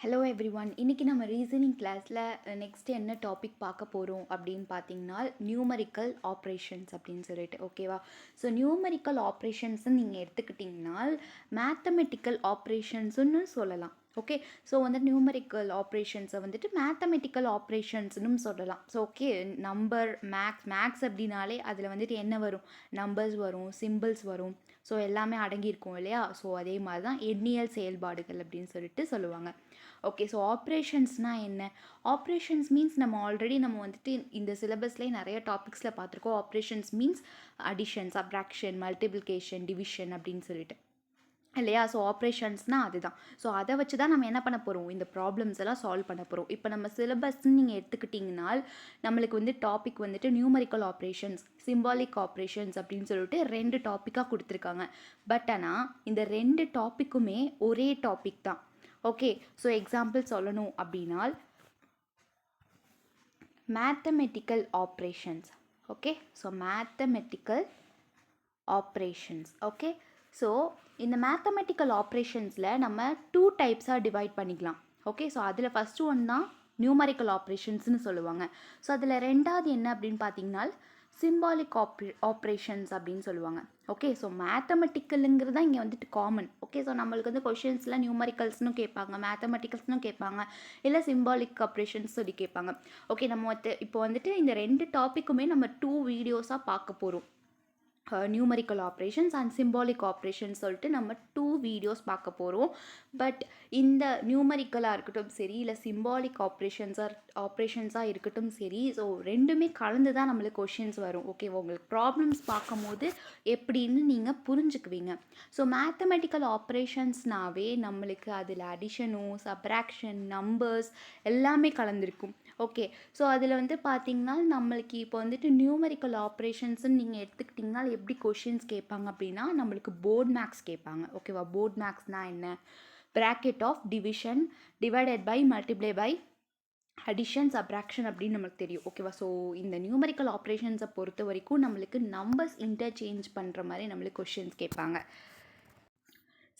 Hello everyone. இன்றைக்கி நம்ம reasoning கிளாஸில் நெக்ஸ்ட் என்ன டாபிக் பார்க்க போகிறோம் அப்படின்னு பார்த்தீங்கன்னா நியூமரிக்கல் ஆப்ரேஷன்ஸ் அப்படின்னு சொல்லிட்டு ஓகேவா. ஸோ நியூமரிக்கல் ஆப்ரேஷன்ஸ்ன்னு நீங்கள் எடுத்துக்கிட்டிங்கன்னா மேத்தமெட்டிக்கல் ஆப்ரேஷன்ஸுன்னு சொல்லலாம். ஓகே, ஸோ வந்து நியூமரிக்கல் ஆப்ரேஷன்ஸை வந்துட்டு மேத்தமெட்டிக்கல் ஆப்ரேஷன்ஸ்னு சொல்லலாம். ஸோ ஓகே, நம்பர் மேக்ஸ் அப்படின்னாலே அதில் வந்துட்டு என்ன வரும், நம்பர்ஸ் வரும், சிம்பிள்ஸ் வரும். ஸோ எல்லாமே அடங்கியிருக்கும் இல்லையா. ஸோ அதே மாதிரி தான் எண்ணியல் செயல்பாடுகள் அப்படின்னு சொல்லிட்டு சொல்லுவாங்க. ஓகே, ஸோ ஆப்ரேஷன்ஸ்னால் என்ன? ஆப்ரேஷன்ஸ் மீன்ஸ் நம்ம வந்துட்டு இந்த சிலபஸ்லேயே நிறைய டாபிக்ஸில் பார்த்துருக்கோம். Operations means addition, subtraction, multiplication, division அப்படின்னு சொல்லிட்டு இல்லையா. ஸோ ஆப்ரேஷன்ஸ்னால் அதுதான். ஸோ அதை வச்சு தான் நம்ம என்ன பண்ண போகிறோம், இந்த ப்ராப்ளம்ஸ் எல்லாம் சால்வ் பண்ண போகிறோம். இப்போ நம்ம சிலபஸ்ன்னு நீங்கள் எடுத்துக்கிட்டிங்கன்னா நம்மளுக்கு வந்து டாபிக் வந்துட்டு நியூமரிக்கல் ஆப்ரேஷன்ஸ், சிம்பாலிக் ஆப்ரேஷன்ஸ் அப்படின்னு சொல்லிட்டு 2 டாப்பிக்காக கொடுத்துருக்காங்க. பட் ஆனால் இந்த 2 டாப்பிக்குமே ஒரே டாபிக் தான். ஓகே, ஸோ எக்ஸாம்பிள் சொல்லணும் அப்படின்னா mathematical operations. Okay, so mathematical operations. Okay, so இந்த மேத்தமெட்டிக்கல் ஆப்ரேஷன்ஸில் நம்ம 2 டைப்ஸாக டிவைட் பண்ணிக்கலாம். ஓகே, ஸோ அதில் ஃபஸ்ட்டு ஒன் தான் நியூமரிக்கல் ஆப்ரேஷன்ஸ்னு சொல்லுவாங்க. ஸோ அதில் ரெண்டாவது என்ன அப்படின்னு பார்த்தீங்கன்னா சிம்பாலிக் ஆப்ரேஷன்ஸ் அப்படின்னு சொல்லுவாங்க. ஓகே, ஸோ மேத்தமெட்டிக்கலுங்கிறது தான் இங்கே வந்துட்டு காமன். ஓகே, ஸோ நம்மளுக்கு வந்து கொஷின்ஸில் நியூமரிக்கல்ஸ்னு கேட்பாங்க, மேத்தமெட்டிக்கல்ஸ்னு கேட்பாங்க, இல்லை சிம்பாலிக் ஆப்ரேஷன்ஸ் சொல்லி கேட்பாங்க. ஓகே, நம்ம இப்போ வந்துட்டு இந்த 2 டாப்பிக்குமே நம்ம 2 வீடியோஸாக பார்க்க போகிறோம். Numerical operations and symbolic operations சொல்லிட்டு நம்ம 2 வீடியோஸ் பார்க்க போகிறோம். பட் இந்த நியூமரிக்கலாக இருக்கட்டும் சரி, இல்லை சிம்பாலிக் ஆப்ரேஷன்ஸாக இருக்கட்டும் சரி, ஸோ ரெண்டுமே கலந்து தான் நம்மளுக்கு கொஷின்ஸ் வரும். ஓகே, உங்களுக்கு ப்ராப்ளம்ஸ் பார்க்கும்போது எப்படின்னு நீங்கள் புரிஞ்சுக்குவீங்க. ஸோ மேத்தமெட்டிக்கல் ஆப்ரேஷன்ஸ்னாவே நம்மளுக்கு அதில் அடிஷனும், சப்ராக்ஷன், நம்பர்ஸ் எல்லாமே கலந்துருக்கும். ஓகே, ஸோ அதில் வந்து பார்த்திங்கன்னா நம்மளுக்கு இப்போ வந்துட்டு நியூமரிக்கல் ஆப்ரேஷன்ஸ்ன்னு நீங்கள் எடுத்துக்கிட்டிங்கன்னா எப்படி கொஷின்ஸ் கேட்பாங்க அப்படின்னா நம்மளுக்கு போர்ட் மேக்ஸ் கேட்பாங்க. ஓகேவா, போர்ட் மேக்ஸ்னால் என்ன, bracket of division divided by multiply by addition, subtraction அப்படின்னு நம்மளுக்கு தெரியும். ஓகேவா, ஸோ இந்த நியூமரிக்கல் ஆப்ரேஷன்ஸை பொறுத்த வரைக்கும் நம்மளுக்கு நம்பர்ஸ் இன்டர்சேஞ்ச் பண்ணுற மாதிரி நம்மளுக்கு கொஷின்ஸ் கேட்பாங்க.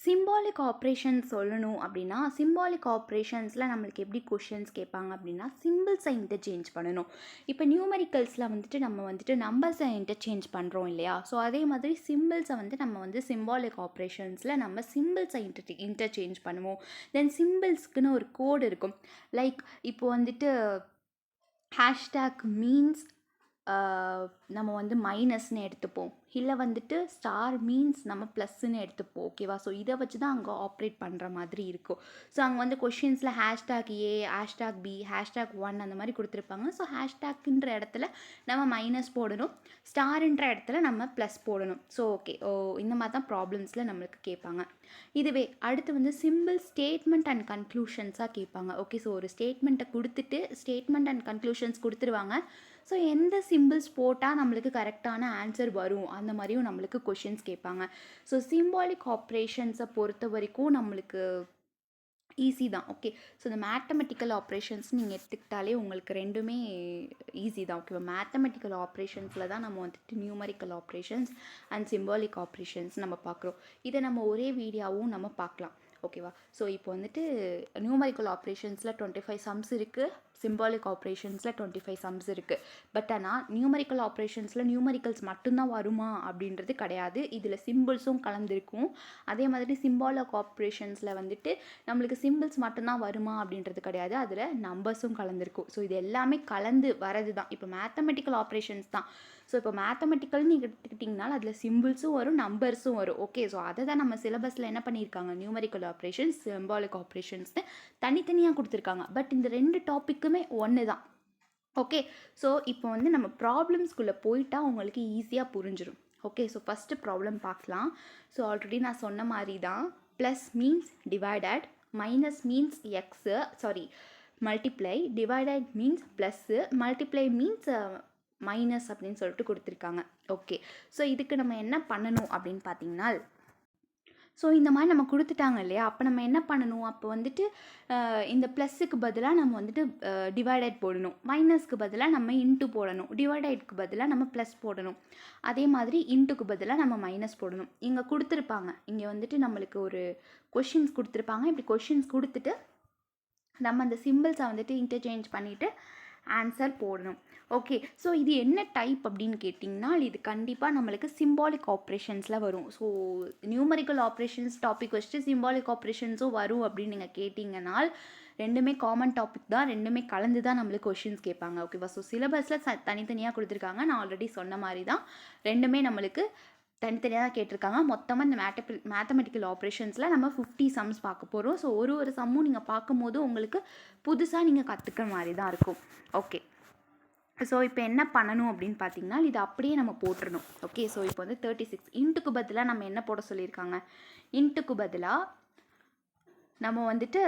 சிம்பாலிக் ஆப்ரேஷன்ஸ் சொல்லணும் அப்படின்னா சிம்பாலிக் ஆப்ரேஷன்ஸில் நம்மளுக்கு எப்படி கொஷின்ஸ் கேட்பாங்க அப்படின்னா சிம்பிள்ஸை இன்டர்சேஞ்ச் பண்ணணும். இப்போ நியூமரிக்கல்ஸில் வந்துட்டு நம்ம வந்துட்டு நம்பர்ஸை இன்டர்சேஞ்ச் பண்ணுறோம் இல்லையா. ஸோ அதே மாதிரி சிம்பிள்ஸை வந்து நம்ம வந்து சிம்பாலிக் ஆப்ரேஷன்ஸில் நம்ம சிம்பிள்ஸை இன்டர்சேஞ்ச் பண்ணுவோம். தென் சிம்பிள்ஸ்க்குன்னு ஒரு கோடு இருக்கும். லைக் இப்போ வந்துட்டு ஹேஷ்டேக் மீன்ஸ் நம்ம வந்து மைனஸ்ன்னு எடுத்துப்போம், இல்லை வந்துட்டு ஸ்டார் மீன்ஸ் நம்ம ப்ளஸ்ன்னு எடுத்துப்போம். ஓகேவா, ஸோ இதை வச்சு தான் அங்கே ஆப்ரேட் பண்ணுற மாதிரி இருக்கும். ஸோ அங்கே வந்து கொஷின்ஸில் ஹேஷ்டேக் ஏ, ஹேஷ்டேக் பி, ஹேஷ்டேக் 1 அந்த மாதிரி கொடுத்துருப்பாங்க. ஸோ ஹேஷ்டேக்குன்ற இடத்துல நம்ம மைனஸ் போடணும், ஸ்டார்ன்ற இடத்துல நம்ம ப்ளஸ் போடணும். ஸோ ஓகே, இந்த மாதிரி தான் ப்ராப்ளம்ஸில் நம்மளுக்கு கேட்பாங்க. இதுவே அடுத்து வந்து சிம்பிள் ஸ்டேட்மெண்ட் அண்ட் கன்க்ளூஷன்ஸாக கேட்பாங்க. ஓகே, ஸோ ஒரு ஸ்டேட்மெண்ட்டை கொடுத்துட்டு ஸ்டேட்மெண்ட் அண்ட் கன்க்ளூஷன்ஸ் கொடுத்துருவாங்க. ஸோ எந்த சிம்பிள்ஸ் போட்டால் நம்மளுக்கு கரெக்டான ஆன்சர் வரும் அந்த மாதிரியும் நம்மளுக்கு கொஷின்ஸ் கேட்பாங்க. ஸோ சிம்பாலிக் ஆப்ரேஷன்ஸை பொறுத்த வரைக்கும் நம்மளுக்கு ஈஸி தான். ஓகே, ஸோ இந்த மேத்தமெட்டிக்கல் ஆப்ரேஷன்ஸ் நீங்கள் எடுத்துக்கிட்டாலே உங்களுக்கு ரெண்டுமே ஈஸி தான். ஓகேவா, மேத்தமெட்டிக்கல் ஆப்ரேஷன்ஸில் தான் நம்ம வந்துட்டு numerical operations and symbolic operations நம்ம பார்க்குறோம். இதை நம்ம ஒரே வீடியோவும் நம்ம பார்க்கலாம். ஓகேவா, ஸோ இப்போ வந்துட்டு நியூமரிக்கல் ஆப்ரேஷன்ஸில் 25 சம்ஸ் இருக்குது, சிம்பாலிக் ஆப்ரேஷன்ஸில் 25 சம்ஸ் இருக்குது. பட் ஆனால் நியூமரிக்கல் ஆப்ரேஷன்ஸில் நியூமரிக்கல்ஸ் மட்டும்தான் வருமா அப்படின்றது கிடையாது, இதில் சிம்பிள்ஸும் கலந்துருக்கும். அதே மாதிரி சிம்பாலிக் ஆப்ரேஷன்ஸில் வந்துட்டு நம்மளுக்கு சிம்பிள்ஸ் மட்டும்தான் வருமா அப்படின்றது கிடையாது, அதில் நம்பர்ஸும் கலந்துருக்கும். ஸோ இது எல்லாமே கலந்து வரது தான் இப்போ மேத்தமெட்டிக்கல் ஆப்ரேஷன்ஸ் தான். ஸோ இப்போ மேத்தமெட்டிக்கல் நீங்கள் எடுத்துக்கிட்டிங்கனால அதில் சிம்பிள்ஸும் வரும், நம்பர்ஸும் வரும். ஓகே, ஸோ அதை தான் நம்ம சிலபஸில் என்ன பண்ணியிருக்காங்க, நியூமரிக்கல் ஆப்ரேஷன்ஸ், சிம்பாலிக் ஆப்ரேஷன்ஸ்னு தனித்தனியாக கொடுத்துருக்காங்க. பட் இந்த 2 டாப்பிக்குமே ஒன்று தான். ஓகே, ஸோ இப்போ வந்து நம்ம ப்ராப்ளம்ஸ்குள்ளே போயிட்டா உங்களுக்கு ஈஸியாக புரிஞ்சிடும். ஓகே, ஸோ ஃபஸ்ட்டு ப்ராப்ளம் பார்க்கலாம். ஸோ ஆல்ரெடி நான் சொன்ன மாதிரி தான் plus means divided, minus means x, multiply, divided means plus, multiply means minus அப்படின்னு சொல்லிட்டு கொடுத்துருக்காங்க. ஓகே, ஸோ இதுக்கு நம்ம என்ன பண்ணணும் அப்படின்னு பார்த்தீங்கன்னா ஸோ இந்த மாதிரி நம்ம கொடுத்துட்டாங்க இல்லையா, அப்போ நம்ம என்ன பண்ணணும், அப்போ வந்துட்டு இந்த ப்ளஸ்ஸுக்கு பதிலாக நம்ம வந்துட்டு டிவைடட் போடணும், மைனஸ்க்கு பதிலாக நம்ம இன்ட்டு போடணும், டிவைடட்க்கு பதிலாக நம்ம ப்ளஸ் போடணும், அதே மாதிரி இன்ட்டுக்கு பதிலாக நம்ம மைனஸ் போடணும். இங்கே கொடுத்துருப்பாங்க, இங்கே வந்துட்டு நம்மளுக்கு ஒரு கொஷின்ஸ் கொடுத்துருப்பாங்க. இப்படி கொஷின்ஸ் கொடுத்துட்டு நம்ம அந்த சிம்பிள்ஸை வந்துட்டு இன்டர்சேஞ்ச் பண்ணிவிட்டு ஆன்சர் போடணும். ஓகே, ஸோ இது என்ன டைப் அப்படின்னு கேட்டிங்கன்னா, இது கண்டிப்பாக நம்மளுக்கு சிம்பாலிக் ஆப்ரேஷன்ஸில் வரும். ஸோ நியூமரிக்கல் ஆப்ரேஷன்ஸ் டாபிக் வச்சுட்டு சிம்பாலிக் ஆப்ரேஷன்ஸும் வரும் அப்படின்னு நீங்கள் கேட்டிங்கனால், ரெண்டுமே காமன் டாபிக் தான், ரெண்டுமே கலந்து தான் நம்மளுக்கு கொஷின்ஸ் கேட்பாங்க. ஓகேவா? ஸோ சிலபஸில் தனித்தனியாக கொடுத்துருக்காங்க. நான் ஆல்ரெடி சொன்ன மாதிரி தான் ரெண்டுமே நம்மளுக்கு தனித்தனியாக தான் கேட்டிருக்காங்க. மொத்தமாக இந்த மேத்தமெட்டிக்கல் ஆப்ரேஷன்ஸில் நம்ம 50 சம்ஸ் பார்க்க போகிறோம். ஸோ ஒரு சம்மும் நீங்கள் பார்க்கும்போது உங்களுக்கு புதுசாக நீங்கள் கற்றுக்கிற மாதிரி தான் இருக்கும். ஓகே, ஸோ இப்போ என்ன பண்ணணும் அப்படின்னு பார்த்தீங்கன்னா, இது அப்படியே நம்ம போட்டுடணும். ஓகே, ஸோ இப்போ வந்து 36 இன்ட்டுக்கு பதிலாக நம்ம என்ன போட சொல்லியிருக்காங்க, இன்ட்டுக்கு பதிலாக நம்ம வந்துட்டு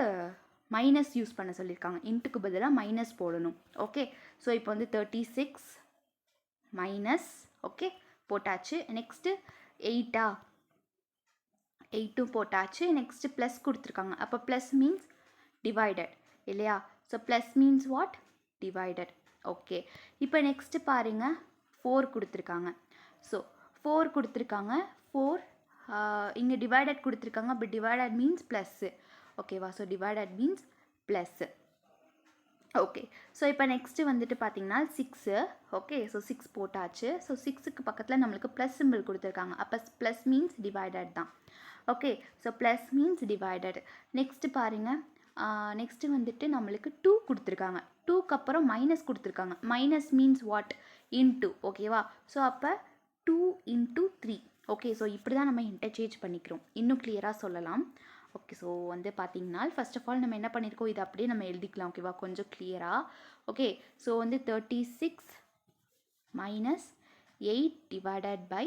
மைனஸ் யூஸ் பண்ண சொல்லியிருக்காங்க. இன்ட்டுக்கு பதிலாக மைனஸ் போடணும். ஓகே, ஸோ இப்போ வந்து 36 மைனஸ், ஓகே போட்டாச்சு. நெக்ஸ்ட்டு 8 8ம் போட்டாச்சு. நெக்ஸ்ட்டு ப்ளஸ் கொடுத்துருக்காங்க. அப்போ ப்ளஸ் மீன்ஸ் டிவைடட் இல்லையா? So plus means what, divided. Okay, இப்போ நெக்ஸ்ட்டு பாருங்கள் 4 கொடுத்துருக்காங்க. ஸோ 4 கொடுத்துருக்காங்க. 4 இங்கே டிவைடட் கொடுத்துருக்காங்க. அப்போ டிவைடட் மீன்ஸ் ப்ளஸ்ஸு. ஓகேவா? So divided means plus. Okay, so இப்போ நெக்ஸ்ட்டு வந்துட்டு பார்த்தீங்கன்னா 6. ஓகே, ஸோ 6 போட்டாச்சு. ஸோ 6க்கு பக்கத்தில் நம்மளுக்கு ப்ளஸ் சிம்பிள் கொடுத்துருக்காங்க. அப்போ ப்ளஸ் மீன்ஸ் டிவைடட் தான். Okay, so plus means divided. Next பாருங்கள், நெக்ஸ்ட்டு வந்துட்டு நம்மளுக்கு 2 கொடுத்துருக்காங்க. 2க்கு அப்புறம் மைனஸ் கொடுத்துருக்காங்க. Minus means what, into. ஓகேவா? ஸோ அப்போ 2 × 3. ஓகே, ஸோ இப்படி தான் நம்ம இன்டர்சேஞ்ச் பண்ணிக்கிறோம். இன்னும் கிளியராக சொல்லலாம். ஓகே, ஸோ வந்து பார்த்தீங்கன்னா ஃபர்ஸ்ட் ஆஃப் ஆல் நம்ம என்ன பண்ணியிருக்கோம், இதை அப்படியே நம்ம எழுதிக்கலாம். ஓகேவா? கொஞ்சம் கிளியராக. ஓகே, ஸோ வந்து 36 minus 8 divided by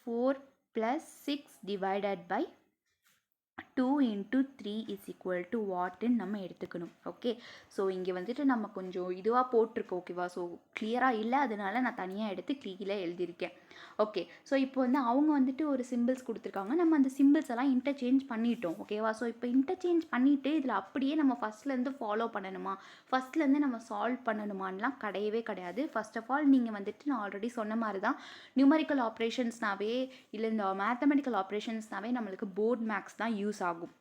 4 plus 6 divided by 2 × 3 is equal to வாட்டுன்னு நம்ம எடுத்துக்கணும். ஓகே, ஸோ இங்கே வந்துட்டு நம்ம கொஞ்சம் இதுவாக போட்டிருக்கோம். ஓகேவா? ஸோ கிளியராக இல்லை, அதனால நான் தனியாக எடுத்து கீழே எழுதியிருக்கேன். ஓகே, ஸோ இப்போ வந்து அவங்க வந்துட்டு ஒரு சிம்பிள்ஸ் கொடுத்துருக்காங்க. நம்ம அந்த சிம்பிள்ஸ் எல்லாம் இன்டர்சேஞ்ச் பண்ணிட்டோம். ஓகேவா? ஸோ இப்போ இன்டர்சேஞ்ச் பண்ணிவிட்டு இதில் அப்படியே நம்ம ஃபஸ்ட்லேருந்து ஃபாலோ பண்ணணுமா, ஃபஸ்ட்லேருந்து நம்ம சால்வ் பண்ணணுமான்லாம் கிடையவே கிடையாது. ஃபர்ஸ்ட் ஆஃப் ஆல் நீங்கள் வந்துட்டு நான் ஆல்ரெடி சொன்ன மாதிரி தான் நியூமரிக்கல் ஆப்ரேஷன்ஸ்னாவே இல்லை இந்த மேத்தமெட்டிக்கல் ஆப்ரேஷன்ஸ்னாவே நம்மளுக்கு போர்ட் மேக்ஸ் தான் யூஸ் ஆகும்.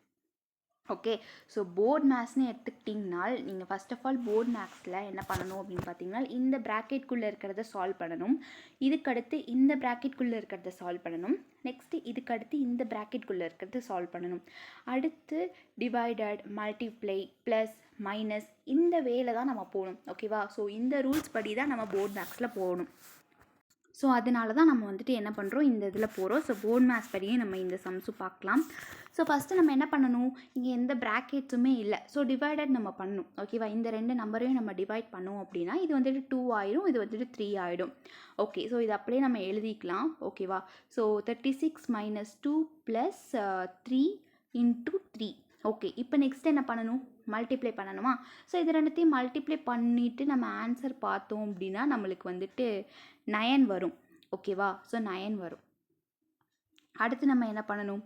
ஓகே, ஸோ போர்ட் மேக்ஸ்னு எடுத்துக்கிட்டிங்கனால் நீங்கள் ஃபர்ஸ்ட் ஆஃப் ஆல் போர்ட் மேக்ஸில் என்ன பண்ணணும் அப்படின்னு பார்த்தீங்கன்னா, இந்த ப்ராக்கெட்குள்ளே இருக்கிறத சால்வ் பண்ணணும். இதுக்கடுத்து இந்த ப்ராக்கெட்குள்ளே இருக்கிறத சால்வ் பண்ணணும். நெக்ஸ்ட்டு இதுக்கடுத்து இந்த ப்ராக்கெட்குள்ளே இருக்கிறத சால்வ் பண்ணணும். அடுத்து டிவைடட், மல்டிப்ளை, ப்ளஸ், மைனஸ், இந்த வேலை தான் நம்ம போகணும். ஓகேவா? ஸோ இந்த ரூல்ஸ் படி தான் நம்ம போர்ட் மேக்ஸில் போகணும். ஸோ அதனால தான் நம்ம வந்துட்டு என்ன பண்ணுறோம், இந்த இதில் போகிறோம். ஸோ போர்ட் மேக்ஸ் படியே நம்ம இந்த சம்ஸும் பார்க்கலாம். ஸோ ஃபஸ்ட்டு நம்ம என்ன பண்ணணும், இங்கே எந்த ப்ராக்கெட்ஸுமே இல்லை. ஸோ டிவைடட் நம்ம பண்ணணும். ஓகேவா? இந்த ரெண்டு நம்பரையும் நம்ம டிவைட் பண்ணோம் அப்படின்னா இது வந்துட்டு 2 ஆயிடும், இது வந்துட்டு 3 ஆகிடும். ஓகே, ஸோ இது அப்படியே நம்ம எழுதிக்கலாம். ஓகேவா? So 36 minus 2 plus 3 × 3. ஓகே, இப்போ நெக்ஸ்ட் என்ன பண்ணணும், மல்டிப்ளை பண்ணணுமா? ஸோ இது ரெண்டுத்தையும் மல்டிப்ளை பண்ணிவிட்டு நம்ம ஆன்சர் பார்த்தோம் அப்படின்னா நம்மளுக்கு வந்துட்டு 9 வரும். ஓகேவா? ஸோ 9 வரும். அடுத்து நம்ம என்ன பண்ணணும்,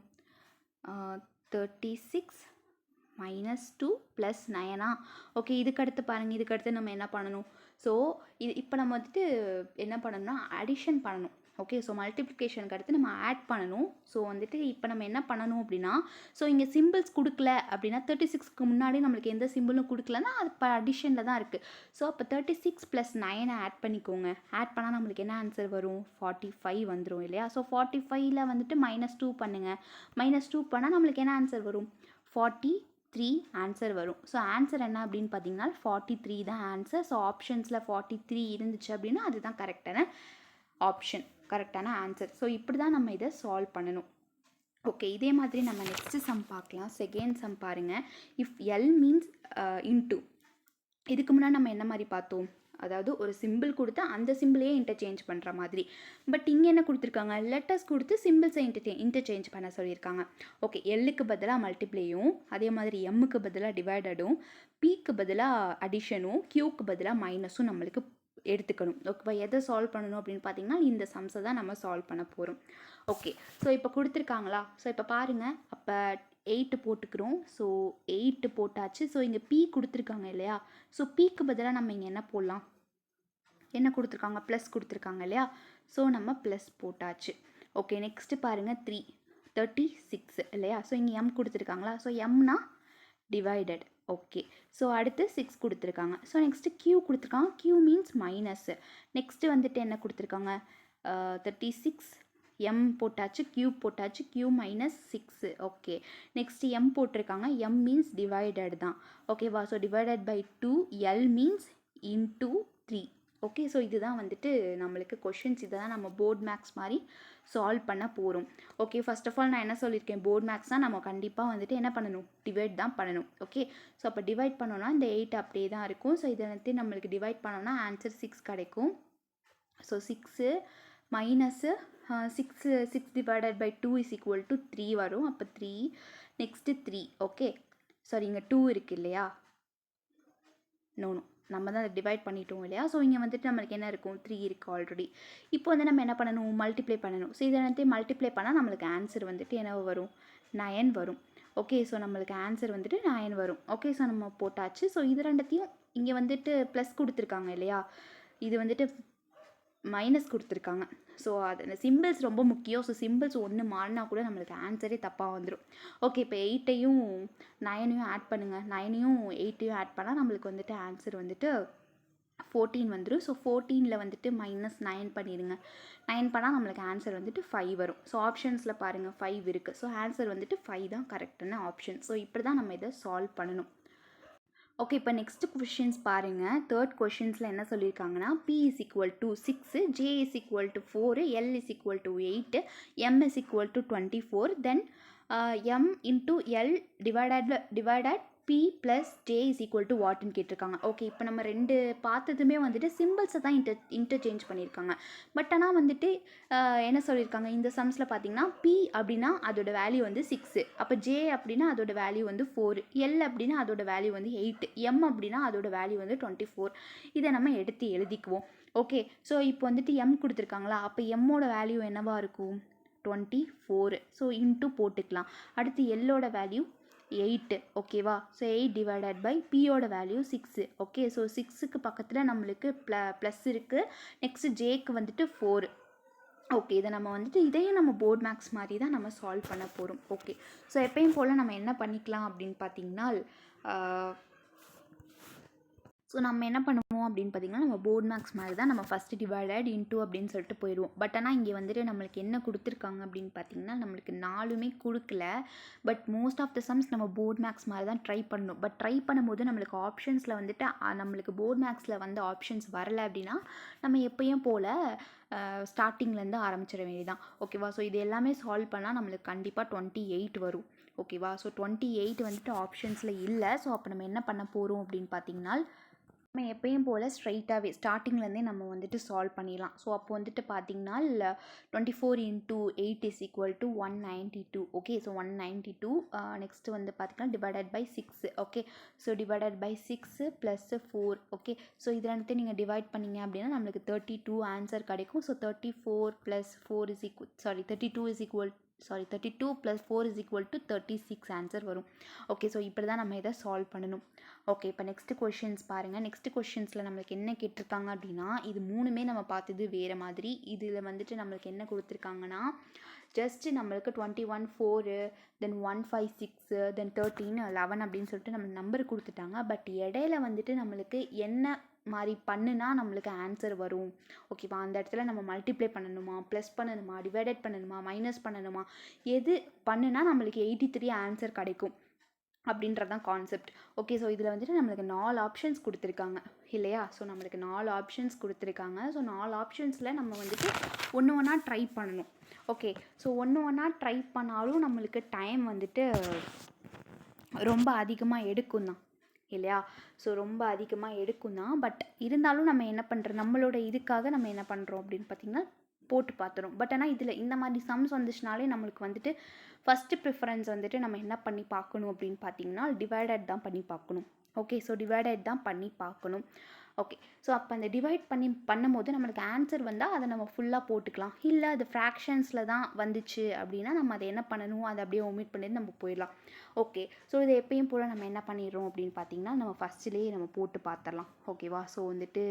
36 மைனஸ் 2 ப்ளஸ் 9. ஓகே, இதுக்கடுத்து பாருங்கள், இதுக்கடுத்து நம்ம என்ன பண்ணணும், ஸோ இது இப்போ நம்ம வந்துட்டு என்ன பண்ணணும்னா அடிஷன் பண்ணணும். ஓகே, ஸோ மல்டிப்ளிகேஷனுக்கு அடுத்து நம்ம ஆட் பண்ணணும். ஸோ வந்துட்டு இப்போ நம்ம என்ன பண்ணணும் அப்படின்னா, ஸோ இங்கே சிம்பிள்ஸ் கொடுக்கல அப்படின்னா 36க்கு முன்னாடி நம்மளுக்கு எந்த சிம்பிளும் கொடுக்கலன்னா அது இப்போ அடிஷனில் தான் இருக்குது. ஸோ அப்போ 36 + 9 ஆட் பண்ணிக்கோங்க. ஆட் பண்ணால் நம்மளுக்கு என்ன ஆன்சர் வரும், 45 வந்துடும் இல்லையா? ஸோ 45ல் வந்துட்டு -2 பண்ணுங்கள். -2 பண்ணால் நம்மளுக்கு என்ன ஆன்சர் வரும், 43 ஆன்சர் வரும். ஸோ ஆன்சர் என்ன அப்படின்னு பார்த்தீங்கன்னா 43 தான் ஆன்சர். ஸோ ஆப்ஷன்ஸில் 43 இருந்துச்சு அப்படின்னா அதுதான் கரெக்டான ஆப்ஷன், கரெக்டான ஆன்சர். ஸோ இப்படி தான் நம்ம இதை சால்வ் பண்ணணும். ஓகே, இதே மாதிரி நம்ம நெக்ஸ்ட்டு சம் பார்க்கலாம். செகண்ட் சம் பாருங்கள். இஃப் எல் மீன்ஸ் இன்டூ, இதுக்கு முன்னாடி நம்ம என்ன மாதிரி பார்த்தோம், அதாவது ஒரு சிம்பிள் கொடுத்து அந்த சிம்பிளையே இன்டர்சேஞ்ச் பண்ணுற மாதிரி. பட் இங்கே என்ன கொடுத்துருக்காங்க, லெட்டர்ஸ் கொடுத்து சிம்பிள்ஸை இன்டர்சேஞ்ச் பண்ண சொல்லியிருக்காங்க. ஓகே, எல்லுக்கு பதிலாக மல்டிப்ளையும், அதே மாதிரி எம்முக்கு பதிலாக டிவைடடும், பிக்கு பதிலாக அடிஷனும், கியூக்கு பதிலாக மைனஸும் நம்மளுக்கு எடுத்துக்கணும். ஓகேவா? எதை சால்வ் பண்ணணும் அப்படின்னு பார்த்தீங்கன்னா இந்த சம்ஸை தான் நம்ம சால்வ் பண்ண போகிறோம். ஓகே, ஸோ இப்போ கொடுத்துருக்காங்களா? ஸோ இப்போ பாருங்கள், அப்போ 8 போட்டுக்கிறோம். ஸோ 8 போட்டாச்சு. ஸோ இங்கே பி கொடுத்துருக்காங்க இல்லையா? ஸோ பிக்கு பதிலாக நம்ம இங்கே என்ன போடலாம், என்ன கொடுத்துருக்காங்க, ப்ளஸ் கொடுத்துருக்காங்க இல்லையா? ஸோ நம்ம ப்ளஸ் போட்டாச்சு. ஓகே, நெக்ஸ்ட்டு பாருங்கள் 36 இல்லையா? ஸோ இங்கே எம் கொடுத்துருக்காங்களா? ஸோ எம்னா டிவைடட். ஓகே. ஸோ அடுத்து 6 கொடுத்துருக்காங்க. ஸோ நெக்ஸ்ட்டு q கொடுத்துருக்காங்க. q means minus. நெக்ஸ்ட்டு வந்துட்டு என்ன கொடுத்துருக்காங்க? 36 m போட்டாச்சு, q போட்டாச்சு, q minus 6. Okay. Next m போட்டிருக்காங்க. m மீன்ஸ் டிவைடட் தான். ஓகேவா? So divided by 2, l means into 3. Okay. So இதுதான் வந்துட்டு நம்மளுக்கு கொஷின்ஸ். இதை தான் நம்ம போர்ட் மேக்ஸ் மாதிரி சால்வ் பண்ண போகிறோம். ஓகே. ஃபர்ஸ்ட் ஆஃப் ஆல் நான் என்ன சொல்லியிருக்கேன், போர்ட் மேக்ஸ் தான் நம்ம கண்டிப்பாக வந்துட்டு என்ன பண்ணணும், டிவைட் தான் பண்ணணும். ஓகே. ஸோ அப்போ டிவைட் பண்ணோன்னா இந்த 8 அப்படியே தான் இருக்கும். ஸோ இதை வந்து நம்மளுக்கு டிவைட் பண்ணோன்னா ஆன்சர் 6 கிடைக்கும். So 6 minus 6 divided by 2 is equal to 3 வரும். அப்போ 3 நெக்ஸ்ட்டு 3. ஓகே. சாரி, இங்கே 2 இருக்குது இல்லையா? நோ நம்ம தான் அதை டிவைட் பண்ணிட்டோம் இல்லையா? ஸோ இங்கே வந்துட்டு நம்மளுக்கு என்ன இருக்கும், 3 இருக்குது ஆல்ரெடி. இப்போ வந்து நம்ம என்ன பண்ணணும், மல்டிப்ளை பண்ணணும். ஸோ இதை வந்து மல்டிப்ளை பண்ணால் நம்மளுக்கு ஆன்சர் வந்துட்டு என்ன வரும், 9 வரும். ஓகே. ஸோ நம்மளுக்கு ஆன்சர் வந்துட்டு 9 வரும். ஓகே. ஸோ நம்ம போட்டாச்சு. ஸோ இது ரெண்டத்தையும் இங்கே வந்துட்டு ப்ளஸ் கொடுத்துருக்காங்க இல்லையா, இது வந்துட்டு மைனஸ் கொடுத்துருக்காங்க. ஸோ அது சிம்பிள்ஸ் ரொம்ப முக்கியம். ஸோ சிம்பிள்ஸ் ஒன்று மாறினா கூட நம்மளுக்கு ஆன்சரே தப்பாக வந்துடும். ஓகே. இப்போ 8ஐயும் 9ஐயும் ஆட் பண்ணுங்கள். 9ஐயும் 8ஐயும் ஆட் பண்ணால் நம்மளுக்கு வந்துட்டு ஆன்சர் வந்துட்டு 14 வந்துடும். ஸோ 14ல் வந்துட்டு மைனஸ் 9 பண்ணிடுங்க. 9 பண்ணால் நம்மளுக்கு ஆன்சர் வந்துட்டு 5 வரும். ஸோ ஆப்ஷன்ஸில் பாருங்கள் 5 இருக்குது. ஸோ ஆன்சர் வந்துட்டு 5 தான் கரெக்டான ஆப்ஷன். ஸோ இப்படி தான் நம்ம இதை சால்வ் பண்ணணும். ஓகே. இப்போ நெக்ஸ்ட் கொஷின்ஸ் பாருங்கள். தேர்ட் கொஷின்ஸில் என்ன சொல்லியிருக்காங்கன்னா, p is equal to 6, j is equal to 4, l is equal to 8, m is equal to 24, then m into l divided p plus j is equal to வாட்னு கேட்டிருக்காங்க. Okay. இப்போ நம்ம ரெண்டு பார்த்ததுமே வந்துட்டு சிம்பிள்ஸை தான் இன்டர்சேஞ்ச் பண்ணியிருக்காங்க. பட் ஆனால் வந்துட்டு என்ன சொல்லியிருக்காங்க, இந்த சம்ஸில் பார்த்தீங்கன்னா p அப்படின்னா அதோட வேல்யூ வந்து 6, அப்போ j அப்படின்னா அதோட வேல்யூ வந்து 4, l அப்படின்னா அதோட வேல்யூ வந்து 8, m அப்படின்னா அதோட வேல்யூ வந்து 24. இதை நம்ம எடுத்து எழுதிக்குவோம். ஓகே. ஸோ இப்போ வந்துட்டு m கொடுத்துருக்காங்களா, அப்போ எம்மோட வேல்யூ என்னவா இருக்கும், 24. ஸோ இன்ட்டு போட்டுக்கலாம். அடுத்து எல்லோட வேல்யூ 8. ஓகேவா? ஸோ 8 டிவைடட் பை பியோட வேல்யூ 6. ஓகே. ஸோ 6க்கு பக்கத்தில் நம்மளுக்கு ப்ளஸ் இருக்குது. நெக்ஸ்ட்டு ஜேக்கு வந்துட்டு 4. ஓகே. இதை நம்ம வந்துட்டு இதையும் நம்ம போர்ட் மேக்ஸ் மாதிரி தான் நம்ம சால்வ் பண்ண போகிறோம். ஓகே. ஸோ எப்பயும் போல் நம்ம என்ன பண்ணிக்கலாம் அப்படின்னு பார்த்தீங்கன்னா, ஸோ நம்ம என்ன பண்ணுவோம் அப்படின்னு பார்த்தீங்கன்னா, நம்ம போர்ட் மேக்ஸ் மாதிரி தான் நம்ம ஃபஸ்ட்டு டிவைடட் இன்டூ அப்படின்னு சொல்லிட்டு போயிடுவோம். பட் ஆனால் இங்கே வந்துட்டு நம்மளுக்கு என்ன கொடுத்துருக்காங்க அப்படின்னு பார்த்தீங்கன்னா, நம்மளுக்கு 4மே கொடுக்கல. But most of the sums நம்ம போர்ட் மேக்ஸ் மாதிரி தான் ட்ரை பண்ணணும். பட் ட்ரை பண்ணும்போது நம்மளுக்கு ஆப்ஷன்ஸில் வந்துட்டு நம்மளுக்கு போர்ட் மேக்ஸில் வந்து ஆப்ஷன்ஸ் வரலை அப்படின்னா நம்ம எப்பயும் போல் ஸ்டார்டிங்லேருந்து ஆரம்பிச்சிட வேண்டியதான். ஓகேவா? ஸோ இது எல்லாமே சால்வ் பண்ணால் நம்மளுக்கு கண்டிப்பாக 28 வரும். ஓகேவா? ஸோ 28 வந்துட்டு ஆப்ஷன்ஸில் இல்லை. ஸோ அப்போ நம்ம என்ன பண்ண போகிறோம் அப்படின்னு பார்த்தீங்கன்னா, நம்ம எப்பயும் போல் ஸ்ட்ரைட்டாகவே ஸ்டார்டிங்லேருந்தே நம்ம வந்துட்டு சால்வ் பண்ணிடலாம். ஸோ அப்போ வந்துட்டு பார்த்திங்கன்னா 24 into 8 is equal to 192. Okay. So 192. Next வந்து பார்த்திங்கன்னா divided by 6. Okay. So divided by 6 plus 4. Okay. So இது ரெண்டுத்தையும் நீங்கள் டிவைட் பண்ணிங்க அப்படின்னா நம்மளுக்கு 32 ஆன்சர் கிடைக்கும். So 34 plus 4 is equal 32 plus 4 is equal to 36 answer வரும். ஓகே. ஸோ இப்படி தான் நம்ம இதை சால்வ் பண்ணணும். ஓகே. இப்போ நெக்ஸ்ட்டு கொஷின்ஸ் பாருங்கள். நெக்ஸ்ட்டு கொஷின்ஸில் நம்மளுக்கு என்ன கேட்டிருக்காங்க அப்படின்னா, இது மூணுமே நம்ம பார்த்தது வேறு மாதிரி. இதில் வந்துட்டு நம்மளுக்கு என்ன கொடுத்துருக்காங்கன்னா, ஜஸ்ட்டு நம்மளுக்கு 21 4 தென் 1 5 6 தென் 13 11 அப்படின்னு சொல்லிட்டு நம்ம நம்பர் கொடுத்துட்டாங்க. பட் இடையில வந்துட்டு நம்மளுக்கு என்ன மாதிரி பண்ணுனா நம்மளுக்கு ஆன்சர் வரும். ஓகேவா? அந்த இடத்துல நம்ம மல்டிப்ளை பண்ணணுமா, ப்ளஸ் பண்ணணுமா, டிவைடட் பண்ணணுமா, மைனஸ் பண்ணணுமா, எது பண்ணுனா நம்மளுக்கு 83 ஆன்சர் கிடைக்கும் அப்படின்றதான் கான்செப்ட். ஓகே. ஸோ இதில் வந்துட்டு நம்மளுக்கு 4 ஆப்ஷன்ஸ் கொடுத்துருக்காங்க இல்லையா? ஸோ நம்மளுக்கு 4 ஆப்ஷன்ஸ் கொடுத்துருக்காங்க. ஸோ 4 ஆப்ஷன்ஸில் நம்ம வந்துட்டு ஒன்று ஒன்றா ட்ரை பண்ணணும். ஓகே. ஸோ ஒன்று ஒன்றா ட்ரை பண்ணாலும் நம்மளுக்கு டைம் வந்துட்டு ரொம்ப அதிகமாக எடுக்கும் தான் இல்லையா? ஸோ ரொம்ப அதிகமாக எடுக்கும் தான். பட் இருந்தாலும் நம்ம என்ன பண்ணுறோம், நம்மளோட இதுக்காக நம்ம என்ன பண்ணுறோம் அப்படின்னு பார்த்திங்கன்னா போட்டு பார்த்துரும். பட் ஆனால் இதில் இந்த மாதிரி சம்ஸ் வந்துச்சுனாலே நம்மளுக்கு வந்துட்டு ஃபஸ்ட்டு ப்ரிஃபரன்ஸ் வந்துட்டு நம்ம என்ன பண்ணி பார்க்கணும் அப்படின்னு பார்த்தீங்கன்னா டிவைடட் தான் பண்ணி பார்க்கணும். ஓகே. ஸோ டிவைடட் தான் பண்ணி பார்க்கணும். ஓகே. ஸோ அப்போ அந்த டிவைட் பண்ணும்போது நம்மளுக்கு ஆன்சர் வந்தால் அதை நம்ம ஃபுல்லாக போட்டுக்கலாம். இல்லை அது ஃப்ராக்ஷன்ஸில் தான் வந்துச்சு அப்படின்னா நம்ம அதை என்ன பண்ணணும், அதை அப்படியே ஒமிட் பண்ணிட்டு நம்ம போயிடலாம். ஓகே. ஸோ இதை எப்பயும் போல் நம்ம என்ன பண்ணிடுறோம் அப்படின்னு பார்த்தீங்கன்னா, நம்ம ஃபஸ்ட்டிலேயே நம்ம போட்டு பார்த்துடலாம். ஓகேவா? ஸோ வந்துட்டு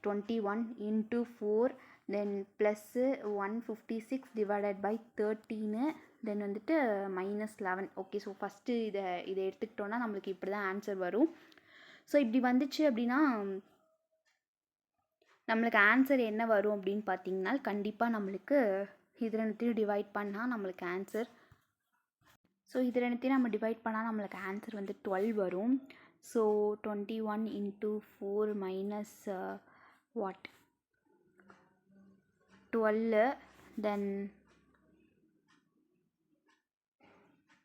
21 into 4 then plus 156 divided by 13 then வந்துட்டு -11. ஓகே, ஸோ ஃபஸ்ட்டு இதை எடுத்துக்கிட்டோன்னா நம்மளுக்கு இப்படி தான் ஆன்சர் வரும். ஸோ இப்படி வந்துச்சு அப்படின்னா நம்மளுக்கு ஆன்சர் என்ன வரும் அப்படின்னு பார்த்தீங்கன்னா, கண்டிப்பாக நம்மளுக்கு இது ரெண்டுத்தையும் டிவைட் பண்ணால் நம்மளுக்கு ஆன்சர். ஸோ இது ரெண்டுத்தையும் நம்ம டிவைட் பண்ணால் நம்மளுக்கு ஆன்சர் வந்து 12 வரும். So 21 × 4 minus what 12. தென்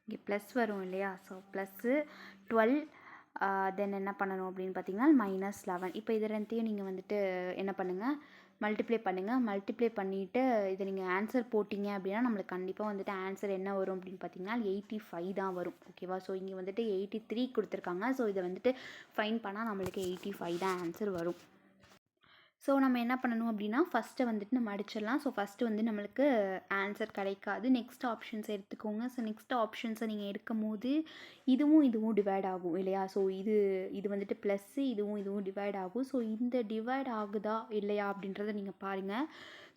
இங்கே ப்ளஸ் வரும் இல்லையா? So plus 12. தென் என்ன பண்ணணும் அப்படின்னு பார்த்தீங்கன்னா -11. இப்போ இது ரெண்டுத்தையும் நீங்கள் வந்துட்டு என்ன பண்ணுங்கள், மல்டிப்ளை பண்ணுங்கள். மல்டிப்ளை பண்ணிவிட்டு இதை நீங்கள் ஆன்சர் போட்டிங்க அப்படின்னா நம்மளுக்கு கண்டிப்பாக வந்துட்டு ஆன்சர் என்ன வரும் அப்படின்னு பார்த்தீங்கன்னா 85 தான் வரும். ஓகேவா? ஸோ இங்கே வந்துட்டு 83 கொடுத்துருக்காங்க. ஸோ இதை வந்துட்டு ஃபைன் பண்ணால் நம்மளுக்கு 85 தான் ஆன்சர் வரும். ஸோ நம்ம என்ன பண்ணணும் அப்படின்னா ஃபஸ்ட்டு வந்துட்டு நம்ம அடிச்சிடலாம். ஸோ ஃபஸ்ட்டு வந்து நம்மளுக்கு ஆன்சர் கிடைக்காது. நெக்ஸ்ட் ஆப்ஷன்ஸை எடுத்துக்கோங்க. ஸோ நெக்ஸ்ட் ஆப்ஷன்ஸை நீங்கள் எடுக்கும் போது இதுவும் டிவைட் ஆகும் இல்லையா? ஸோ இது வந்துட்டு ப்ளஸ்ஸு, இதுவும் டிவைட் ஆகும். ஸோ இந்த டிவைட் ஆகுதா இல்லையா அப்படின்றத நீங்கள் பாருங்கள்.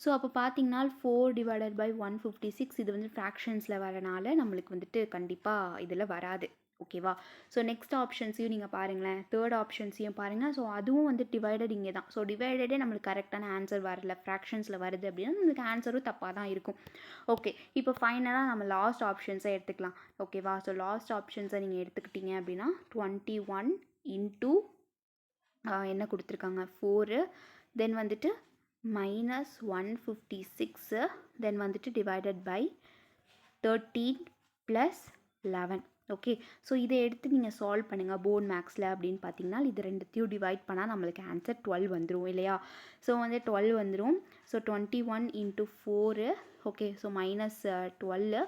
ஸோ அப்போ பார்த்தீங்கன்னா 4/156 இது வந்து ஃப்ராக்ஷன்ஸில் வரனால நம்மளுக்கு வந்துட்டு கண்டிப்பாக இதில் வராது. ஓகேவா? ஸோ நெக்ஸ்ட் ஆப்ஷன்ஸையும் நீங்கள் பாருங்களேன். தேர்ட் ஆப்ஷன்ஸையும் பாருங்கள். ஸோ அதுவும் வந்து டிவைடட் இங்கே தான். ஸோ டிவைடடே நம்மளுக்கு கரெக்டான ஆன்சர் வரல, ஃப்ராக்ஷன்ஸில் வருது அப்படின்னா நம்மளுக்கு ஆன்சரும் தப்பாக தான் இருக்கும். ஓகே, இப்போ ஃபைனலாக நம்ம லாஸ்ட் ஆப்ஷன்ஸை எடுத்துக்கலாம். ஓகேவா? ஸோ லாஸ்ட் ஆப்ஷன்ஸை நீங்கள் எடுத்துக்கிட்டீங்க அப்படின்னா 21 × என்ன கொடுத்துருக்காங்க 4, தென் வந்துட்டு -156, தென் வந்துட்டு டிவைடட் பை 13 + 11. ஓகே, ஸோ இதை எடுத்து நீங்கள் சால்வ் பண்ணுங்கள் போர்ட் மேக்ஸில் அப்படின்னு பார்த்தீங்கன்னா இது ரெண்டுத்தையும் டிவைட் பண்ணால் நம்மளுக்கு ஆன்சர் 12 வந்துடும் இல்லையா? ஸோ வந்து 12 வந்துடும். ஸோ 21 × 4. Okay, so -12.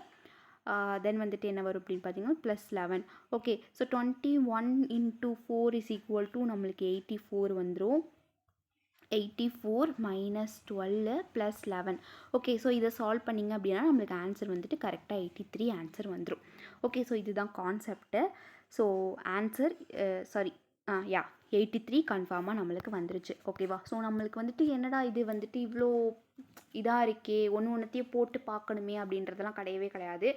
தென் வந்துட்டு என்ன வரும் அப்படின்னு பார்த்தீங்கன்னா +11. ஓகே, ஸோ 21 × 4 = நம்மளுக்கு 84 வந்துடும். 84 - 12 + 11. ஓகே, ஸோ இதை சால்வ் பண்ணிங்க அப்படின்னா நம்மளுக்கு ஆன்சர் வந்துட்டு கரெக்டாக 83 ஆன்சர் வந்துடும். ஓகே, ஸோ இதுதான் கான்செப்ட்டு. ஸோ ஆன்சர் 83 கன்ஃபார்மாக நம்மளுக்கு வந்துருச்சு. ஓகேவா? ஸோ நம்மளுக்கு வந்துட்டு என்னடா இது வந்துட்டு இவ்வளோ இதாக இருக்கே, ஒன்றுத்தையும் போட்டு பார்க்கணுமே அப்படின்றதெல்லாம் கிடையவே கிடையாது.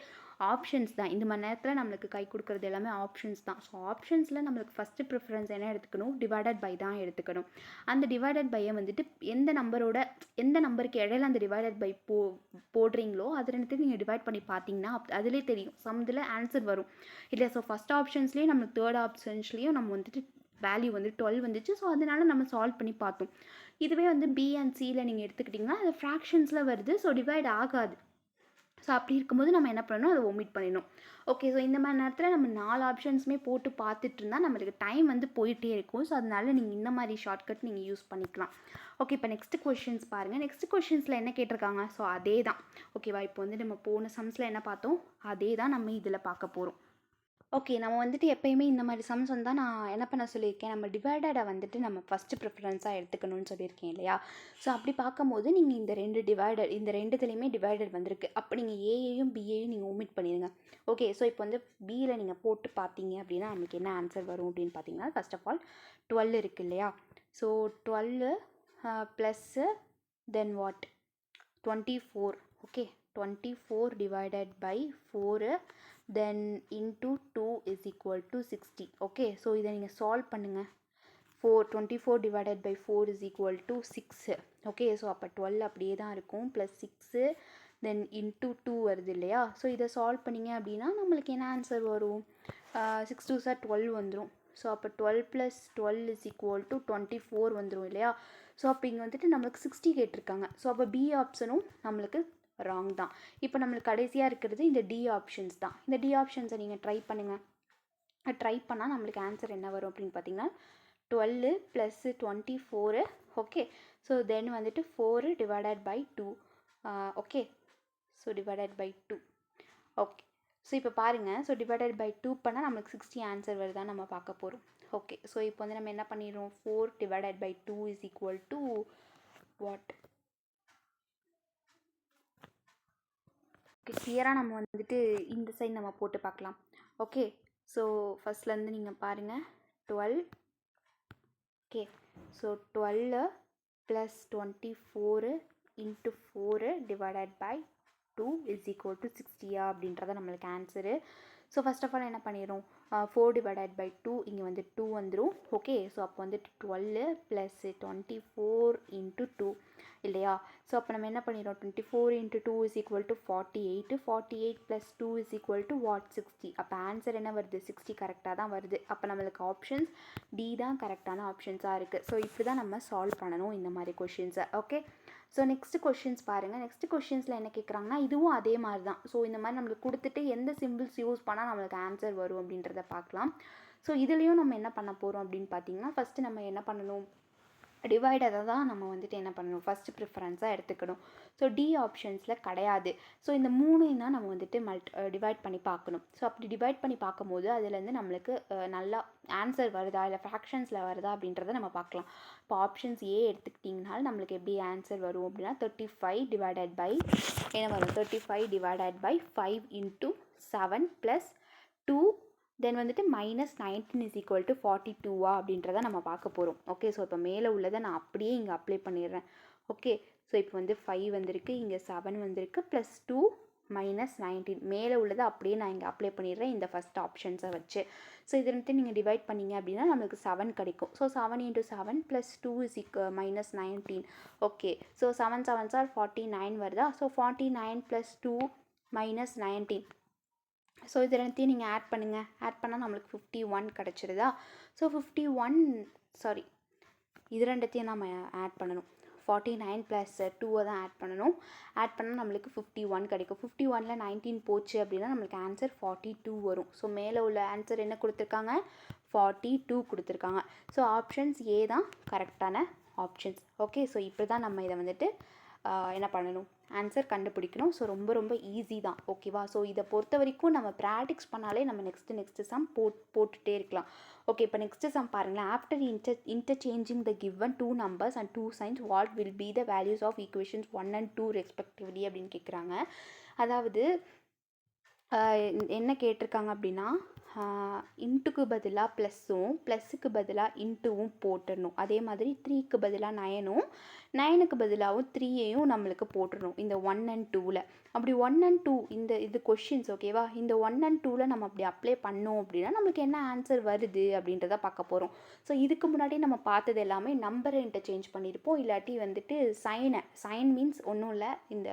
ஆப்ஷன்ஸ் தான் இந்த மாதிரி நேரத்தில் நம்மளுக்கு கை கொடுக்குறது எல்லாமே ஆப்ஷன்ஸ் தான். ஸோ ஆப்ஷன்ஸில் நம்மளுக்கு ஃபஸ்ட்டு ப்ரிஃபரன்ஸ் என்ன எடுத்துக்கணும், டிவைடட் பை தான் எடுத்துக்கணும். அந்த டிவைடட் பையை வந்துட்டு எந்த நம்பருக்கு இடையில அந்த டிவைடட் பை போடுறீங்களோ அது ரெண்டுத்தையும் நீங்கள் டிவைட் பண்ணி பார்த்தீங்கன்னா அதிலே தெரியும் சம்தில் ஆன்சர் வரும் இல்லையா? ஸோ ஃபஸ்ட் ஆப்ஷன்ஸ்லேயும் நம்மளுக்கு தேர்ட் ஆப்ஷன்ஸ்லேயும் நம்ம வந்துட்டு வேல்யூ வந்து 12 வந்துச்சு. ஸோ அதனால் நம்ம சால்வ் பண்ணி பார்த்தோம். இதுவே வந்து பி அண்ட் சியில் நீங்கள் எடுத்துக்கிட்டிங்கன்னா அது ஃப்ராக்ஷன்ஸில் வருது. ஸோ டிவைட் ஆகாது. ஸோ அப்படி இருக்கும்போது நம்ம என்ன பண்ணணும், அதை ஒமிட் பண்ணிடணும். ஓகே, ஸோ இந்த மாதிரி நேரத்தில் நம்ம 4 ஆப்ஷன்ஸுமே போட்டு பார்த்துட்டு இருந்தால் நம்மளுக்கு டைம் வந்து போயிட்டே இருக்கும். ஸோ அதனால நீங்கள் இந்த மாதிரி ஷார்ட்கட் நீங்கள் யூஸ் பண்ணிக்கலாம். ஓகே, இப்போ நெக்ஸ்ட் கொஷின்ஸ் பாருங்கள். நெக்ஸ்ட் கொஷின்ஸில் என்ன கேட்டிருக்காங்க, ஸோ அதே தான். ஓகேவா? இப்போ வந்து நம்ம போன சம்ஸில் என்ன பார்த்தோம், அதே தான் நம்ம இதில் பார்க்க போகிறோம். ஓகே, நம்ம வந்துட்டு எப்போயுமே இந்த மாதிரி சம்ஸ் வந்தால் நான் என்ன பண்ண சொல்லியிருக்கேன், நம்ம டிவைடடை வந்துட்டு நம்ம ஃபஸ்ட்டு ப்ரிஃபரன்ஸாக எடுத்துக்கணும்னு சொல்லியிருக்கேன் இல்லையா? ஸோ அப்படி பார்க்கும்போது நீங்கள் இந்த ரெண்டுத்துலேயுமே டிவைடட் வந்திருக்கு. அப்போ நீங்கள் ஏயையும் பிஏயும் நீங்கள் ஒமிட் பண்ணிடுங்க. ஓகே, ஸோ இப்போ வந்து பியில் நீங்கள் போட்டு பார்த்தீங்க அப்படின்னா நமக்கு என்ன ஆன்சர் வரும் அப்படின்னு பார்த்தீங்கன்னா ஃபர்ஸ்ட் ஆஃப் ஆல் 12 இருக்குது இல்லையா? So 12 plus then what 24. Okay, 24 divided by 4 then into 2 = 60. Okay, so இதை நீங்கள் சால்வ் பண்ணுங்கள். 24 டிவைடட் பை 4 = 6. ஓகே, ஸோ அப்போ 12 அப்படியே தான் இருக்கும். +6 தென் இன்ட்டு 2 வருது இல்லையா? ஸோ இதை சால்வ் பண்ணிங்க அப்படின்னா நம்மளுக்கு என்ன ஆன்சர் வரும், 6 2 சார் 12 வந்துடும். ஸோ அப்போ 12 + 12 = 24 வந்துடும் இல்லையா? ஸோ அப்போ இங்கே வந்துட்டு நம்மளுக்கு 60 கேட்டிருக்காங்க. ஸோ அப்போ பி ஆப்ஷனும் நம்மளுக்கு ராங் தான். இப்போ நம்மளுக்கு கடைசியாக இருக்கிறது இந்த டி ஆப்ஷன்ஸ் தான். இந்த டி ஆப்ஷன்ஸை நீங்கள் ட்ரை பண்ணுங்கள். ட்ரை பண்ணால் நம்மளுக்கு ஆன்சர் என்ன வரும் அப்படின்னு பார்த்தீங்கன்னா 12 + 24. ஓகே, ஸோ தென் வந்துட்டு 4 divided by 2. Okay, so divided by 2. Okay, so இப்போ பாருங்கள். ஸோ டிவைடட் பை 2 பண்ணால் நம்மளுக்கு 60 ஆன்சர் வருதான்னு நம்ம பார்க்க போகிறோம். ஓகே, ஸோ இப்போ வந்து நம்ம என்ன பண்ணிடுறோம், 4 டிவைடட் பை 2 = வாட்? ஓகே, கிளியராக நம்ம வந்துட்டு இந்த சைடு நம்ம போட்டு பார்க்கலாம். ஓகே, ஸோ ஃபஸ்ட்லேருந்து நீங்கள் பாருங்கள். 12. Okay, so 12 + 24 × 4 divided by 2 is equal to 60 அப்படின்றத நம்மளுக்கு answer. So first of all என்ன பண்ணிடும், 4 டிவைடட் பை 2 இங்கே வந்து 2 வந்துடும். ஓகே, ஸோ அப்போ வந்துட்டு 12 ப்ளஸ் 24 இன்ட்டு 2 இல்லையா. ஸோ அப்போ நம்ம என்ன பண்ணிடுறோம், 24 into 2 is equal to 48, 48 plus 2 is equal to what 60. அப்போ ஆன்சர் என்ன வருது, 60 கரெக்டாக தான் வருது. அப்போ நம்மளுக்கு ஆப்ஷன்ஸ் டி தான் கரெக்டான ஆப்ஷன்ஸாக இருக்குது. ஸோ இப்படி தான் நம்ம சால்வ் பண்ணணும் இந்த மாதிரி கொஷின்ஸை. ஓகே, ஸோ நெக்ஸ்ட் கொஷின்ஸ் பாருங்கள். நெக்ஸ்ட் கொஷின்ஸில் என்ன கேட்குறாங்கன்னா இதுவும் அதே மாதிரி தான். ஸோ இந்த மாதிரி நம்மளுக்கு கொடுத்துட்டு எந்த சிம்பிள்ஸ் யூஸ் பண்ணால் நம்மளுக்கு ஆன்சர் வரும் அப்படின்றத பார்க்கலாம். ஸோ இதுலேயும் நம்ம என்ன பண்ண போகிறோம் அப்படின்னு பார்த்தீங்கன்னா, ஃபஸ்ட்டு நம்ம என்ன பண்ணணும், டிவைடரை தான் நம்ம வந்துட்டு என்ன பண்ணணும், ஃபஸ்ட்டு ப்ரிஃபரன்ஸாக எடுத்துக்கணும். ஸோ டி ஆப்ஷன்ஸில் கிடையாது. ஸோ இந்த மூணையும் தான் நம்ம வந்துட்டு டிவைட் பண்ணி பார்க்கணும். ஸோ அப்படி டிவைட் பண்ணி பார்க்கும்போது அதுலேருந்து நம்மளுக்கு நல்லா ஆன்சர் வருதா இல்லை ஃப்ராக்ஷன்ஸில் வருதா அப்படின்றத நம்ம பார்க்கலாம். இப்போ ஆப்ஷன்ஸ் ஏ எடுத்துக்கிட்டிங்கனால நம்மளுக்கு எப்படி ஆன்சர் வரும் அப்படின்னா 35 டிவைடட் பை என்ன வரும், 35 டிவைடட் பை 5 இன்ட்டு 7 ப்ளஸ் 2 தென் வந்துட்டு -19 இஸ் ஈக்குவல் டு 42 அப்படின்றத நம்ம பார்க்க போகிறோம். ஓகே, ஸோ இப்போ மேலே உள்ளதை நான் அப்படியே இங்கே அப்ளை பண்ணிடுறேன். ஓகே, ஸோ இப்போ வந்து 5 வந்திருக்கு, இங்கே 7 வந்திருக்கு, ப்ளஸ் 2 -19 மேலே உள்ளதை அப்படியே நான் இங்கே அப்ளை பண்ணிடுறேன் இந்த ஃபஸ்ட் ஆப்ஷன்ஸை வச்சு. ஸோ இதை வந்துட்டு நீங்கள் டிவைட் பண்ணிங்க அப்படின்னா நம்மளுக்கு 7 கிடைக்கும். So 7 into 7 plus 2 is -19. Okay, so 7 7s are 49 வருதா. So 49 plus 2 -19. ஸோ இது ரெண்டுத்தையும் நீங்கள் ஆட் பண்ணுங்கள். ஆட் பண்ணால் நம்மளுக்கு 51 கிடச்சிருதா. ஸோ 51 சாரி இது ரெண்டுத்தையும் நம்ம ஆட் பண்ணணும். 49 ப்ளஸ் 2 தான் ஆட் பண்ணணும். ஆட் பண்ணால் நம்மளுக்கு 51 கிடைக்கும். 51ல் 19 போச்சு அப்படின்னா நம்மளுக்கு ஆன்சர் 42 வரும். ஸோ மேலே உள்ள ஆன்சர் என்ன கொடுத்துருக்காங்க, 42 கொடுத்துருக்காங்க. ஸோ ஆப்ஷன்ஸ் ஏ தான் கரெக்டான ஆப்ஷன்ஸ். ஓகே, ஸோ இப்படி தான் நம்ம இதை வந்துட்டு என்ன பண்ணணும், ஆன்சர் கண்டுபிடிக்கணும். ஸோ ரொம்ப ரொம்ப ஈஸி தான். ஓகேவா. ஸோ இதை பொறுத்த வரைக்கும் நம்ம ப்ராக்டிக்ஸ் பண்ணாலே நம்ம நெக்ஸ்ட்டு சம் போட்டுகிட்டே இருக்கலாம். ஓகே, இப்போ நெக்ஸ்ட்டு சம் பாருங்களேன். After interchanging the given 2 numbers and 2 signs what will be the values of equations 1 and 2 respectively அப்படின்னு கேட்குறாங்க. அதாவது என்ன கேட்டிருக்காங்க அப்படின்னா, இன்ட்டுக்கு பதிலாக ப்ளஸ்ஸும் ப்ளஸ்ஸுக்கு பதிலாக இன்ட்டுவும் போட்டுடணும். அதே மாதிரி 3க்கு பதிலாக 9ம் 9க்கு பதிலாகவும் 3யையும் நம்மளுக்கு போட்டுடணும் இந்த 1 and 2ல். அப்படி 1 and 2 இது கொஷின்ஸ் ஓகேவா. இந்த 1 and 2ல் நம்ம அப்படி அப்ளை பண்ணோம் அப்படின்னா நம்மளுக்கு என்ன ஆன்சர் வருது அப்படின்றத பார்க்க போகிறோம். ஸோ இதுக்கு முன்னாடி நம்ம பார்த்தது எல்லாமே நம்பரை இன்டர்சேஞ்ச் பண்ணியிருப்போம். இல்லாட்டி வந்துட்டு சைன் மீன்ஸ் ஒன்றும் இல்லை, இந்த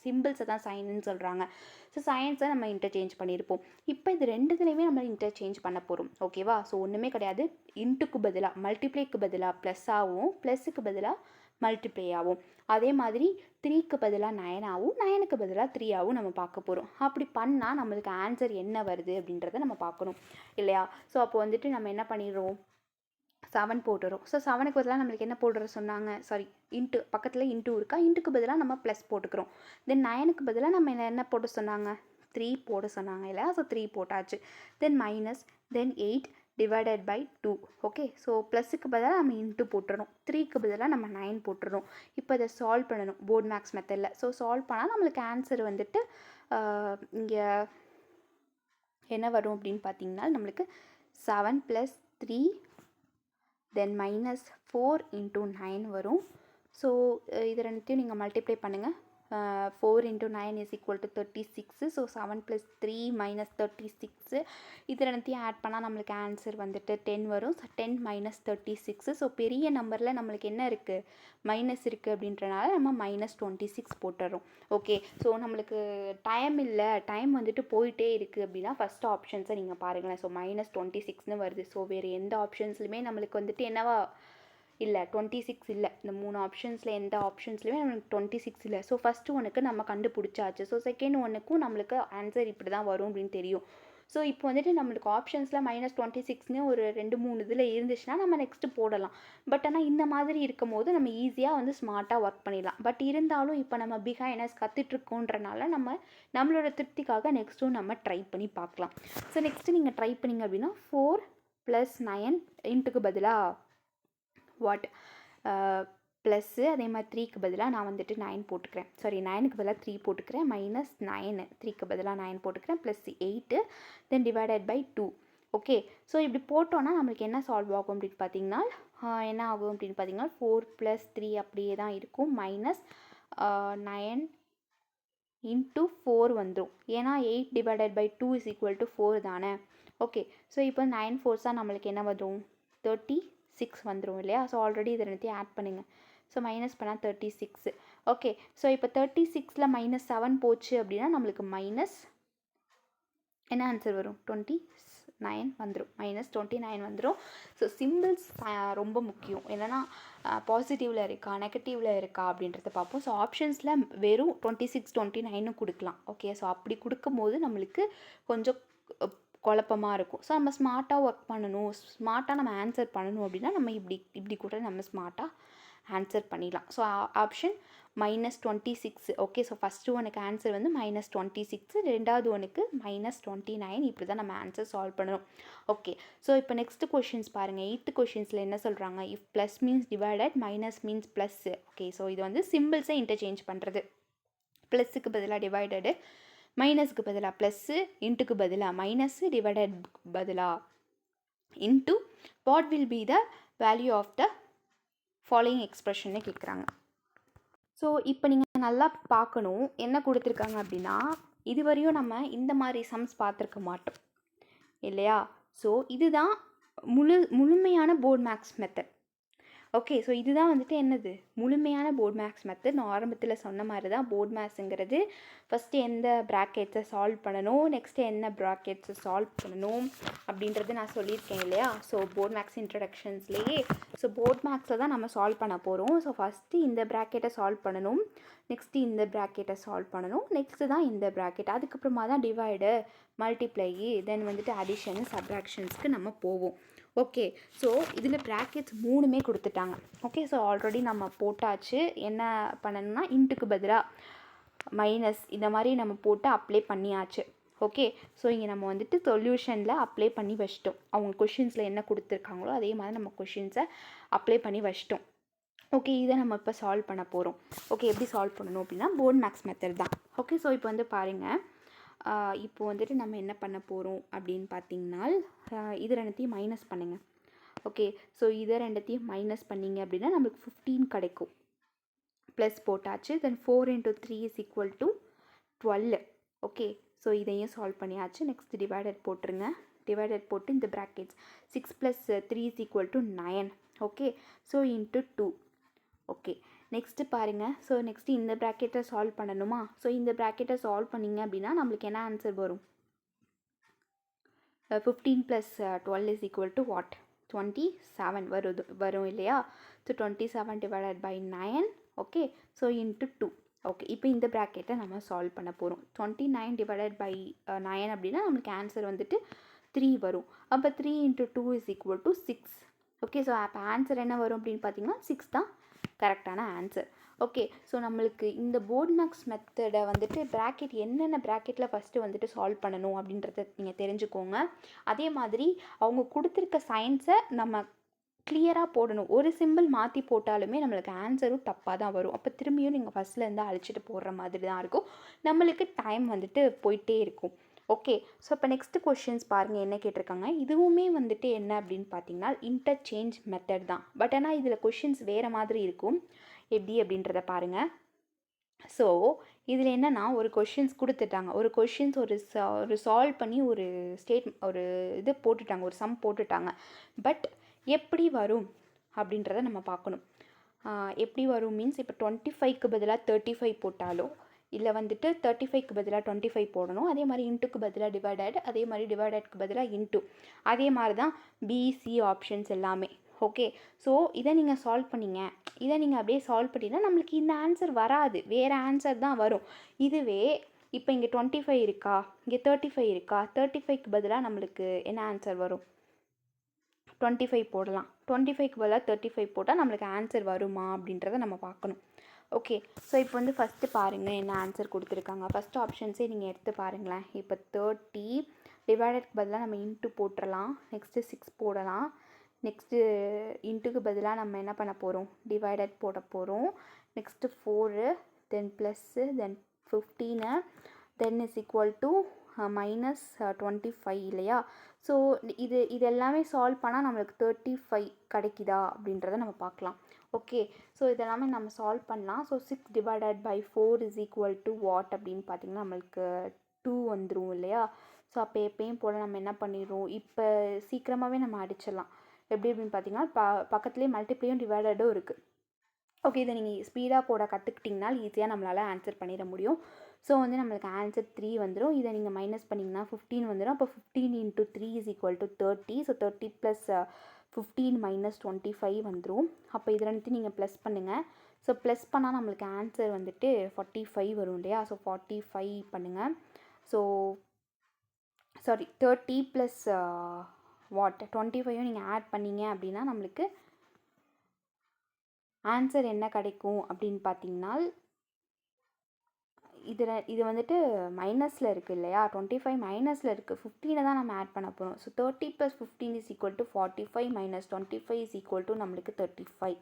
சிம்பிள்ஸை தான் சைனுன்னு சொல்கிறாங்க. ஸோ சயின்ஸை நம்ம இன்டர்சேஞ்ச் பண்ணியிருப்போம். இப்போ இது ரெண்டுத்துலேயுமே நம்ம இன்டர்சேஞ்ச் பண்ண போகிறோம். ஓகேவா. ஸோ ஒன்றுமே கிடையாது, இன்ட்டுக்கு பதிலாக மல்டிப்ளைக்கு பதிலாக ப்ளஸ்ஸாகவும் ப்ளஸ்ஸுக்கு பதிலாக மல்டிப்ளை ஆகும். அதே மாதிரி 3க்கு பதிலாக 9ஆகவும் 9க்கு பதிலாக 3ஆகவும் நம்ம பார்க்க போகிறோம். அப்படி பண்ணால் நம்மளுக்கு ஆன்சர் என்ன வருது அப்படின்றத நம்ம பார்க்கணும் இல்லையா. ஸோ அப்போ வந்துட்டு நம்ம என்ன பண்ணிடுறோம், 7 போட்டுறோம். ஸோ 7க்கு பதிலாக நம்மளுக்கு என்ன போடுற சொன்னாங்க, சாரி இன்ட்டு பக்கத்தில் இன்ட்டு இருக்கா, இன்ட்டுக்கு பதிலாக நம்ம ப்ளஸ் போட்டுக்கிறோம். தென் 9க்கு பதிலாக நம்ம என்ன போட சொன்னாங்க, 3 போட சொன்னாங்க இல்லையா. ஸோ 3 போட்டாச்சு. Then minus then 8 divided by 2. Okay, so ப்ளஸுக்கு பதிலாக நம்ம இன்ட்டு போட்டுறோம், 3க்கு பதிலாக நம்ம 9 போட்டுறோம். இப்போ இதை சால்வ் பண்ணணும் போர்ட் மேக்ஸ் மெத்தடில். ஸோ சால்வ் பண்ணால் நம்மளுக்கு ஆன்சர் வந்துட்டு இங்கே என்ன வரும் அப்படின்னு பார்த்தீங்கன்னா நம்மளுக்கு 7 + 3 தென் -4 × 9 வரும். ஸோ இது ரெண்டுத்தையும் நீங்கள் மல்டிப்ளை பண்ணுங்கள். 4 × 9 is equal to 36. ஸோ 7 + 3 - 36 இது ரெண்டுத்தையும் ஆட் பண்ணால் நம்மளுக்கு ஆன்சர் வந்துட்டு 10 வரும். 10 - 36. ஸோ பெரிய நம்பரில் நம்மளுக்கு என்ன இருக்குது, மைனஸ் இருக்குது அப்படின்றனால நம்ம -26 போட்டுறோம். ஓகே, ஸோ நம்மளுக்கு டைம் வந்துட்டு போயிட்டே இருக்குது அப்படின்னா ஃபஸ்ட் ஆப்ஷன்ஸை நீங்கள் பாருங்களேன். ஸோ -26ன்னு வருது. ஸோ வேறு எந்த ஆப்ஷன்ஸ்லையுமே நம்மளுக்கு வந்துட்டு என்னவா இல்லை 26 இல்லை. இந்த 3 ஆப்ஷன்ஸில் எந்த ஆப்ஷன்ஸ்லையுமே நம்மளுக்கு 26 இல்லை. ஸோ ஃபஸ்ட்டு ஒன்றுக்கு நம்ம கண்டுபிடிச்சாச்சு. ஸோ செகண்ட் ஒன்றுக்கும் நம்மளுக்கு ஆன்சர் இப்படி தான் வரும் அப்படின்னு தெரியும். ஸோ இப்போ வந்துட்டு நம்மளுக்கு ஆப்ஷன்ஸில் -26ன்னு ஒரு 2-3 இதில் இருந்துச்சுன்னா நம்ம நெக்ஸ்ட்டு போடலாம். பட் ஆனால் இந்த மாதிரி இருக்கும் போது நம்ம ஈஸியாக வந்து ஸ்மார்ட்டாக ஒர்க் பண்ணிடலாம். பட் இருந்தாலும் இப்போ நம்ம பிகைனர்ஸ் கற்றுட்ருக்கோன்றனால நம்மளோட திருப்திக்காக நெக்ஸ்ட்டும் நம்ம ட்ரை பண்ணி பார்க்கலாம். ஸோ நெக்ஸ்ட்டு நீங்கள் ட்ரை பண்ணிங்க அப்படின்னா 4 + 9 இன்ட்டுக்கு பதிலாக வாட் ப்ளஸ்ஸு, அதே மாதிரி 3க்கு பதிலாக நான் வந்துட்டு 9 போட்டுக்கிறேன். சாரி 9க்கு பதிலாக 3 போட்டுக்கிறேன். -9 3க்கு பதிலாக 9 போட்டுக்கிறேன். +8 then divided by 2. Okay, so இப்படி போட்டோன்னா நம்மளுக்கு என்ன சால்வ் ஆகும் அப்படின்னு பார்த்தீங்கன்னா என்ன ஆகும் அப்படின்னு பார்த்தீங்கன்னா 4 + 3 அப்படியே தான் இருக்கும். -9 இன்ட்டு 4 வந்துடும். ஏன்னா 8 divided by 2 is equal to 4 தானே. ஓகே, ஸோ இப்போ 9 4 நம்மளுக்கு என்ன வரும்? 36 வந்துடும் இல்லையா. ஸோ ஆல்ரெடி இது ரெண்டுத்தையும் ஆட் பண்ணுங்கள். ஸோ மைனஸ் பண்ணால் 36. ஓகே, ஸோ இப்போ 36ல் -7 போச்சு அப்படின்னா நம்மளுக்கு மைனஸ் என்ன ஆன்சர் வரும்? 29 வந்துடும். -29 வந்துடும். ஸோ சிம்பிள்ஸ் ரொம்ப முக்கியம். என்னென்னா பாசிட்டிவில் இருக்கா நெகட்டிவில் இருக்கா அப்படின்றத பார்ப்போம். ஸோ ஆப்ஷன்ஸில் வெறும் 26 29 கொடுக்கலாம். ஓகே, ஸோ அப்படி கொடுக்கும்போது நம்மளுக்கு கொஞ்சம் குழப்பமாக இருக்கும். ஸோ நம்ம ஸ்மார்ட்டாக ஒர்க் பண்ணணும், ஸ்மார்ட்டாக நம்ம ஆன்சர் பண்ணணும் அப்படின்னா நம்ம இப்படி கூட நம்ம ஸ்மார்ட்டாக ஆன்சர் பண்ணிடலாம். So option -26. Okay, so first ஒனுக்கு ஆன்சர் வந்து -26, ரெண்டாவது ஒனுக்கு -29. இப்படி தான் நம்ம ஆன்சர் சால்வ் பண்ணணும். ஓகே, ஸோ இப்போ நெக்ஸ்ட் கொஷின்ஸ் பாருங்கள். 8th கொஷின்ஸில் என்ன சொல்கிறாங்க? If plus means divided, minus means plus. Okay, so இது வந்து சிம்பிள்ஸை இன்டர்சேஞ்ச் பண்ணுறது. ப்ளஸ்ஸுக்கு பதிலாக டிவைடடு, மைனஸுக்கு பதிலாக ப்ளஸ்ஸு, இன்ட்டுக்கு பதிலாக மைனஸு, டிவைடட் பதிலாக into what will be the value of the following எக்ஸ்ப்ரெஷன்னு கேட்குறாங்க. ஸோ இப்போ நீங்கள் நல்லா பார்க்கணும் என்ன கொடுத்துருக்காங்க அப்படின்னா, இதுவரையும் நம்ம இந்த மாதிரி சம்ஸ் பார்த்துருக்க மாட்டோம் இல்லையா. ஸோ இதுதான் முழுமையான BODMAS method. Okay, so இதுதான் வந்துட்டு என்னது முழுமையான போர்ட் மேக்ஸ் மெத்தட். நான் ஆரம்பத்தில் சொன்ன மாதிரி தான் போர்ட் மேக்ஸுங்கிறது ஃபஸ்ட்டு எந்த ப்ராக்கெட்ஸை சால்வ் பண்ணணும், நெக்ஸ்ட்டு என்ன ப்ராக்கெட்ஸை சால்வ் பண்ணணும் அப்படின்றது நான் சொல்லியிருக்கேன் இல்லையா. ஸோ போர்ட் மேக்ஸ் இன்ட்ரடக்ஷன்ஸ்லேயே ஸோ போர்ட் மேக்ஸை தான் நம்ம சால்வ் பண்ண போகிறோம். ஸோ ஃபஸ்ட்டு இந்த ப்ராக்கெட்டை சால்வ் பண்ணணும், நெக்ஸ்ட்டு இந்த ப்ராக்கெட்டை சால்வ் பண்ணணும், நெக்ஸ்ட்டு தான் இந்த ப்ராக்கெட், அதுக்கப்புறமா தான் டிவைடு, மல்டிப்ளை, தென் வந்துட்டு அடிஷனு, சப்ராக்ஷன்ஸ்க்கு நம்ம போவோம். ஓகே, ஸோ இதில் ப்ராக்கெட்ஸ் 3மே கொடுத்துட்டாங்க. ஓகே, ஸோ ஆல்ரெடி நம்ம போட்டாச்சு. என்ன பண்ணணும்னா இன்ட்டுக்கு பதிலாக மைனஸ் இந்த மாதிரி நம்ம போட்டு அப்ளை பண்ணியாச்சு. ஓகே, ஸோ இங்கே நம்ம வந்துட்டு சொல்யூஷனில் அப்ளை பண்ணி வச்சிட்டோம். அவங்க கொஷின்ஸில் என்ன கொடுத்துருக்காங்களோ அதே மாதிரி நம்ம கொஷின்ஸை அப்ளை பண்ணி வச்சிட்டோம். ஓகே, இதை நம்ம இப்போ சால்வ் பண்ண போகிறோம். ஓகே, எப்படி சால்வ் பண்ணணும் அப்படின்னா போர்ட் மேக்ஸ் மெத்தட் தான். ஓகே, ஸோ இப்போ வந்து பாருங்கள், இப்போ வந்துட்டு நம்ம என்ன பண்ண போகிறோம் அப்படின்னு பார்த்தீங்கன்னா இது ரெண்டுத்தையும் மைனஸ் பண்ணுங்கள். ஓகே, ஸோ இதை ரெண்டுத்தையும் மைனஸ் பண்ணிங்க அப்படின்னா நம்மளுக்கு 15 கிடைக்கும். ப்ளஸ் போட்டாச்சு. தென் 4 × 3 is equal to 12. Okay, so இதையும் சால்வ் பண்ணியாச்சு. நெக்ஸ்ட் டிவைடட் போட்டுருங்க. டிவைடட் போட்டு இந்த brackets 6 + 3 is equal to 9. Okay, so into 2. Okay, next பாருங்கள். ஸோ நெக்ஸ்ட்டு இந்த ப்ராக்கெட்டை சால்வ் பண்ணணுமா. ஸோ இந்த ப்ராக்கெட்டை சால்வ் பண்ணிங்க அப்படின்னா நம்மளுக்கு என்ன ஆன்சர் வரும்? 15 + 12 இஸ் ஈக்குவல் டு வாட்? 27 வரும் இல்லையா. So 27 divided by 9. Okay, so into 2. Okay, இப்போ இந்த ப்ராக்கெட்டை நம்ம சால்வ் பண்ண போகிறோம். 29 டிவைடட் பை 9 அப்படின்னா நம்மளுக்கு ஆன்சர் வந்துட்டு 3 வரும். அப்போ 3 × 2 is equal to 6. Okay, so அப்போ ஆன்சர் என்ன வரும் அப்படின்னு பார்த்தீங்கன்னா 6 தான் கரெக்டான ஆன்சர். ஓகே, ஸோ நம்மளுக்கு இந்த போர்ட் மேக்ஸ் மெத்தடை வந்துட்டு ப்ராக்கெட் என்னென்ன ப்ராக்கெட்டில் ஃபஸ்ட்டு வந்துட்டு சால்வ் பண்ணணும் அப்படின்றத நீங்கள் தெரிஞ்சுக்கோங்க. அதே மாதிரி அவங்க கொடுத்துருக்க சயின்ஸை நம்ம கிளியராக போடணும். ஒரு சிம்பிள் மாற்றி போட்டாலுமே நம்மளுக்கு ஆன்சரும் தப்பாக தான் வரும். அப்போ திரும்பியும் நீங்கள் ஃபஸ்ட்லேருந்து அழிச்சிட்டு போடுற மாதிரி தான் இருக்கும். நம்மளுக்கு டைம் வந்துட்டு போயிட்டே இருக்கும். ஓகே, ஸோ இப்போ நெக்ஸ்ட் கொஷின்ஸ் பாருங்கள் என்ன கேட்டிருக்காங்க. இதுவுமே வந்துட்டு என்ன அப்படின்னு பார்த்தீங்கன்னா இன்டர்சேஞ்ச் மெத்தட் தான். பட் ஆனால் இதில் கொஷின்ஸ் வேறு மாதிரி இருக்கும். எப்படி அப்படின்றத பாருங்கள். ஸோ இதில் என்னென்னா ஒரு கொஷின்ஸ் கொடுத்துட்டாங்க. ஒரு கொஷின்ஸ் ஒரு சால்வ் பண்ணி ஒரு இது போட்டுட்டாங்க, ஒரு சம் போட்டுட்டாங்க. பட் எப்படி வரும் அப்படின்றத நம்ம பார்க்கணும். எப்படி வரும் மீன்ஸ் இப்போ 25க்கு பதிலாக 35 போட்டாலோ, இல்லை வந்துட்டு 35க்கு பதிலாக 25 போடணும். அதே மாதிரி இன்ட்டுக்கு பதிலாக டிவைடட், அதே மாதிரி டிவைடட்க்கு பதிலாக இன்ட்டு, அதே மாதிரி தான் பிசி ஆப்ஷன்ஸ் எல்லாமே. ஓகே, ஸோ இதை நீங்கள் சால்வ் பண்ணிங்க, இதை நீங்கள் அப்படியே சால்வ் பண்ணிங்கன்னா நம்மளுக்கு இந்த ஆன்சர் வராது, வேறு ஆன்சர் தான் வரும். இதுவே இப்போ இங்கே 25 இருக்கா, இங்கே 35 இருக்கா, 35க்கு பதிலாக நம்மளுக்கு என்ன ஆன்சர் வரும்? 25 போடலாம். 25க்கு பதிலாக 35 போட்டால் நம்மளுக்கு ஆன்சர் வருமா அப்படின்றத நம்ம பார்க்கணும். ஓகே, ஸோ இப்போ வந்து ஃபஸ்ட்டு பாருங்கள் என்ன ஆன்சர் கொடுத்துருக்காங்க. ஃபஸ்ட்டு ஆப்ஷன்ஸே நீங்கள் எடுத்து பாருங்களேன். இப்போ 30 டிவைடட்க்கு பதிலாக நம்ம இன்ட்டு போட்டுடலாம். நெக்ஸ்ட்டு 6 போடலாம். நெக்ஸ்ட்டு இன்ட்டுக்கு பதிலாக நம்ம என்ன பண்ண போகிறோம்? டிவைடட் போட போகிறோம். Next 4, then plus, then 15, then is equal to -25 இல்லையா? ஸோ இது எல்லாமே சால்வ் பண்ணால் நம்மளுக்கு 35 கிடைக்குதா அப்படின்றத நம்ம பார்க்கலாம். ஓகே, ஸோ இதெல்லாமே நம்ம சால்வ் பண்ணலாம். So 6 divided by 4 is equal to what அப்படின்னு பார்த்தீங்கன்னா நம்மளுக்கு 2 வந்துடும் இல்லையா? ஸோ அப்போ எப்பயும் போல் நம்ம என்ன பண்ணிடுறோம், இப்போ சீக்கிரமாகவே நம்ம அடிச்சிடலாம். எப்படி அப்படின்னு பார்த்தீங்கன்னா பக்கத்துலேயே மல்டிப்ளையும் டிவைடடும் இருக்குது. ஓகே, இதை நீங்கள் ஸ்பீடாக போட கற்றுக்கிட்டிங்கனால் ஈஸியாக நம்மளால் ஆன்சர் பண்ணிட முடியும். ஸோ வந்து நம்மளுக்கு ஆன்சர் 3 வந்துடும். இதை நீங்கள் மைனஸ் பண்ணிங்கன்னா 15 வந்துடும். அப்போ 15 × 3 இஸ் ஈக்குவல் டு 30. ஸோ 30 + 15 - 25 வந்துடும். அப்போ இது ரெண்டுத்தையும் நீங்கள் ப்ளஸ் பண்ணுங்கள். ஸோ ப்ளஸ் பண்ணால் நம்மளுக்கு ஆன்சர் வந்துட்டு 45 வரும் இல்லையா? ஸோ 45 பண்ணுங்கள். ஸோ சாரி 30 + வாட் 25 நீங்கள் ஆட் பண்ணிங்க அப்படின்னா நம்மளுக்கு ஆன்சர் என்ன கிடைக்கும் அப்படின்னு பார்த்தீங்கன்னா இது வந்துட்டு மைனஸில் இருக்குது இல்லையா? 25 மைனஸில் இருக்குது. 15 தான் நம்ம ஆட் பண்ண போகிறோம். So 30 + 15 is equal to 45 - 25 is equal to நம்மளுக்கு 35.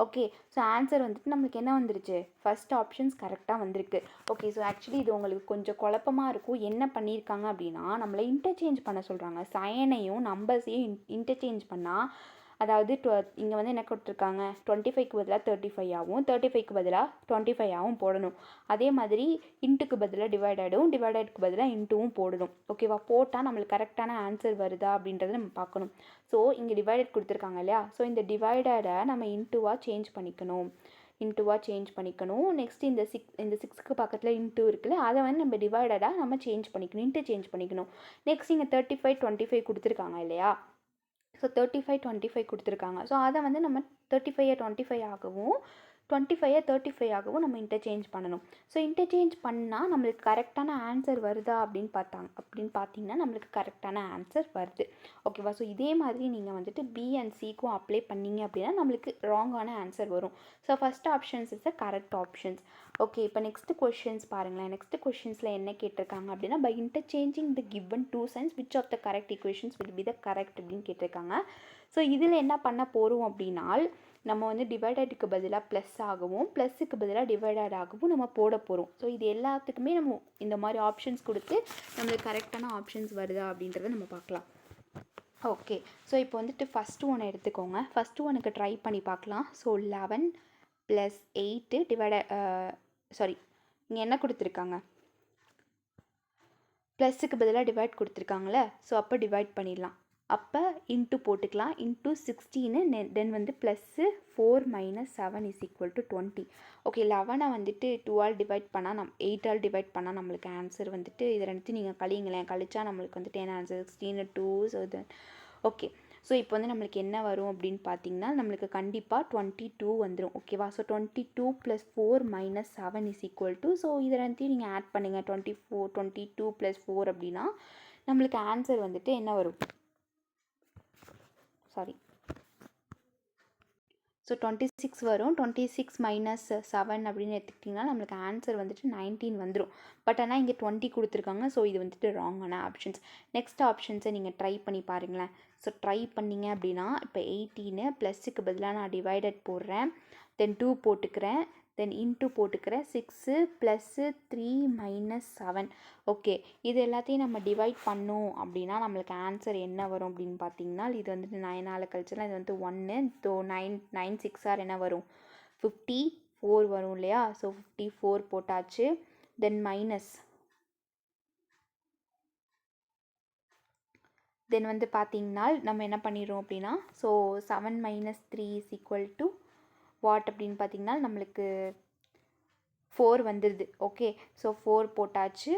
ஓகே, ஸோ ஆன்சர் வந்துட்டு நம்மளுக்கு என்ன வந்துருச்சு? ஃபஸ்ட் ஆப்ஷன்ஸ் கரெக்டாக வந்திருக்கு. ஓகே, ஸோ ஆக்சுவலி இது உங்களுக்கு கொஞ்சம் குழப்பமாக இருக்கும். என்ன பண்ணியிருக்காங்க அப்படின்னா நம்மளை இன்டர்சேஞ்ச் பண்ண சொல்கிறாங்க. சைனையும் நம்பர்ஸையும் இன்டர்சேஞ்ச் பண்ணால், அதாவது இங்கே வந்து என்ன கொடுத்துருக்காங்க, 25க்கு பதிலாக 35 ஆகும், 35க்கு பதிலாக 25 ஆகும் போடணும். அதே மாதிரி இன்ட்டுக்கு பதிலாக டிவைடடும், டிவைடடுக்கு பதிலாக இன்ட்டுவும் போடணும். ஓகேவா? போட்டால் நம்மளுக்கு கரெக்டான ஆன்சர் வருதா அப்படின்றத நம்ம பார்க்கணும். ஸோ இங்கே டிவைடட் கொடுத்துருக்காங்க இல்லையா? ஸோ இந்த டிவைடரை நம்ம இன்ட்டுவாக சேஞ்ச் பண்ணிக்கணும். நெக்ஸ்ட் இந்த 6க்கு பக்கத்தில் இன்ட்டு இருக்குல்ல, அதை வந்து நம்ம டிவைடடாக நம்ம சேஞ்ச் பண்ணிக்கணும். நெக்ஸ்ட் இங்கே 35 25 கொடுத்துருக்காங்க இல்லையா? ஸோ 35 25 கொடுத்துருக்காங்க. ஸோ அதை வந்து நம்ம 35 25 ஆகவும் 25 35 ஆகவும் நம்ம இன்டர்சேஞ்ச் பண்ணணும். ஸோ இன்டர்சேஞ்ச் பண்ணால் நம்மளுக்கு கரெக்டான ஆன்சர் வருதா அப்படின்னு பார்த்தீங்கன்னா நம்மளுக்கு கரெக்டான ஆன்சர் வருது. ஓகேவா? ஸோ இதே மாதிரி நீங்கள் வந்துட்டு பி அண்ட் சிக்கும் அப்ளை பண்ணிங்க அப்படின்னா நம்மளுக்கு ராங்கான ஆன்சர் வரும். So first options is the correct options. Okay, இப்போ நெக்ஸ்ட் கொஷின்ஸ் பாருங்களேன். நெக்ஸ்ட் கொஷின்ஸில் என்ன கேட்டிருக்காங்க அப்படின்னா, by interchanging the given two signs which of the correct equations will be the correct அப்படின்னு கேட்டிருக்காங்க. ஸோ இதில் என்ன பண்ண போகிறோம் அப்படின்னா, நம்ம வந்து டிவைடடுக்கு பதிலாக ப்ளஸ் ஆகவும் ப்ளஸ்ஸுக்கு பதிலாக டிவைடட் ஆகவும் நம்ம போட போகிறோம். ஸோ இது எல்லாத்துக்குமே நம்ம இந்த மாதிரி ஆப்ஷன்ஸ் கொடுத்து நம்மளுக்கு கரெக்டான ஆப்ஷன்ஸ் வருதா அப்படின்றத நம்ம பார்க்கலாம். ஓகே, ஸோ இப்போ வந்துட்டு ஃபஸ்ட்டு ஒன்று எடுத்துக்கோங்க. ஃபஸ்ட்டு ஒனுக்கு ட்ரை பண்ணி பார்க்கலாம். ஸோ 11 + 8 இங்கே என்ன கொடுத்துருக்காங்க, ப்ளஸ்ஸுக்கு பதிலாக டிவைட் கொடுத்துருக்காங்களே. ஸோ அப்போ டிவைட் பண்ணிடலாம். அப்போ இன்ட்டு போட்டுக்கலாம். இன்ட்டு 16 தென் வந்து plus 4 - 7 is equal to 20. Okay, 11 வந்துட்டு 2ஆல் டிவைட் பண்ணால் 8ஆல் டிவைட் பண்ணால் நம்மளுக்கு ஆன்சர் வந்துட்டு இது ரெண்டுத்தையும் நீங்கள் கழிங்களேன். கழிச்சா நம்மளுக்கு வந்துட்டு என்ன ஆன்சர் 16 2. ஸோ ஓகே, ஸோ இப்போ வந்து நம்மளுக்கு என்ன வரும் அப்படின்னு பார்த்தீங்கன்னா நம்மளுக்கு கண்டிப்பாக 22 வந்துடும். ஓகேவா? So 22 + 4 - 7 is equal to, so இது ரெண்டுத்தையும் நீங்கள் ஆட் பண்ணுங்கள். 22 + 4 அப்படின்னா நம்மளுக்கு ஆன்சர் வந்துட்டு என்ன வரும், ஸோ 26 வரும். 26 - 7 அப்படின்னு எடுத்துக்கிட்டிங்கன்னா நம்மளுக்கு ஆன்சர் வந்துட்டு 19 வந்துடும். பட் ஆனால் இங்கே 20 கொடுத்துருக்காங்க. ஸோ இது வந்துட்டு ராங்கான ஆப்ஷன்ஸ். நெக்ஸ்ட் ஆப்ஷன்ஸை நீங்கள் ட்ரை பண்ணி பாருங்களேன். ஸோ ட்ரை பண்ணிங்க அப்படின்னா இப்போ 18 ப்ளஸ்ஸுக்கு பதிலாக நான் டிவைடட் போடுறேன், தென் 2 போட்டுக்கிறேன், தென் இன்ட்டு போட்டுக்கிறேன், 6 + 3 - 7. ஓகே, இது எல்லாத்தையும் நம்ம டிவைட் பண்ணோம் அப்படின்னா நம்மளுக்கு ஆன்சர் என்ன வரும் அப்படின்னு பார்த்தீங்கன்னா, இது வந்துட்டு 9ஆல் கழிச்சலாம், இது வந்து 1. ஸோ 9 6 என்ன வரும், 54 வரும் இல்லையா? ஸோ 54 போட்டாச்சு. தென் வந்து பார்த்தீங்கன்னா நம்ம என்ன பண்ணிடுறோம் அப்படின்னா, so 7 - 3 is equal to what அப்படின்னு பார்த்தீங்கன்னா நம்மளுக்கு 4 வந்துடுது. ஓகே, ஸோ 4 போட்டாச்சு.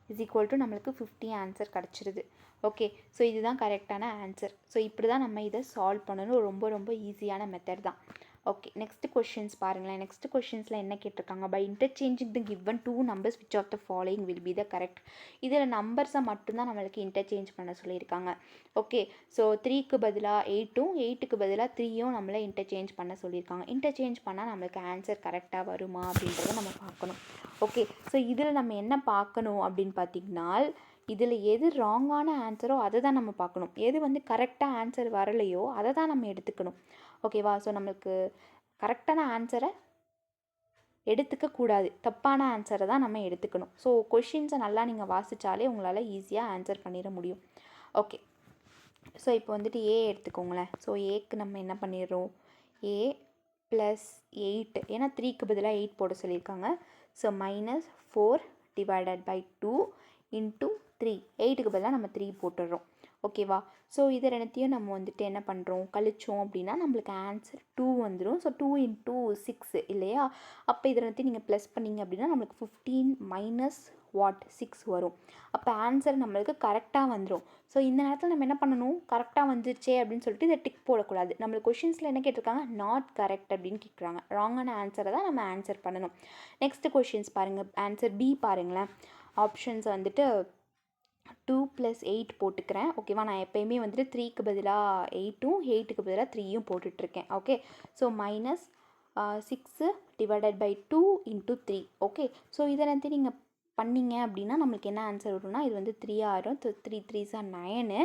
இஸ் ஈக்குவல் டு நம்மளுக்கு 50 ஆன்சர் கிடச்சிருது. ஓகே, ஸோ இதுதான் கரெக்டான ஆன்சர். ஸோ இப்படி தான் நம்ம இதை சால்வ் பண்ணணும். ரொம்ப ரொம்ப ஈஸியான மெத்தட் தான். ஓகே, நெக்ஸ்ட் கொஷின்ஸ் பாருங்களேன். நெக்ஸ்ட் கொஷின்ஸில் என்ன கேட்டிருக்காங்க, by interchanging the given two numbers which of the following will be the correct. இதில் நம்பர்ஸை மட்டும்தான் நம்மளுக்கு இன்டர்சேஞ்ச் பண்ண சொல்லியிருக்காங்க. ஓகே, ஸோ 3க்கு பதிலாக 8ம் 8க்கு பதிலாக 3யும் நம்மளை இன்டர்சேஞ்ச் பண்ண சொல்லியிருக்காங்க. இன்டர்சேஞ்ச் பண்ணால் நம்மளுக்கு ஆன்சர் கரெக்டாக வருமா அப்படின்றத நம்ம பார்க்கணும். ஓகே, ஸோ இதில் நம்ம என்ன பார்க்கணும் அப்படின்னு பார்த்தீங்கன்னா, இதில் எது ராங்கான ஆன்சரோ அதை தான் நம்ம பார்க்கணும். எது வந்து கரெக்டாக ஆன்சர் வரலையோ அதை தான் நம்ம எடுத்துக்கணும். ஓகேவா? ஸோ நம்மளுக்கு கரெக்டான ஆன்சரை எடுத்துக்கக்கூடாது, தப்பான ஆன்சரை தான் நம்ம எடுத்துக்கணும். ஸோ கொஷின்ஸை நல்லா நீங்கள் வாசித்தாலே உங்களால் ஈஸியாக ஆன்சர் பண்ணிட முடியும். ஓகே, ஸோ இப்போ வந்துட்டு ஏ எடுத்துக்கோங்களேன். ஸோ ஏக்கு நம்ம என்ன பண்ணிடுறோம், ஏ ப்ளஸ் 8, ஏன்னா 3க்கு பதிலாக 8 போட சொல்லியிருக்காங்க. ஸோ -4 டிவைடட் பை 2 இன்ட்டு 3, 8க்கு பதிலாக நம்ம 3 போட்டுடுறோம். ஓகேவா? ஸோ இது ரெண்டுத்தையும் நம்ம வந்துட்டு என்ன பண்ணுறோம், கழிச்சோம் அப்படின்னா நம்மளுக்கு ஆன்சர் 2 வந்துடும். ஸோ 2 இன்ட்டு 6 இல்லையா? அப்போ இது ரெண்டுத்தையும் நீங்கள் ப்ளஸ் பண்ணிங்க அப்படின்னா நம்மளுக்கு 15 மைனஸ் 6 வரும். அப்போ ஆன்சர் நம்மளுக்கு கரெக்டாக வந்துடும். ஸோ இந்த நேரத்தில் நம்ம என்ன பண்ணணும், கரெக்டாக வந்துருச்சே அப்படின்னு சொல்லிட்டு இதை டிக் போடக்கூடாது. நம்மளுக்கு கொஷின்ஸில் என்ன கேட்டிருக்காங்க, நாட் கரெக்ட் அப்படின்னு கேட்குறாங்க. ராங்கான ஆன்சரை தான் நம்ம ஆன்சர் பண்ணணும். நெக்ஸ்ட் கொஷின்ஸ் பாருங்கள், ஆன்சர் பி பாருங்களேன். ஆப்ஷன்ஸ் வந்துட்டு 2 + 8 போட்டுக்கிறேன். ஓகேவா? நான் எப்போயுமே வந்துட்டு 3க்கு பதிலாக 8ம் 8க்கு பதிலாக 3யும் போட்டுட்ருக்கேன். Okay, so -6 divided by 2 into 3. Okay, so இதை வந்து நீங்கள் பண்ணிங்க அப்படின்னா நம்மளுக்கு என்ன ஆன்சர் வரும்னா, இது வந்து 3 ஆயிரும். 3 3s are 9.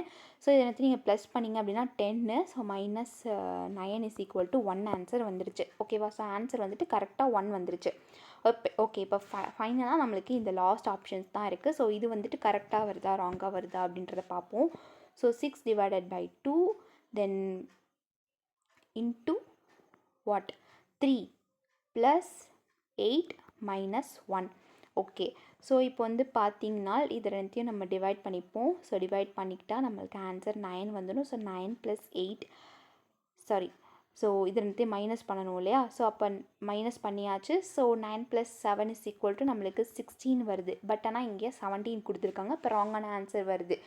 ஸோ இதை வந்து நீங்கள் ப்ளஸ் பண்ணிங்க அப்படின்னா 10. ஸோ -9 = 1 ஆன்சர் வந்துருச்சு. ஓகேவா? ஸோ ஆன்சர் வந்துட்டு கரெக்டாக 1 வந்துருச்சு. ஓகே, இப்போ ஃபைனலாக நம்மளுக்கு இந்த லாஸ்ட் ஆப்ஷன்ஸ் தான் இருக்குது. ஸோ இது வந்துட்டு கரெக்டாக வருதா ராங்காக வருதா அப்படின்றத பார்ப்போம். So 6 divided by 2 then into 3 plus 8 minus 1. Okay, so இப்போ வந்து பார்த்தீங்கன்னா இது ரெண்டுத்தையும் நம்ம டிவைட் பண்ணிப்போம். ஸோ டிவைட் பண்ணிக்கிட்டால் நம்மளுக்கு ஆன்சர் 9 வந்துடும். ஸோ 9 + 8, சாரி, ஸோ இது ரெண்டுத்தையும் மைனஸ் பண்ணணும் இல்லையா? ஸோ அப்போ மைனஸ் பண்ணியாச்சு. ஸோ 9 + 7 = நம்மளுக்கு 16 வருது. பட் ஆனால் இங்கே 17 கொடுத்துருக்காங்க. இப்போ ராங்கான ஆன்சர் வருது.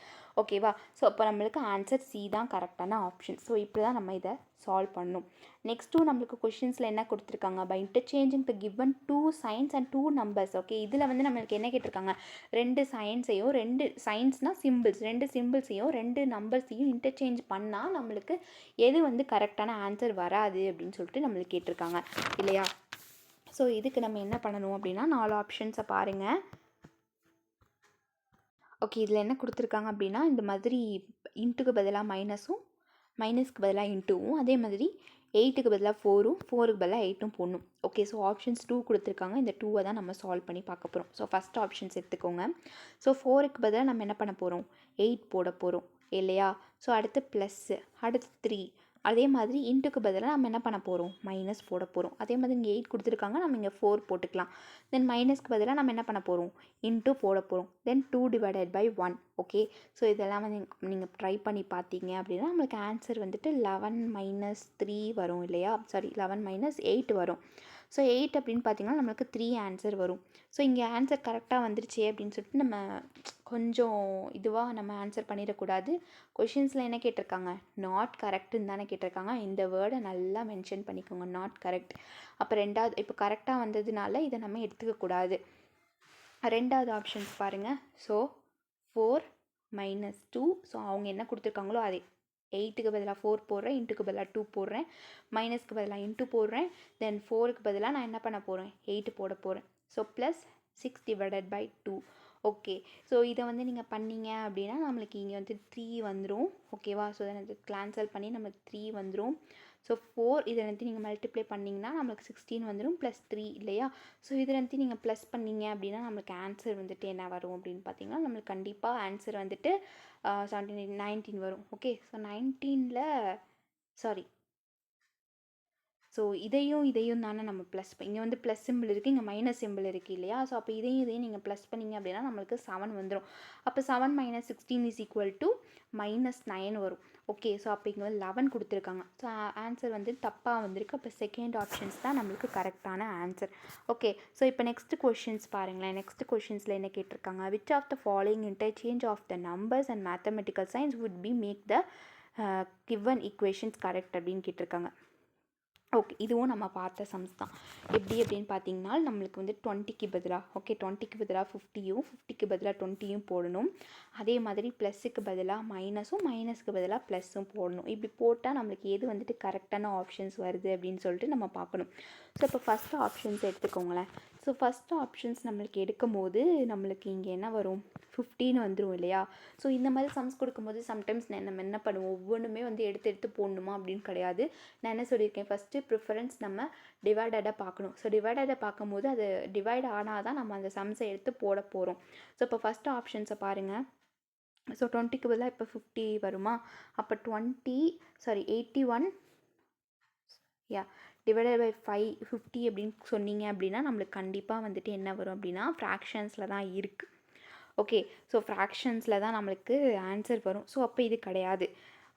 ஓகேவா? ஸோ அப்போ நம்மளுக்கு ஆன்சர் சி தான் கரெக்டான ஆப்ஷன். ஸோ இப்படி தான் நம்ம இதை சால்வ் பண்ணணும். நெக்ஸ்ட்டு நம்மளுக்கு கொஷின்ஸில் என்ன கொடுத்துருக்காங்க, by interchanging the given 2 signs and 2 numbers. Okay, இதில் வந்து நம்மளுக்கு என்ன கேட்டிருக்காங்க, 2 சைன்ஸையும் 2 சைன்ஸ்னால் சிம்பிள்ஸ், 2 சிம்பிள்ஸையும் 2 நம்பர்ஸையும் இன்டர்சேஞ்ச் பண்ணால் நம்மளுக்கு எது வந்து கரெக்டான ஆன்சர் வராது அப்படின்னு சொல்லிட்டு நம்மளுக்கு கேட்டிருக்காங்க இல்லையா? ஸோ இதுக்கு நம்ம என்ன பண்ணணும் அப்படின்னா 4 ஆப்ஷன்ஸை பாருங்கள். ஓகே, இதில் என்ன கொடுத்துருக்காங்க அப்படின்னா இந்த மாதிரி இன்ட்டுக்கு பதிலாக மைனஸும், மைனஸ்க்கு பதிலாக இன்ட்டுவும், அதே மாதிரி 8க்கு பதிலாக 4ம் 4க்கு பதிலாக 8ம் போடணும். ஓகே, ஸோ ஆப்ஷன்ஸ் 2 கொடுத்துருக்காங்க. இந்த 2வை தான் நம்ம சால்வ் பண்ணி பார்க்க போகிறோம். ஸோ ஃபஸ்ட் ஆப்ஷன்ஸ் எடுத்துக்கோங்க. ஸோ 4க்கு பதிலாக நம்ம என்ன பண்ண போகிறோம், 8 போட போகிறோம் இல்லையா? ஸோ அடுத்து ப்ளஸ்ஸு, அடுத்து 3, அதே மாதிரி இன்ட்டுக்கு பதிலாக நம்ம என்ன பண்ண போகிறோம், மைனஸ் போட போகிறோம். அதே மாதிரி இங்கே 8 கொடுத்துருக்காங்க, நம்ம இங்கே 4 போட்டுக்கலாம். தென் மைனஸ்க்கு பதிலாக நம்ம என்ன பண்ண போகிறோம், இன்ட்டு போட போகிறோம். தென் 2 டிவைடட் பை 1. ஓகே, ஸோ இதெல்லாம் வந்து நீங்கள் ட்ரை பண்ணி பார்த்தீங்க அப்படின்னா நம்மளுக்கு ஆன்சர் வந்துட்டு 11 - 3 வரும் இல்லையா? சாரி, 11 - 8 வரும். ஸோ 8 அப்படின்னு பார்த்தீங்கன்னா நம்மளுக்கு 3 ஆன்சர் வரும். ஸோ இங்கே ஆன்சர் கரெக்டாக வந்துருச்சு அப்படின்னு சொல்லிட்டு நம்ம கொஞ்சம் இதுவாக நம்ம ஆன்சர் பண்ணிடக்கூடாது. கொஷின்ஸில் என்ன கேட்டிருக்காங்க, நாட் கரெக்டுன்னு தானே கேட்டிருக்காங்க. இந்த வேர்டை நல்லா மென்ஷன் பண்ணிக்கோங்க, நாட் கரெக்ட். அப்போ ரெண்டாவது இப்போ கரெக்டாக வந்ததுனால இதை நம்ம எடுத்துக்கக்கூடாது. ரெண்டாவது ஆப்ஷன்ஸ் பாருங்கள். ஸோ 4 - 2, ஸோ அவங்க என்ன கொடுத்துருக்காங்களோ அதே 8க்கு பதிலாக 4 போடுறேன், இன்ட்டுக்கு பதிலாக 2 போடுறேன், மைனஸ்க்கு பதிலாக இன்ட்டு போடுறேன். தென் 4க்கு பதிலாக நான் என்ன பண்ண போகிறேன், 8 போட போகிறேன். So plus 6 divided by 2. Okay, so இதை வந்து நீங்கள் பண்ணீங்க அப்படின்னா நம்மளுக்கு இங்கே வந்து 3 வந்துடும். ஓகேவா? ஸோ இதை கேன்சல் பண்ணி நம்மளுக்கு 3 வந்துடும். ஸோ 4 இதை வந்து நீங்கள் மல்டிப்ளை பண்ணிங்கன்னா நம்மளுக்கு 16 வந்துடும் ப்ளஸ் 3 இல்லையா? ஸோ இதை வந்து நீங்கள் ப்ளஸ் பண்ணிங்க அப்படின்னா நம்மளுக்கு ஆன்சர் வந்துட்டு என்ன வரும் அப்படின்னு பார்த்தீங்கன்னா நம்மளுக்கு கண்டிப்பாக ஆன்சர் வந்துட்டு 17 19 வரும். ஓகே, ஸோ 19ல் சாரி, ஸோ இதையும் தானே நம்ம ப்ளஸ் இங்கே வந்து ப்ளஸ் சிம்பிள் இருக்குது, இங்கே மைனஸ் சிம்பிள் இருக்குது இல்லையா? ஸோ அப்போ இதையும் நீங்கள் ப்ளஸ் பண்ணிங்க அப்படின்னா நம்மளுக்கு 7 வந்துடும். அப்போ 7 - 16 = -9 வரும். ஓகே, ஸோ அப்போ இங்கே வந்து 11 கொடுத்துருக்காங்க. ஸோ ஆன்சர் வந்து தப்பாக வந்திருக்கு. அப்போ செகண்ட் ஆப்ஷன்ஸ் தான் நம்மளுக்கு கரெக்டான ஆன்சர். ஓகே, ஸோ இப்போ நெக்ஸ்ட் கொஷின்ஸ் பாருங்களேன். நெக்ஸ்ட் கொஷின்ஸில் என்ன கேட்டிருக்காங்க, which of the following interchange of the numbers and mathematical signs would be make the given equations correct அப்படின்னு கேட்டிருக்காங்க. ஓகே, இதுவும் நம்ம பார்த்த சம்ஸ் தான். எப்படி அப்படின்னு பார்த்தீங்கன்னா நம்மளுக்கு வந்து 20க்கு பதிலாக, ஓகே 20க்கு பதிலாக 50யும் 50க்கு பதிலாக 20யும் போடணும். அதே மாதிரி ப்ளஸ்ஸுக்கு பதிலாக மைனஸும் மைனஸ்க்கு பதிலாக ப்ளஸ்ஸும் போடணும். இப்படி போட்டால் நம்மளுக்கு எது வந்துட்டு கரெக்டான ஆப்ஷன்ஸ் வருது அப்படின்னு சொல்லிட்டு நம்ம பார்க்கணும். ஸோ இப்போ ஃபஸ்ட்டு ஆப்ஷன்ஸ் எடுத்துக்கோங்களேன். ஸோ ஃபஸ்ட்டு ஆப்ஷன்ஸ் நம்மளுக்கு எடுக்கும் போது நம்மளுக்கு இங்கே என்ன வரும், 15 வந்துடும் இல்லையா? ஸோ இந்த மாதிரி சம்ஸ் கொடுக்கும்போது சம்டைம்ஸ் நம்ம என்ன பண்ணுவோம், ஒவ்வொன்றுமே வந்து எடுத்து போடணுமா அப்படின்னு கிடையாது. நான் என்ன சொல்லியிருக்கேன், ஃபஸ்ட்டு ப்ரிஃபரன்ஸ் நம்ம டிவைடடாக பார்க்கணும். ஸோ டிவைடடை பார்க்கும்போது அது டிவைட் ஆனால் தான் நம்ம அந்த சம்ஸை எடுத்து போட போகிறோம். ஸோ இப்போ ஃபஸ்ட்டு ஆப்ஷன்ஸை பாருங்கள். ஸோ 20க்கு பதிலாக இப்போ 50 வருமா? அப்போ 81 டிவைடட் பை 50 அப்படின்னு சொன்னீங்க அப்படின்னா நம்மளுக்கு கண்டிப்பாக வந்துட்டு என்ன வரும் அப்படின்னா ஃப்ராக்ஷன்ஸில் தான் இருக்குது. ஓகே, ஸோ ஃப்ராக்ஷன்ஸில் தான் நம்மளுக்கு ஆன்சர் வரும். ஸோ அப்போ இது கிடையாது.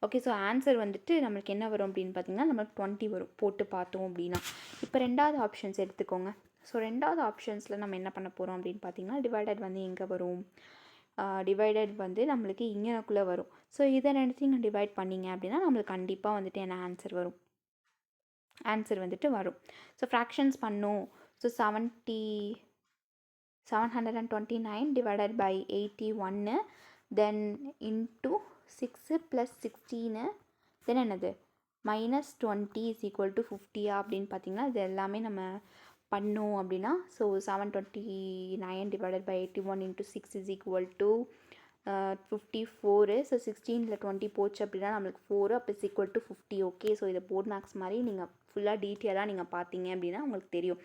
ஓகே, ஸோ ஆன்சர் வந்துட்டு நம்மளுக்கு என்ன வரும் அப்படின்னு பார்த்தீங்கன்னா நம்மளுக்கு 20 வரும் போட்டு பார்த்தோம் அப்படின்னா. இப்போ ரெண்டாவது ஆப்ஷன்ஸ் எடுத்துக்கோங்க. ஸோ ரெண்டாவது ஆப்ஷன்ஸில் நம்ம என்ன பண்ண போகிறோம் அப்படின்னு பார்த்தீங்கன்னா டிவைடட் வந்து எங்கே வரும்? டிவைடட் வந்து நம்மளுக்கு இங்கனக்குள்ளே வரும். ஸோ இதை நினச்சி நீங்கள் டிவைட் பண்ணிங்க அப்படின்னா நம்மளுக்கு கண்டிப்பாக வந்துட்டு என்ன ஆன்சர் வரும்? ஆன்சர் வந்துட்டு வரும். ஸோ ஃப்ராக்ஷன்ஸ் பண்ணும். So 729 divided by 81 then into 6 + 16 then என்னது -20 = 50 அப்படின்னு பார்த்தீங்கன்னா இது எல்லாமே நம்ம பண்ணோம் அப்படின்னா ஸோ 729 டிவைடட் பை 81 × 6 = 54. ஸோ 16ல் 20 போச்சு அப்படின்னா நம்மளுக்கு 4 அப்போ = 50. ஓகே, ஸோ இதை போர்ட் மேக்ஸ் மாதிரி நீங்கள் ஃபுல்லாக டீட்டெயிலாக நீங்கள் பார்த்தீங்க அப்படின்னா உங்களுக்கு தெரியும்.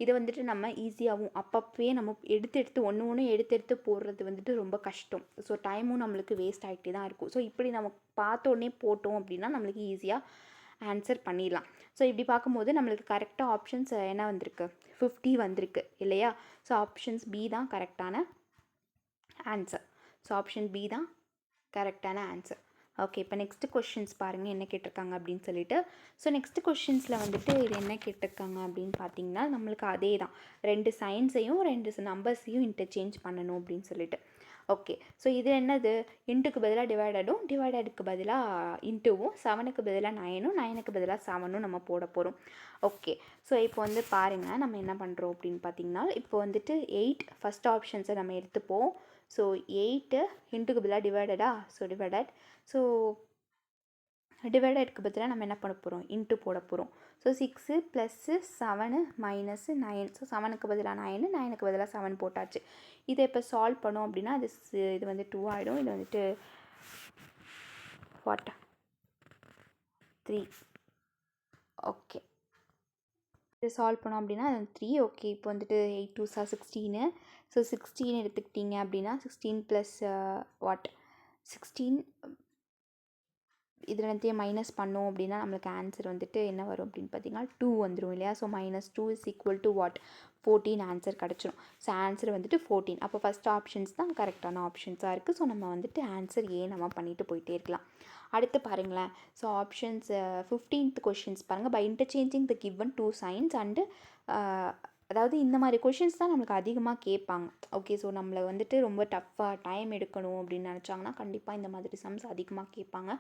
இதை வந்துட்டு நம்ம ஈஸியாகவும் அப்பப்பே நம்ம எடுத்து ஒன்று எடுத்து போடுறது வந்துட்டு ரொம்ப கஷ்டம். ஸோ டைமும் நம்மளுக்கு வேஸ்ட் ஆகிட்டே தான் இருக்கும். ஸோ இப்படி நம்ம பார்த்தோன்னே போட்டோம் அப்படின்னா நம்மளுக்கு ஈஸியாக ஆன்சர் பண்ணிடலாம். ஸோ இப்படி பார்க்கும்போது நம்மளுக்கு கரெக்டாக ஆப்ஷன்ஸ் என்ன வந்திருக்கு? 50 வந்திருக்கு இல்லையா? ஸோ ஆப்ஷன்ஸ் பி தான் கரெக்டான ஆன்சர். ஸோ ஆப்ஷன் பி தான் கரெக்டான ஆன்சர். ஓகே, இப்போ நெக்ஸ்ட்டு கொஷின்ஸ் பாருங்கள் என்ன கேட்டிருக்காங்க அப்படின்னு சொல்லிட்டு. ஸோ நெக்ஸ்ட்டு கொஷின்ஸில் வந்துட்டு இது என்ன கேட்டிருக்காங்க அப்படின்னு பார்த்தீங்கன்னா நம்மளுக்கு அதே தான் 2 சைன்ஸையும் 2 நம்பர்ஸையும் இன்டர்சேஞ்ச் பண்ணணும் அப்படின்னு சொல்லிட்டு. ஓகே, ஸோ இது என்னது? இன்ட்டுக்கு பதிலாக டிவைடடும், டிவைடடுக்கு பதிலாக இன்ட்டுவும், 7க்கு பதிலாக 9ம், 9க்கு பதிலாக 7ம் நம்ம போட போகிறோம். ஓகே, ஸோ இப்போ வந்து பாருங்கள் நம்ம என்ன பண்ணுறோம் அப்படின்னு பார்த்தீங்கன்னா இப்போ வந்துட்டு 8 ஃபஸ்ட் ஆப்ஷன்ஸை நம்ம எடுத்துப்போம். ஸோ 8 இன்ட்டுக்கு பதிலாக டிவைடடா? So divided. ஸோ டிவைடடுக்கு பதிலாக நம்ம என்ன பண்ண போகிறோம்? இன்ட்டு போட போகிறோம். ஸோ 6 + 7 - 9. ஸோ 7க்கு பதிலாக 9, 9க்கு பதிலாக 7 போட்டாச்சு. இதை இப்போ சால்வ் பண்ணோம் அப்படின்னா இது வந்து 2 ஆகிடும். இது வந்துட்டு 3. ஓகே, இது சால்வ் பண்ணோம் அப்படின்னா அது 3. ஓகே, இப்போ வந்துட்டு 8 2 16. ஸோ 16 எடுத்துக்கிட்டிங்க அப்படின்னா 16 + 16 இது ரெண்டுத்தையும் மைனஸ் பண்ணோம் அப்படின்னா நம்மளுக்கு ஆன்சர் வந்துட்டு என்ன வரும் அப்படின்னு பார்த்தீங்கன்னா 2 வந்துடும் இல்லையா? ஸோ -2 = 14 ஆன்சர் கிடச்சிரும். ஸோ ஆன்சர் வந்துட்டு 14. அப்போ ஃபஸ்ட் ஆப்ஷன்ஸ் தான் கரெக்டான ஆப்ஷன்ஸாக இருக்குது. ஸோ நம்ம வந்துட்டு ஆன்சர் நம்ம பண்ணிட்டு போயிட்டே இருக்கலாம். அடுத்து பாருங்களேன். ஸோ ஆப்ஷன்ஸ் 15th கொஷின்ஸ் பாருங்கள். By interchanging the given 2 signs and அதாவது இந்த மாதிரி கொஷின்ஸ் தான் நம்மளுக்கு அதிகமாக கேட்பாங்க. ஓகே, ஸோ நம்மளை வந்துட்டு ரொம்ப டஃப்பாக டைம் எடுக்கணும் அப்படின்னு நினச்சாங்கன்னா கண்டிப்பாக இந்த மாதிரி சம்ஸ் அதிகமாக கேட்பாங்க.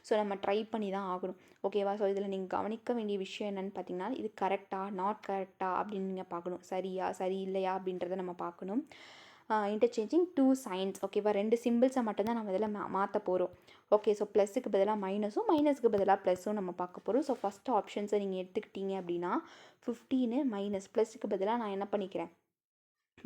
ஸோ நம்ம ட்ரை பண்ணி தான் ஆகணும். ஓகேவா? ஸோ இதில் நீங்கள் கவனிக்க வேண்டிய விஷயம் என்னென்னு பார்த்தீங்கன்னா இது கரெக்டாக நாட் கரெக்டாக அப்படின்னு நீங்கள் பார்க்கணும். சரியா சரி இல்லையா அப்படின்றத நம்ம பார்க்கணும். இன்டர்சேஞ்சிங் 2 சைன்ஸ் ஓகேவா? 2 சிம்பிள்ஸை மட்டும்தான் நம்ம இதில் மாற்ற போகிறோம். ஓகே, ஸோ ப்ளஸுக்கு பதிலாக மைனஸும், மைனஸுக்கு பதிலாக ப்ளஸும் நம்ம பார்க்க போகிறோம். ஸோ ஃபஸ்ட்டு ஆப்ஷன்ஸை நீங்கள் எடுத்துக்கிட்டீங்க அப்படின்னா 15 மைனஸ் ப்ளஸுக்கு பதிலாக நான் என்ன பண்ணிக்கிறேன்?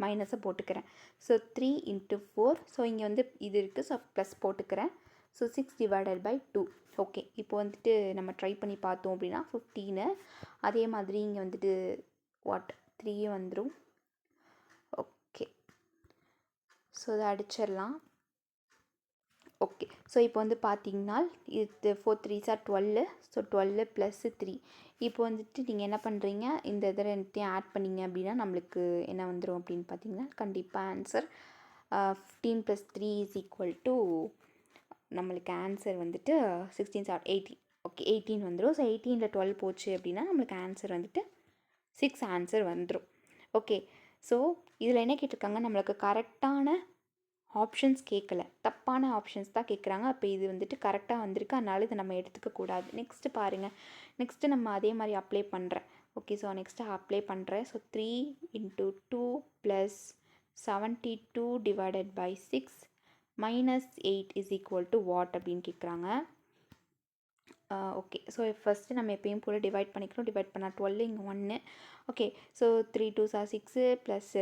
மைனஸை போட்டுக்கிறேன். ஸோ 3 × 4. ஸோ இங்கே வந்து இது இருக்குது. ஸோ ப்ளஸ் போட்டுக்கிறேன். So 6 divided by 2. ஓகே, இப்போ வந்துட்டு நம்ம ட்ரை பண்ணி பார்த்தோம் அப்படின்னா 15. அதே மாதிரி இங்கே வந்துட்டு 3 வந்துடும். ஓகே, ஸோ அதை அடிச்சிடலாம். ஓகே, ஸோ இப்போ வந்து பார்த்தீங்கன்னா இது 4 3s are 12. ஸோ 12 + 3. இப்போ வந்துட்டு நீங்கள் என்ன பண்ணுறீங்க? இந்த இதை ரெண்டுத்தையும் ஆட் பண்ணிங்க அப்படின்னா நம்மளுக்கு என்ன வந்துடும் அப்படின்னு பார்த்தீங்கன்னா கண்டிப்பாக ஆன்சர் 15 + 3 = நம்மளுக்கு ஆன்சர் வந்துட்டு 16 7 18. ஓகே, 18 வந்துடும். ஸோ 18ல் 12 போச்சு அப்படின்னா நம்மளுக்கு ஆன்சர் வந்துட்டு 6 ஆன்சர் வந்துடும். ஓகே, ஸோ இதில் என்ன கேட்டிருக்காங்க? நம்மளுக்கு கரெக்டான ஆப்ஷன்ஸ் கேட்கல, தப்பான ஆப்ஷன்ஸ் தான் கேட்குறாங்க. அப்போ இது வந்துட்டு கரெக்டாக வந்திருக்கு, அதனால இதை நம்ம எடுத்துக்கக்கூடாது. நெக்ஸ்ட்டு பாருங்கள். நெக்ஸ்ட்டு நம்ம அதே மாதிரி அப்ளை பண்ணுறேன். ஓகே, ஸோ நெக்ஸ்ட்டு அப்ளை பண்ணுறேன். ஸோ 3 × 2 + 72 டிவைடட் பை 6 -8 = what அப்படின்னு கேட்குறாங்க. ஓகே, ஸோ ஃபஸ்ட்டு நம்ம எப்பயும் போல் டிவைட் பண்ணிக்கிறோம். டிவைட் பண்ணால் 12 இங்கே 1. Okay, so 3 2s are 6 +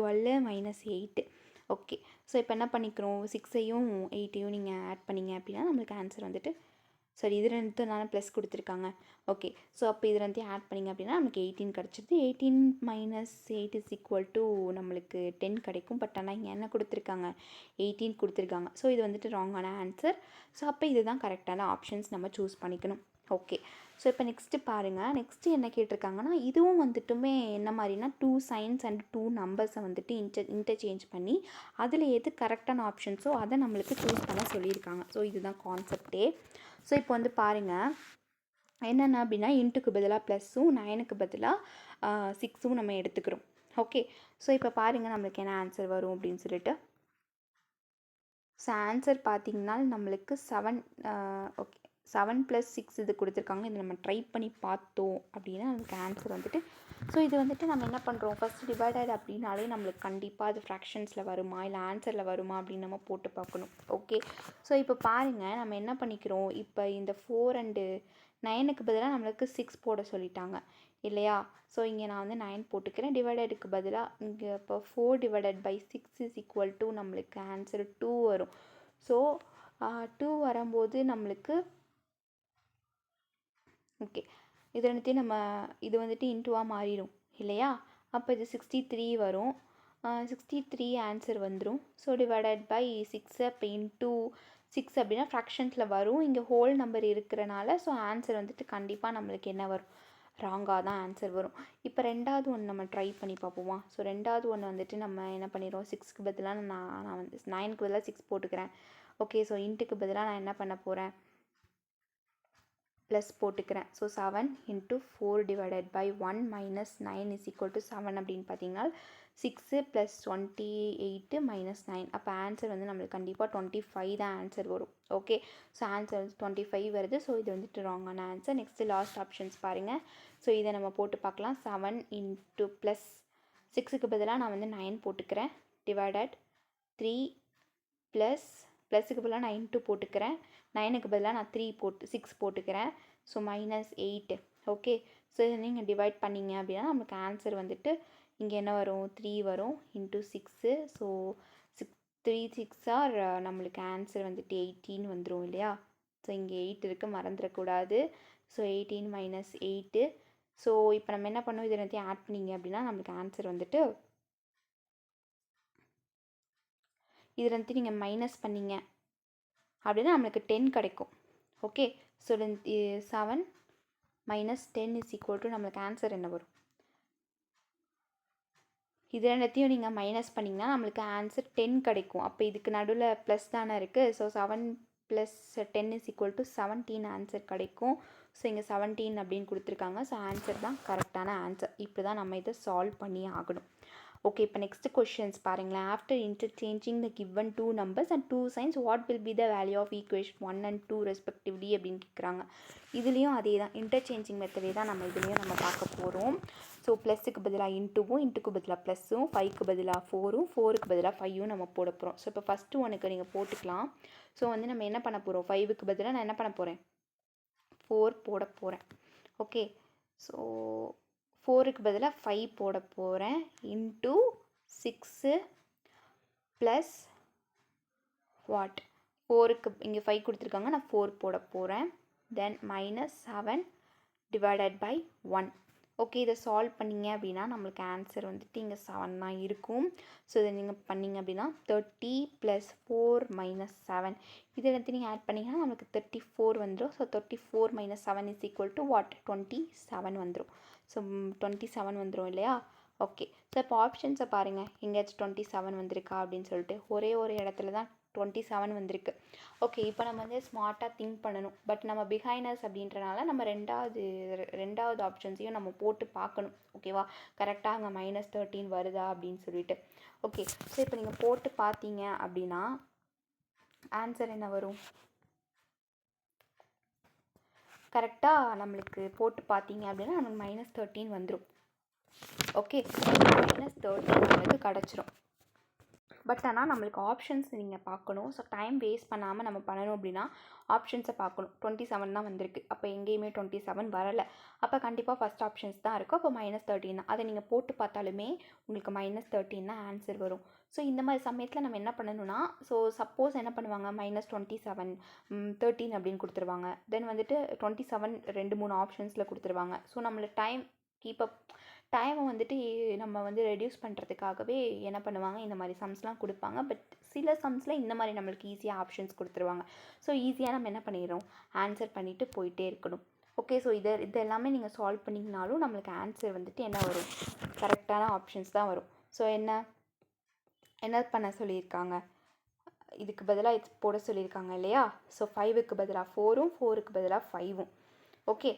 12 - 8. Okay, so இப்போ என்ன பண்ணிக்கிறோம்? 6ஐயும் 8ஐயும் நீங்கள் ஆட் பண்ணிங்க அப்படின்னா நம்மளுக்கு ஆன்சர் வந்துட்டு சாரி இது ரெண்டுனால ப்ளஸ் கொடுத்துருக்காங்க. ஓகே, ஸோ அப்போ இது ரெண்டையும் ஆட் பண்ணிங்க அப்படின்னா நமக்கு 18 கிடச்சிது. 18 மைனஸ் 8 இஸ் ஈக்குவல் டு நம்மளுக்கு 10 கிடைக்கும். பட் ஆனால் இங்கே என்ன கொடுத்துருக்காங்க, 18 கொடுத்துருக்காங்க. ஸோ இது வந்துட்டு ராங்கான ஆன்சர். ஸோ அப்போ இதுதான் கரெக்டான ஆப்ஷன்ஸ் நம்ம சூஸ் பண்ணிக்கணும். ஓகே, ஸோ இப்போ நெக்ஸ்ட்டு பாருங்கள். நெக்ஸ்ட்டு என்ன கேட்டிருக்காங்கன்னா, இதுவும் வந்துட்டுமே என்ன மாதிரினா 2 சைன்ஸ் அண்ட் 2 நம்பர்ஸை வந்துட்டு இன்டர்சேஞ்ச் பண்ணி அதில் எது கரெக்டான ஆப்ஷன்ஸோ அதை நம்மளுக்கு சூஸ் பண்ண சொல்லியிருக்காங்க. ஸோ இதுதான் கான்செப்டே. ஸோ இப்போ வந்து பாருங்கள் என்னென்ன அப்படின்னா, இன்ட்டுக்கு பதிலாக ப்ளஸ்ஸும் 9க்கு பதிலாக 6ம் நம்ம எடுத்துக்கிறோம். ஓகே, ஸோ இப்போ பாருங்கள் நம்மளுக்கு என்ன ஆன்சர் வரும் அப்படின்னு சொல்லிட்டு. ஸோ ஆன்சர் பார்த்திங்கன்னா நம்மளுக்கு 7 ஓகே 7 + 6 இது கொடுத்துருக்காங்க. இது நம்ம ட்ரை பண்ணி பார்த்தோம் அப்படின்னா நமக்கு ஆன்சர் வந்துட்டு, ஸோ இது வந்துட்டு நம்ம என்ன பண்ணுறோம், ஃபஸ்ட்டு டிவைடட் அப்படின்னாலே நம்மளுக்கு கண்டிப்பாக அது ஃப்ராக்ஷன்ஸில் வருமா இல்லை ஆன்சரில் வருமா அப்படின்னு நம்ம போட்டு பார்க்கணும். ஓகே, ஸோ இப்போ பாருங்கள் நம்ம என்ன பண்ணிக்கிறோம், இப்போ இந்த 4 அண்டு 9க்கு பதிலாக நம்மளுக்கு 6 போட சொல்லிட்டாங்க இல்லையா. ஸோ இங்கே நான் வந்து 9 போட்டுக்கிறேன். டிவைடடுக்கு பதிலாக இங்கே இப்போ 4 divided by 6 is equal to நம்மளுக்கு ஆன்சர் 2 வரும். ஸோ 2 வரும்போது நம்மளுக்கு ஓகே இது ரெண்டுத்தையும் நம்ம இது வந்துட்டு இன்ட்டுவாக மாறிடும் இல்லையா. அப்போ இது 63 வரும். 63 ஆன்சர் வந்துடும். ஸோ டிவைடட் பை 6 இப்போ இன்ட்டு 6 அப்படின்னா ஃப்ராக்ஷன்ஸில் வரும். இங்கே ஹோல் நம்பர் இருக்கிறனால ஸோ ஆன்சர் வந்துட்டு கண்டிப்பாக நம்மளுக்கு என்ன வரும், ராங்காக தான் ஆன்சர் வரும். இப்போ ரெண்டாவது ஒன்று நம்ம ட்ரை பண்ணி பார்ப்போமா. ஸோ ரெண்டாவது ஒன்று வந்துட்டு நம்ம என்ன பண்ணிடுவோம், 6க்கு பதிலாக நான் வந்து 9க்கு பதிலாக 6 போட்டுக்கிறேன். ஓகே, ஸோ இன்ட்டுக்கு பதிலாக நான் என்ன பண்ண போகிறேன், ப்ளஸ் போட்டுக்கிறேன். So 7 × 4 divided by 1 minus 9 is equal to 7 அப்படின்னு பார்த்தீங்கன்னா 6 + 28 மைனஸ் 9. அப்போ ஆன்சர் வந்து நம்மளுக்கு கண்டிப்பாக 25 தான் ஆன்சர் வரும். ஓகே, ஸோ ஆன்சர் வந்து 25 வருது. ஸோ இது வந்துட்டு ராங்கான ஆன்சர். நெக்ஸ்ட்டு லாஸ்ட் ஆப்ஷன்ஸ் பாருங்கள். ஸோ இதை நம்ம போட்டு பார்க்கலாம். 7 × ப்ளஸ் 6க்கு பதிலாக நான் வந்து 9 போட்டுக்கிறேன். டிவைடட் 3 ப்ளஸ்ஸுக்கு பதிலாக நான் இன்ட்டு போட்டுக்கிறேன். 9க்கு பதிலாக நான் 6 போட்டுக்கிறேன். ஸோ -8. ஓகே, ஸோ இதை நீங்கள் டிவைட் பண்ணிங்க அப்படின்னா நமக்கு ஆன்சர் வந்துட்டு இங்கே என்ன வரும், 3 வரும் × 6. ஸோ 3 6 ஆர் நம்மளுக்கு ஆன்சர் வந்துட்டு 18 வந்துடும் இல்லையா. ஸோ இங்கே 8 இருக்குது, மறந்துடக்கூடாது. ஸோ 18 - 8. ஸோ இப்போ நம்ம என்ன பண்ணோம், இது எல்லாத்தையும் ஆட் பண்ணிங்க அப்படின்னா நம்மளுக்கு ஆன்சர் வந்துட்டு இது ரெண்டுத்தையும் நீங்கள் மைனஸ் பண்ணிங்க அப்படின்னா நம்மளுக்கு 10 கிடைக்கும். Okay, so 7 - 10 is equal to நம்மளுக்கு ஆன்சர் என்ன வரும், இது ரெண்டுத்தையும் நீங்கள் மைனஸ் பண்ணிங்கன்னா நம்மளுக்கு ஆன்சர் 10 கிடைக்கும். அப்போ இதுக்கு நடுவில் ப்ளஸ் தானே இருக்குது. So 7 + 10 is equal to 17 answer கிடைக்கும். ஸோ இங்கே 17 அப்படின்னு கொடுத்துருக்காங்க. ஸோ ஆன்சர் தான் கரெக்டான ஆன்சர். இப்படி தான் நம்ம இதை சால்வ் பண்ணி ஆகணும். ஓகே, இப்போ நெக்ஸ்ட் கொஷின்ஸ் பாருங்களேன். After interchanging the given 2 numbers and 2 signs what will be the value of equation 1 and 2 respectively அப்படின்னு கேட்குறாங்க. இதுலேயும் அதே தான் இன்டர்சேஞ்சிங் மெத்தடே தான் நம்ம இதுலேயும் நம்ம பார்க்க போகிறோம். ஸோ ப்ளஸ்ஸுக்கு பதிலாக இன்ட்டுவும், இன்ட்டுக்கு பதிலாக ப்ளஸ்ஸும், 5க்கு பதிலாக 4ம், 4க்கு பதிலாக 5ம் நம்ம போட போகிறோம். ஸோ இப்போ ஃபஸ்ட்டு ஒனுக்கு நீங்கள் போட்டுக்கலாம். ஸோ வந்து நம்ம என்ன பண்ண போகிறோம், 5க்கு பதிலாக நான் என்ன பண்ண போகிறேன், 4 போட போகிறேன். ஓகே, ஸோ 4க்கு பதிலாக 5 போட போகிறேன். இன்ட்டு 6 ப்ளஸ் வாட், 4க்கு இங்கே 5 கொடுத்துருக்காங்க, நான் 4 போட போகிறேன். தென் -7 டிவைடட் பை 1. ஓகே, இதை சால்வ் பண்ணிங்க அப்படின்னா நம்மளுக்கு ஆன்சர் வந்துட்டு இங்கே 7 தான் இருக்கும். ஸோ இதை நீங்கள் பண்ணிங்க அப்படின்னா 30 + 4 - 7 இதை எடுத்து நீங்கள் ஆட் பண்ணிங்கன்னா நம்மளுக்கு 34 வந்துடும். So 34 - 7 is equal to what, 27 வந்துடும். ஸோ 27 வந்துடும் இல்லையா. ஓகே, ஸோ இப்போ ஆப்ஷன்ஸை பாருங்கள், எங்கேயாச்சும் 27 வந்திருக்கா அப்படின்னு சொல்லிட்டு ஒரே ஒரு இடத்துல தான் 27 வந்திருக்கு. ஓகே, இப்போ நம்ம வந்து ஸ்மார்ட்டாக திங்க் பண்ணணும். பட் நம்ம பிகைனர்ஸ் அப்படின்றனால நம்ம ரெண்டாவது ஆப்ஷன்ஸையும் நம்ம போட்டு பார்க்கணும். ஓகேவா, கரெக்டாக அங்கே -13 வருதா அப்படின்னு சொல்லிட்டு. ஓகே, ஸோ இப்போ நீங்கள் போட்டு பார்த்தீங்க அப்படின்னா ஆன்சர் என்ன வரும், கரெக்டாக நம்மளுக்கு போட்டு பார்த்தீங்க அப்படின்னா நமக்கு -13 வந்துடும். ஓகே, -13 நம்மளுக்கு கிடச்சிரும். பட் ஆனால் நம்மளுக்கு ஆப்ஷன்ஸ் நீங்கள் பார்க்கணும். ஸோ டைம் வேஸ்ட் பண்ணாமல் நம்ம பண்ணணும் அப்படின்னா ஆப்ஷன்ஸை பார்க்கணும். 27 தான் வந்திருக்கு. அப்போ எங்கேயுமே 27 வரலை. அப்போ கண்டிப்பாக ஃபஸ்ட் ஆப்ஷன்ஸ் தான் இருக்கும். அப்போ -13 தான். அதை நீங்கள் போட்டு பார்த்தாலுமே உங்களுக்கு -13 தான் ஆன்சர் வரும். ஸோ இந்த மாதிரி சமயத்தில் நம்ம என்ன பண்ணணும்னா, ஸோ சப்போஸ் என்ன பண்ணுவாங்க, -27 13 அப்படின்னு கொடுத்துருவாங்க. தென் வந்துட்டு 27 2-3 ஆப்ஷன்ஸில் கொடுத்துருவாங்க. ஸோ நம்மளுக்கு டைமை வந்துட்டு நம்ம வந்து ரெடியூஸ் பண்ணுறதுக்காகவே என்ன பண்ணுவாங்க, இந்த மாதிரி சம்ஸ்லாம் கொடுப்பாங்க. பட் சில சம்ஸில் இந்த மாதிரி நம்மளுக்கு ஈஸியாக ஆப்ஷன்ஸ் கொடுத்துருவாங்க. ஸோ ஈஸியாக நம்ம என்ன பண்ணிடுறோம், ஆன்சர் பண்ணிவிட்டு போயிட்டே இருக்கணும். ஓகே, ஸோ இது எல்லாமே நீங்கள் சால்வ் பண்ணிங்கனாலும் நம்மளுக்கு ஆன்சர் வந்துட்டு என்ன வரும், கரெக்டான ஆப்ஷன்ஸ் தான் வரும். ஸோ என்ன பண்ண சொல்லியிருக்காங்க, இதுக்கு பதிலாக இது போட சொல்லியிருக்காங்க இல்லையா. ஸோ 5க்கு பதிலாக 4ம் 4க்கு பதிலாக 5ம். ஓகே,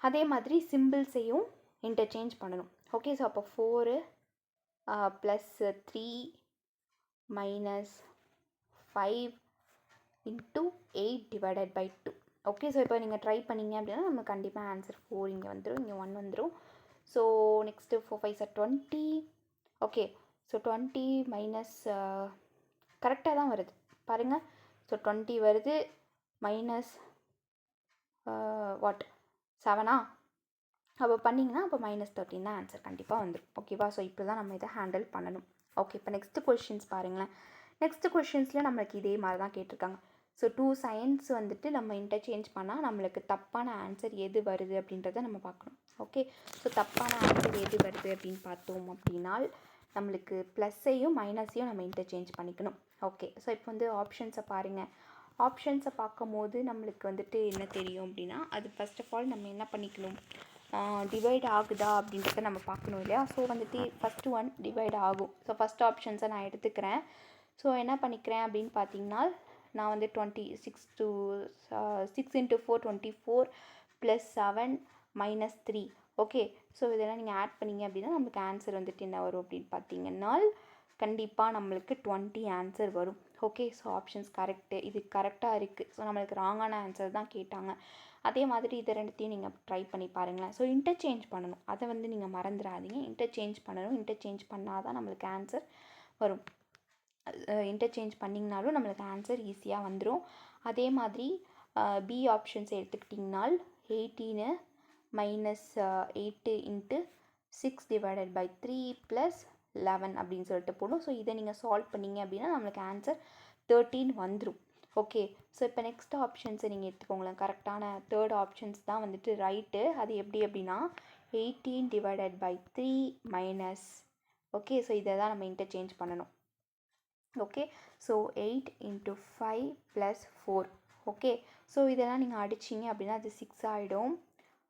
அதே மாதிரி சிம்பிள்ஸையும் இன்டர்சேஞ்ச் பண்ணணும். ஓகே, ஸோ அப்போ 4 + 3 - 5 × 8/2. ஓகே, ஸோ இப்போ நீங்கள் ட்ரை பண்ணிங்க அப்படின்னா நம்ம கண்டிப்பாக ஆன்சர் 4 இங்கே வந்துடும், இங்கே 1 வந்துடும். So next 4 5 are 20. Okay, so 20 minus கரெக்டாக தான் வருது பாருங்கள். ஸோ 20 வருது மைனஸ் வாட் 7ஆ. அப்போ பண்ணிங்கன்னா அப்போ -13 தான் ஆன்சர் கண்டிப்பாக வந்துடும். ஓகேவா, ஸோ இப்படி தான் நம்ம இதை ஹேண்டில் பண்ணணும். ஓகே, இப்போ நெக்ஸ்ட்டு கொஷின்ஸ் பாருங்களேன். நெக்ஸ்ட்டு கொஷின்ஸில் நம்மளுக்கு இதே மாதிரி தான் கேட்டிருக்காங்க. ஸோ 2 சைன்ஸ் வந்துட்டு நம்ம இன்டர்சேஞ்ச் பண்ணால் நம்மளுக்கு தப்பான ஆன்சர் எது வருது அப்படின்றத நம்ம பார்க்கணும். ஓகே, ஸோ தப்பான ஆன்சர் எது வருது அப்படின்னு பார்த்தோம் அப்படின்னால் நம்மளுக்கு ப்ளஸ்ஸையும் மைனஸையும் நம்ம இன்டர்சேஞ்ச் பண்ணிக்கணும். ஓகே, ஸோ இப்போ வந்து ஆப்ஷன்ஸை பாருங்கள். ஆப்ஷன்ஸை பார்க்கும் போது நம்மளுக்கு வந்துட்டு என்ன தெரியும் அப்படின்னா, அது ஃபர்ஸ்ட் ஆஃப் ஆல் நம்ம என்ன பண்ணிக்கணும், டிவைட் ஆகுதா அப்படின்றத நம்ம பார்க்கணும் இல்லையா. ஸோ வந்துட்டு ஃபஸ்ட்டு 1 டிவைட் ஆகும். ஸோ ஃபஸ்ட் ஆப்ஷன்ஸை நான் எடுத்துக்கிறேன். ஸோ என்ன பண்ணிக்கிறேன் அப்படின்னு பார்த்தீங்கன்னா, நான் வந்து 6 × 4 24 + 7 - 3. ஓகே, ஸோ இதெல்லாம் நீங்கள் ஆட் பண்ணிங்க அப்படின்னா நம்மளுக்கு ஆன்சர் வந்துட்டு என்ன வரும் அப்படின்னு பார்த்தீங்கன்னா கண்டிப்பாக நம்மளுக்கு 20 ஆன்சர் வரும். ஓகே, ஸோ ஆப்ஷன்ஸ் கரெக்டு, இது கரெக்டாக இருக்குது. ஸோ நம்மளுக்கு ராங்கான ஆன்சர் தான் கேட்டாங்க. அதே மாதிரி இது ரெண்டுத்தையும் நீங்கள் ட்ரை பண்ணி பாருங்களேன். ஸோ இன்டர்சேஞ்ச் பண்ணணும், அதை வந்து நீங்கள் மறந்துடாதீங்க. இன்டர்சேஞ்ச் பண்ணணும், இன்டர்சேஞ்ச் பண்ணால் தான் நம்மளுக்கு ஆன்சர் வரும். இன்டர்சேஞ்ச் பண்ணிங்கனாலும் நம்மளுக்கு ஆன்சர் ஈஸியாக வந்துடும். அதே மாதிரி பி ஆப்ஷன்ஸ் எடுத்துக்கிட்டிங்கனால் 18 - 8 × 6/3 + 11 அப்படின்னு சொல்லிட்டு போடும். ஸோ இதை நீங்கள் சால்வ் பண்ணிங்க அப்படின்னா நம்மளுக்கு ஆன்சர் 13 வந்துடும். ஓகே, ஸோ இப்போ நெக்ஸ்ட் ஆப்ஷன்ஸை நீங்கள் எடுத்துக்கோங்களேன். கரெக்டான தேர்ட் ஆப்ஷன்ஸ் தான் வந்துட்டு ரைட்டு. அது எப்படி அப்படின்னா 18/3 மைனஸ். ஓகே, ஸோ இதை தான் நம்ம இன்டர்சேஞ்ச் பண்ணணும். Okay, so 8 × 5 + 4. ஓகே, ஸோ இதெல்லாம் நீங்கள் அடிச்சிங்க அப்படின்னா அது 6 ஆகிடும்.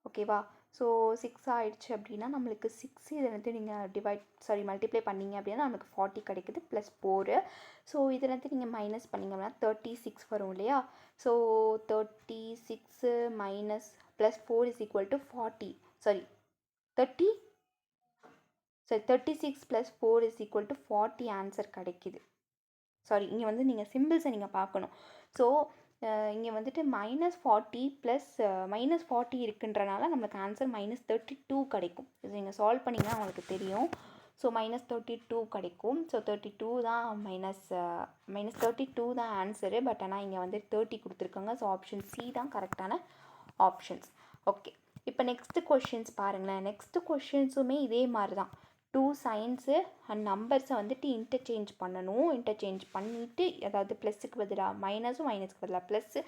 ஓகேவா, ஸோ 6 ஆகிடுச்சு அப்படின்னா நம்மளுக்கு 6 இதை வந்து நீங்கள் மல்டிப்ளை பண்ணிங்க அப்படின்னா நம்மளுக்கு 40 கிடைக்குது +4. ஸோ இதில் வந்து நீங்கள் மைனஸ் பண்ணிங்க அப்படின்னா 36 வரும் இல்லையா. So 36 minus +4 = 40. 36 + 4 = 40 ஆன்சர் கிடைக்குது. இங்கே வந்து நீங்கள் சிம்பிள்ஸை நீங்கள் பார்க்கணும். ஸோ இங்கே வந்துட்டு -40 + -40 இருக்குன்றனால நம்மளுக்கு ஆன்சர் -32 கிடைக்கும். இது நீங்கள் சால்வ் பண்ணிங்கன்னா உங்களுக்கு தெரியும். ஸோ -32 கிடைக்கும். ஸோ 32 தான் -32 தான் ஆன்சரு. பட் ஆனால் இங்கே வந்து 30 கொடுத்துருக்காங்க. ஸோ ஆப்ஷன் சி தான் கரெக்டான ஆப்ஷன்ஸ். ஓகே, இப்போ நெக்ஸ்ட்டு கொஷின்ஸ் பாருங்களேன். நெக்ஸ்ட்டு கொஷின்ஸுமே இதே மாதிரி தான். 2 சைன்ஸு அண்ட் நம்பர்ஸை வந்துட்டு இன்டர்சேஞ்ச் பண்ணணும். இன்டர்சேஞ்ச் பண்ணிவிட்டு, அதாவது ப்ளஸ்ஸுக்கு பதிலாக மைனஸும், மைனஸ்க்கு பதிலாக ப்ளஸ்ஸு,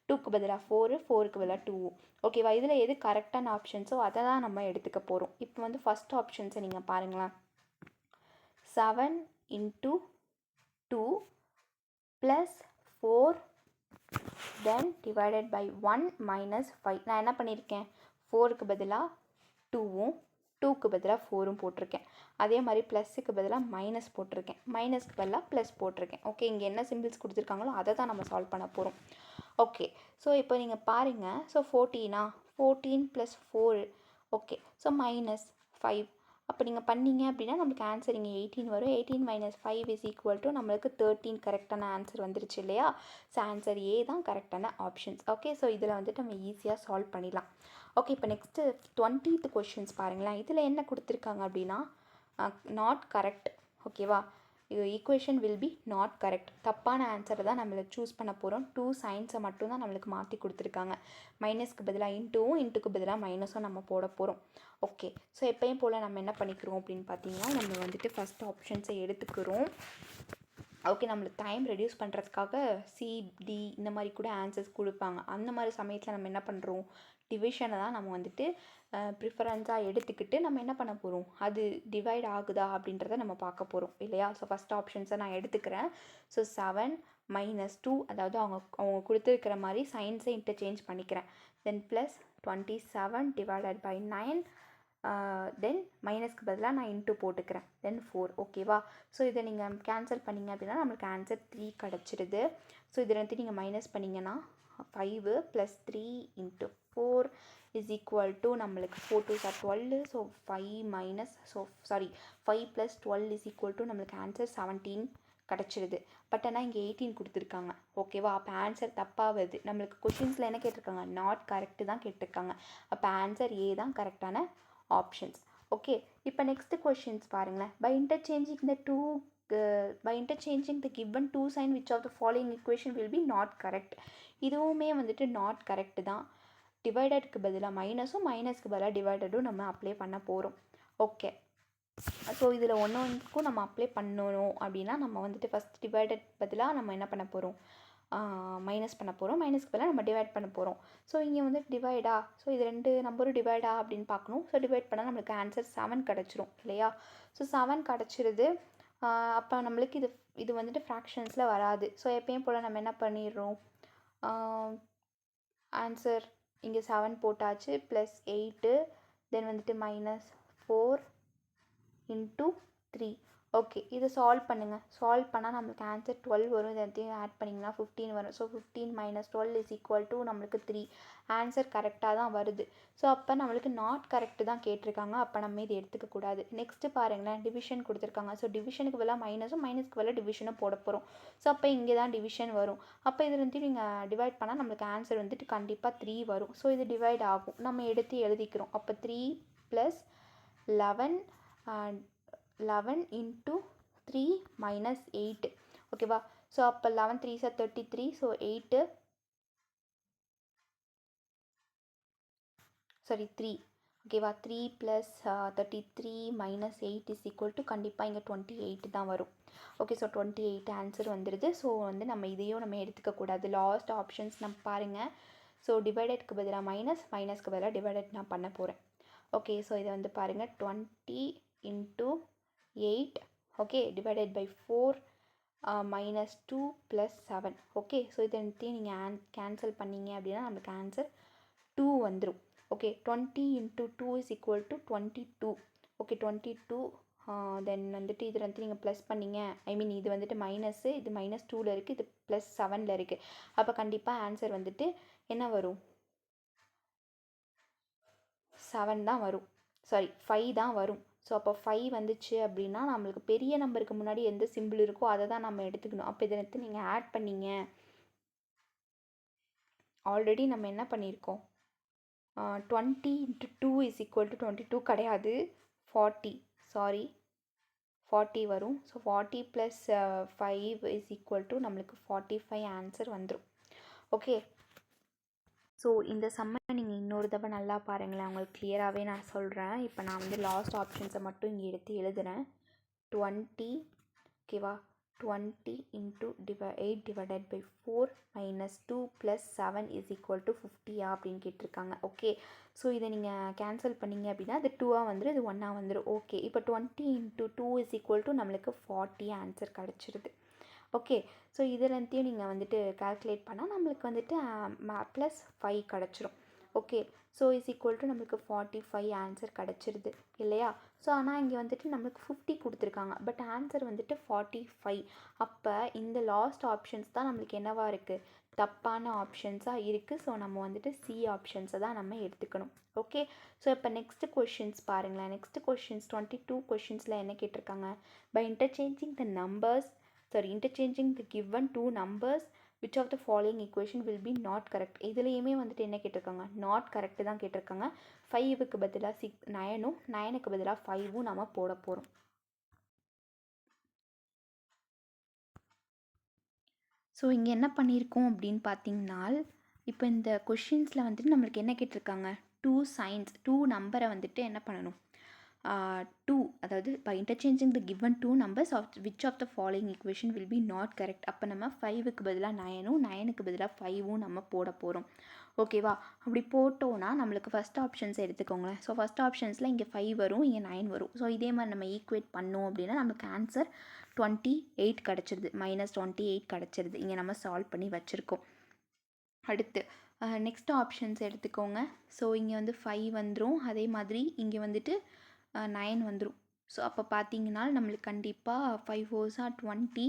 2க்கு பதிலாக 4, 4க்கு பதிலாக 2. ஓகேவா, இதில் எது கரெக்டான ஆப்ஷன்ஸோ அதை தான் நம்ம எடுத்துக்க போகிறோம். இப்போ வந்து ஃபஸ்ட் ஆப்ஷன்ஸை நீங்கள் பாருங்களேன். 7 × 2 + 4 then divided by 1 - 5. நான் என்ன பண்ணியிருக்கேன், 4க்கு பதிலாக 2வும் 2க்கு பதிலாக 4ம் போட்டிருக்கேன். அதே மாதிரி ப்ளஸ்ஸுக்கு பதிலாக மைனஸ் போட்டிருக்கேன், மைனஸ்க்கு பதிலாக ப்ளஸ் போட்டிருக்கேன். ஓகே, இங்கே என்ன சிம்பிள்ஸ் கொடுத்துருக்காங்களோ அதை தான் நம்ம சால்வ் பண்ண போகிறோம். ஓகே, ஸோ இப்போ நீங்கள் பாருங்கள். ஸோ 14 + 4. Okay, so -5. அப்போ நீங்கள் பண்ணீங்க அப்படின்னா நம்மளுக்கு ஆன்சர் இங்கே 18 வரும். 18 - 5 = நம்மளுக்கு 13 கரெக்டான ஆன்சர் வந்துருச்சு இல்லையா. ஸோ ஆன்சர் ஏ தான் கரெக்டான ஆப்ஷன்ஸ். ஓகே, ஸோ இதில் வந்துட்டு நம்ம ஈஸியாக சால்வ் பண்ணிடலாம். ஓகே, இப்போ நெக்ஸ்ட்டு 20th கொஷின்ஸ் பாருங்களேன். இதில் என்ன கொடுத்துருக்காங்க அப்படின்னா நாட் கரெக்ட். ஓகேவா, equation will be not correct. தப்பான ஆன்சரை தான் நம்மளுக்கு சூஸ் பண்ண போகிறோம். 2 சைன்ஸை மட்டும்தான் நம்மளுக்கு மாற்றி கொடுத்துருக்காங்க. மைனஸ்க்கு பதிலாக இன்ட்டுவும் இன்ட்டுக்கு பதிலாக மைனஸும் நம்ம போட போகிறோம். ஓகே, ஸோ எப்பயும் போல் நம்ம என்ன பண்ணிக்கிறோம் அப்படின்னு பார்த்தீங்கன்னா, நம்ம வந்துட்டு ஃபஸ்ட் ஆப்ஷன்ஸை எடுத்துக்கிறோம். ஓகே, நம்மளுக்கு டைம் ரெடியூஸ் பண்ணுறதுக்காக சிடி இந்த மாதிரி கூட ஆன்சர்ஸ் கொடுப்பாங்க. அந்த மாதிரி சமயத்தில் நம்ம என்ன பண்ணுறோம், டிவிஷனை தான் நம்ம வந்துட்டு ப்ரிஃபரன்ஸாக எடுத்துக்கிட்டு நம்ம என்ன பண்ண போகிறோம், அது டிவைட் ஆகுதா அப்படின்றத நம்ம பார்க்க போகிறோம் இல்லையா. ஸோ ஃபஸ்ட் ஆப்ஷன்ஸை நான் எடுத்துக்கிறேன். ஸோ 7 - 2, அதாவது அவங்க கொடுத்துருக்கிற மாதிரி சைன்ஸை இன்டர்சேஞ்ச் பண்ணிக்கிறேன். தென் ப்ளஸ் 27 / 9, தென் மைனஸ்க்கு பதிலாக நான் இன்ட்டு போட்டுக்கிறேன். தென் 4. ஓகேவா. ஸோ இதை நீங்கள் கேன்சல் பண்ணிங்க அப்படின்னா நம்மளுக்கு ஆன்சர் 3 கிடச்சிடுது. ஸோ இதில் வந்து நீங்கள் மைனஸ் பண்ணிங்கன்னா 5 + 3 × 4 = நம்மளுக்கு 4 2s are 12. ஸோ 5 + 12 நம்மளுக்கு ஆன்சர் 17 கிடச்சிடுது. பட் ஆனால் இங்கே 18 கொடுத்துருக்காங்க. ஓகேவா. அப்போ ஆன்சர் தப்பாக வருது. நம்மளுக்கு கொஷின்ஸில் என்ன கேட்டிருக்காங்க, நாட் கரெக்டு தான் கேட்டிருக்காங்க. அப்போ ஆன்சர் ஏ தான் கரெக்டான ஆப்ஷன்ஸ். ஓகே, இப்போ நெக்ஸ்ட் கொஷின்ஸ் பாருங்களேன். By interchanging the given two sign, which of the following equation will be not correct? இதுவுமே வந்துட்டு நாட் கரெக்டு தான். டிவைடடுக்கு பதிலாக மைனஸும் மைனஸ்க்கு பதிலாக டிவைடடும் நம்ம அப்ளை பண்ண போகிறோம். ஓகே, ஸோ இதில் ஒன்றுக்கும் நம்ம அப்ளை பண்ணணும் அப்படின்னா நம்ம வந்துட்டு ஃபஸ்ட் டிவைடட் பதிலாக நம்ம என்ன பண்ண போகிறோம், மைனஸ் பண்ண போகிறோம். மைனஸ்க்கு பதிலாக நம்ம டிவைட் பண்ண போகிறோம். ஸோ இங்கே வந்து டிவைடா, ஸோ இது 2 நம்பரும் டிவைடா அப்படின்னு பார்க்கணும். ஸோ டிவைட் பண்ணால் நம்மளுக்கு ஆன்சர் 7 கிடச்சிரும் இல்லையா. ஸோ 7 கிடச்சிருது. அப்போ நம்மளுக்கு இது வந்துட்டு ஃப்ராக்ஷன்ஸில் வராது. ஸோ எப்பயும் போல் நம்ம என்ன பண்ணிடுறோம், ஆன்சர் இங்கே 7 போட்டாச்சு, ப்ளஸ் 8, தென் வந்துட்டு -4 × 3. ஓகே, இதை சால்வ் பண்ணுங்கள். சால்வ் பண்ணால் நம்மளுக்கு ஆன்சர் 12 வரும். இதத்தையும் ஆட் பண்ணிங்கன்னா 15 வரும். ஸோ 15 - 12 = நம்மளுக்கு 3. ஆன்சர் கரெக்டாக தான் வருது. ஸோ அப்போ நம்மளுக்கு நாட் கரெக்டு தான் கேட்டிருக்காங்க. அப்போ நம்ம இதை எடுத்துக்கக்கூடாது. நெக்ஸ்ட்டு பாருங்களேன், டிவிஷன் கொடுத்துருக்காங்க. ஸோ டிவிஷனுக்கு பதிலாக மைனஸும் மைனஸ்க்கு பதிலாக டிவிஷனும் போட போகிறோம். ஸோ அப்போ இங்கே தான் டிவிஷன் வரும். அப்போ இதில் வந்து நீங்கள் டிவைட் பண்ணால் நம்மளுக்கு ஆன்சர் வந்துட்டு கண்டிப்பாக 3 வரும். ஸோ இது டிவைட் ஆகும். நம்ம எடுத்து எழுதிக்கிறோம். அப்போ 3 + 11 × 3 - 8. ஓகேவா. ஸோ அப்போ 11 3s are 33. ஸோ 3. ஓகேவா. 3 + 33 - 8 = கண்டிப்பாக இங்கே 28 தான் வரும். ஓகே, ஸோ 28 ஆன்சர் வந்துடுது. ஸோ வந்து நம்ம இதையும் நம்ம எடுத்துக்கக்கூடாது. லாஸ்ட் ஆப்ஷன்ஸ் நம்ம பாருங்கள். ஸோ டிவைடட்க்கு பதிலாக மைனஸ்க்கு பதிலாக டிவைடட் நான் பண்ண போகிறேன். ஓகே, ஸோ இதை வந்து பாருங்கள், 20 × 8, okay, divided by 4, -2 + 7. Okay, so இதை நீங்கள் கேன்சல் பண்ணிங்க அப்படின்னா நம்மளுக்கு ஆன்சர் 2 வந்துடும். ஓகே, 20 × 2 = 22. ஓகே, 22. தென் வந்துட்டு இதில் வந்து நீங்கள் ப்ளஸ் பண்ணிங்க, இது வந்துட்டு மைனஸு, இது -2ல் இருக்குது, இது +7ல் இருக்குது. அப்போ கண்டிப்பாக ஆன்சர் வந்துட்டு என்ன வரும், 7 தான் வரும். 5 தான் வரும். ஸோ அப்போ 5 வந்துச்சு அப்படின்னா நம்மளுக்கு பெரிய நம்பருக்கு முன்னாடி எந்த சிம்பிள் இருக்கோ அதை தான் நம்ம எடுத்துக்கணும். அப்போ இதை எடுத்து நீங்கள் ஆட் பண்ணிங்க. ஆல்ரெடி நம்ம என்ன பண்ணியிருக்கோம், 20 × 2 = 22 கிடையாது, 40 வரும். ஸோ 40 + 5 = நம்மளுக்கு 45 ஆன்சர் வந்துடும். ஓகே, ஸோ இந்த சம்மை நீங்கள் இன்னொரு தடவை நல்லா பாருங்களேன், உங்களுக்கு கிளியராகவே நான் சொல்கிறேன். இப்போ நான் வந்து லாஸ்ட் ஆப்ஷன்ஸை மட்டும் இங்கே எடுத்து எழுதுகிறேன். 20, ஓகேவா, 20 × 8 / 4 - 2 + 7 = 50 அப்படின்னு கேட்டிருக்காங்க. ஓகே, ஸோ இதை நீங்கள் கேன்சல் பண்ணிங்க அப்படின்னா அது 2ஆக வந்துடும், இது 1ஆக வந்துடும். ஓகே, இப்போ 20 × 2 = நம்மளுக்கு 40 ஆன்சர் கிடச்சிருது. ஓகே, ஸோ இதெல்லாத்தையும் நீங்கள் வந்துட்டு கால்குலேட் பண்ணால் நம்மளுக்கு வந்துட்டு +5 கிடச்சிரும். ஓகே, ஸோ நம்மளுக்கு 45 ஆன்சர் கிடச்சிருது இல்லையா. ஸோ ஆனால் இங்கே வந்துட்டு நம்மளுக்கு 50 கொடுத்துருக்காங்க, பட் ஆன்சர் வந்துட்டு 45. அப்போ இந்த லாஸ்ட் ஆப்ஷன்ஸ் தான் நம்மளுக்கு என்னவா இருக்குது, தப்பான ஆப்ஷன்ஸாக இருக்குது. ஸோ நம்ம வந்துட்டு சி ஆப்ஷன்ஸை தான் நம்ம எடுத்துக்கணும். ஓகே, ஸோ இப்போ நெக்ஸ்ட் கொஷின்ஸ் பாருங்களேன். நெக்ஸ்ட் கொஷின்ஸ் 22 கொஷின்ஸில் என்ன கேட்டிருக்காங்க, by interchanging the given two numbers, which of the following equation will be not correct? இதுலேயுமே வந்துட்டு என்ன கேட்டிருக்காங்க, நாட் கரெக்டு தான் கேட்டிருக்காங்க. 5க்கு பதிலாக 9ம் 9க்கு பதிலாக 5ம் நம்ம போட போகிறோம். ஸோ இங்கே என்ன பண்ணியிருக்கோம் அப்படின்னு பார்த்தீங்கன்னா, இப்போ இந்த கொஷின்ஸில் வந்துட்டு நம்மளுக்கு என்ன கேட்டிருக்காங்க, 2 நம்பரை வந்துட்டு என்ன பண்ணணும், 2 அதாவது by interchanging the given 2 numbers of which of the following equation will be not correct. அப்போ நம்ம 5க்கு பதிலாக 9ம் 9க்கு பதிலாக 5ம் நம்ம போட போகிறோம். ஓகேவா? அப்படி போட்டோன்னா நம்மளுக்கு ஃபஸ்ட் ஆப்ஷன்ஸ் எடுத்துக்கோங்களேன். ஸோ ஃபஸ்ட் ஆப்ஷன்ஸில் இங்கே 5 வரும், இங்கே 9 வரும். ஸோ இதே மாதிரி நம்ம ஈக்குவேட் பண்ணோம் அப்படின்னா நமக்கு ஆன்சர் 28 கிடச்சிருது, -28 கிடச்சிருது. இங்கே நம்ம சால்வ் பண்ணி வச்சுருக்கோம். அடுத்து நெக்ஸ்ட் ஆப்ஷன்ஸ் எடுத்துக்கோங்க. ஸோ இங்கே வந்து 5 வந்துடும், அதே மாதிரி இங்கே வந்துட்டு 9 வந்துடும். ஸோ அப்போ பார்த்தீங்கன்னா நம்மளுக்கு கண்டிப்பாக 5 4s are 20,